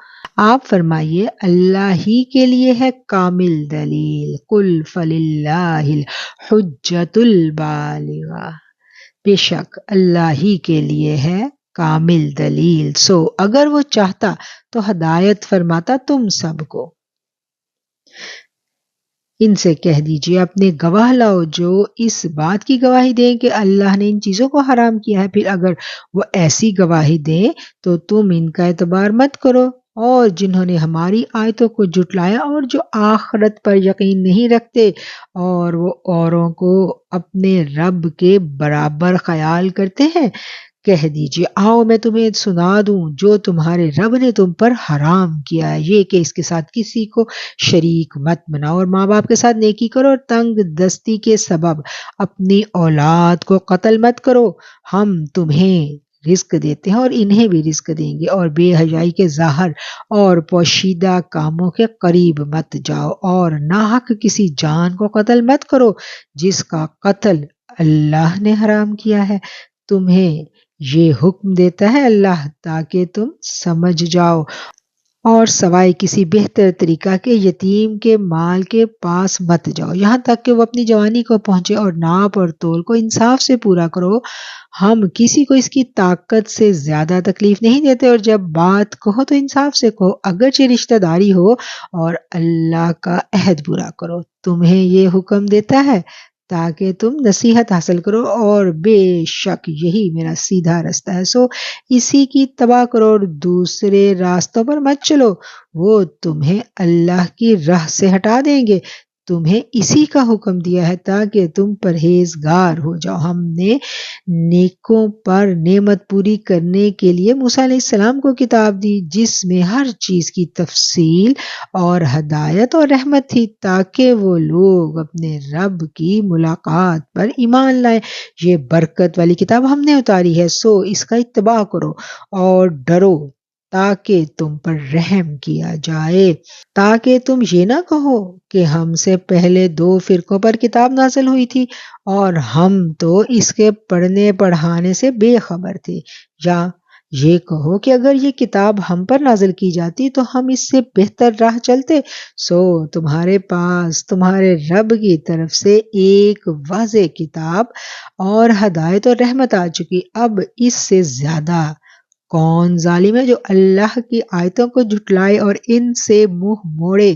آپ فرمائیے اللہ ہی کے لیے ہے کامل دلیل. قل فللہ الحجۃ البالغہ، بے شک اللہ ہی کے لیے ہے کامل دلیل. سو اگر وہ چاہتا تو ہدایت فرماتا تم سب کو. ان سے کہہ دیجئے اپنے گواہ لاؤ جو اس بات کی گواہی دیں کہ اللہ نے ان چیزوں کو حرام کیا ہے. پھر اگر وہ ایسی گواہی دیں تو تم ان کا اعتبار مت کرو اور جنہوں نے ہماری آیتوں کو جھٹلایا اور جو آخرت پر یقین نہیں رکھتے اور وہ اوروں کو اپنے رب کے برابر خیال کرتے ہیں، کہہ دیجئے آؤ میں تمہیں سنا دوں جو تمہارے رب نے تم پر حرام کیا ہے، یہ کہ اس کے ساتھ کسی کو شریک مت بناؤ اور ماں باپ کے ساتھ نیکی کرو اور تنگ دستی کے سبب اپنی اولاد کو قتل مت کرو، ہم تمہیں رزق دیتے ہیں اور انہیں بھی رزق دیں گے، اور بے حیائی کے ظاہر اور پوشیدہ کاموں کے قریب مت جاؤ، اور ناحق کسی جان کو قتل مت کرو جس کا قتل اللہ نے حرام کیا ہے، تمہیں یہ حکم دیتا ہے اللہ تاکہ تم سمجھ جاؤ، اور سوائے کسی بہتر طریقہ کے یتیم کے مال کے پاس مت جاؤ یہاں تک کہ وہ اپنی جوانی کو پہنچے، اور ناپ اور تول کو انصاف سے پورا کرو، ہم کسی کو اس کی طاقت سے زیادہ تکلیف نہیں دیتے، اور جب بات کہو تو انصاف سے کہو اگرچہ رشتہ داری ہو، اور اللہ کا عہد پورا کرو، تمہیں یہ حکم دیتا ہے تاکہ تم نصیحت حاصل کرو، اور بے شک یہی میرا سیدھا رستہ ہے، سو اسی کی اتباع کرو اور دوسرے راستوں پر مت چلو، وہ تمہیں اللہ کی راہ سے ہٹا دیں گے، تمہیں اسی کا حکم دیا ہے تاکہ تم پرہیزگار ہو جاؤ، ہم نے نیکوں پر نعمت پوری کرنے کے لیے موسیٰ علیہ السلام کو کتاب دی جس میں ہر چیز کی تفصیل اور ہدایت اور رحمت تھی تاکہ وہ لوگ اپنے رب کی ملاقات پر ایمان لائیں، یہ برکت والی کتاب ہم نے اتاری ہے، سو اس کا اتباع کرو اور ڈرو تاکہ تم پر رحم کیا جائے، تاکہ تم یہ نہ کہو کہ ہم سے پہلے 2 فرقوں پر کتاب نازل ہوئی تھی اور ہم تو اس کے پڑھنے پڑھانے سے بے خبر تھے، یا یہ کہو کہ اگر یہ کتاب ہم پر نازل کی جاتی تو ہم اس سے بہتر راہ چلتے، سو تمہارے پاس تمہارے رب کی طرف سے ایک واضح کتاب اور ہدایت اور رحمت آ چکی، اب اس سے زیادہ کون ظالم ہے جو اللہ کی آیتوں کو جھٹلائے اور ان سے منہ موڑے،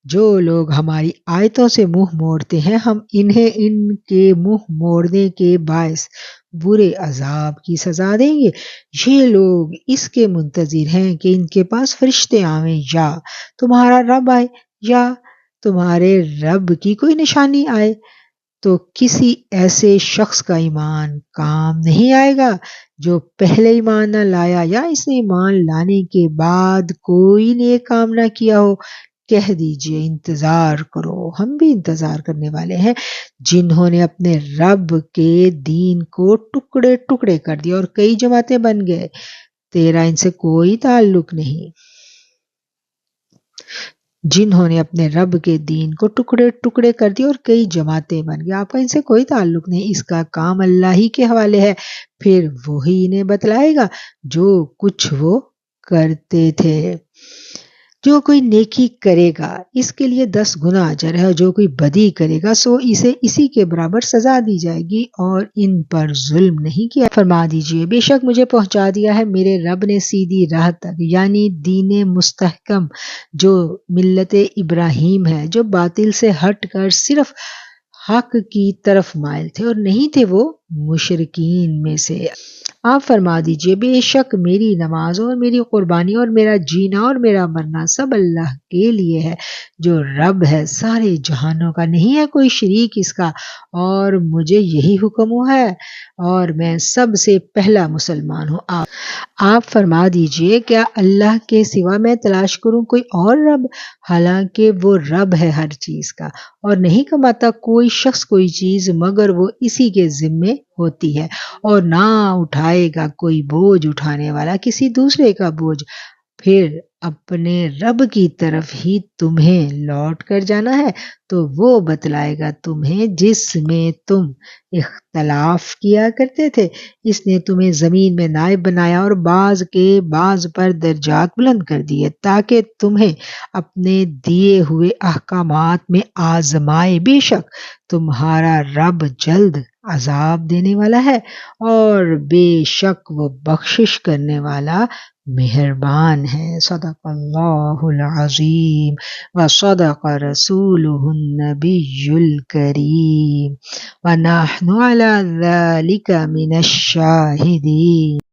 جو لوگ ہماری آیتوں سے منہ موڑتے ہیں ہم انہیں ان کے منہ موڑنے کے باعث برے عذاب کی سزا دیں گے، یہ لوگ اس کے منتظر ہیں کہ ان کے پاس فرشتے آویں یا تمہارا رب آئے یا تمہارے رب کی کوئی نشانی آئے، تو کسی ایسے شخص کا ایمان کام نہیں آئے گا جو پہلے ایمان نہ لایا یا اس نے ایمان لانے کے بعد کوئی نیک کام نہ کیا ہو، کہہ دیجئے انتظار کرو، ہم بھی انتظار کرنے والے ہیں، جنہوں نے اپنے رب کے دین کو ٹکڑے ٹکڑے کر دیا اور کئی جماعتیں بن گئے، تیرا ان سے کوئی تعلق نہیں، جنہوں نے اپنے رب کے دین کو ٹکڑے ٹکڑے کر دی اور کئی جماعتیں بن گئی، آپ کا ان سے کوئی تعلق نہیں، اس کا کام اللہ ہی کے حوالے ہے، پھر وہی انہیں بتلائے گا جو کچھ وہ کرتے تھے، جو کوئی نیکی کرے گا اس کے لیے 10 گنا اجر ہے، اور جو کوئی بدی کرے گا سو اسے اسی کے برابر سزا دی جائے گی، اور ان پر ظلم نہیں کیا، فرما دیجئے بے شک مجھے پہنچا دیا ہے میرے رب نے سیدھی راہ تک، یعنی دین مستحکم جو ملت ابراہیم ہے، جو باطل سے ہٹ کر صرف حق کی طرف مائل تھے اور نہیں تھے وہ مشرکین میں سے، آپ فرما دیجئے بے شک میری نماز اور میری قربانی اور میرا جینا اور میرا مرنا سب اللہ کے لیے ہے، جو رب ہے سارے جہانوں کا، نہیں ہے کوئی شریک اس کا، اور مجھے یہی حکم ہوا ہے اور میں سب سے پہلا مسلمان ہوں، آپ فرما دیجئے کیا اللہ کے سوا میں تلاش کروں کوئی اور رب، حالانکہ وہ رب ہے ہر چیز کا، اور نہیں کماتا کوئی شخص کوئی چیز مگر وہ اسی کے ذمے ہوتی ہے، اور نہ اٹھائے گا کوئی بوجھ اٹھانے والا کسی دوسرے کا بوجھ، پھر اپنے رب کی طرف ہی تمہیں لوٹ کر جانا ہے، تو وہ بتلائے گا تمہیں جس میں تم اختلاف کیا کرتے تھے، اس نے تمہیں زمین میں نائب بنایا اور بعض کے بعض پر درجات بلند کر دیے تاکہ تمہیں اپنے دیے ہوئے احکامات میں آزمائے، بے شک تمہارا رب جلد عذاب دینے والا ہے اور بے شک وہ بخشش کرنے والا مہربان ہے، صدق اللہ العظیم وصدق رسولہ النبی الکریم ونحن علی ذلك من الشاہدین۔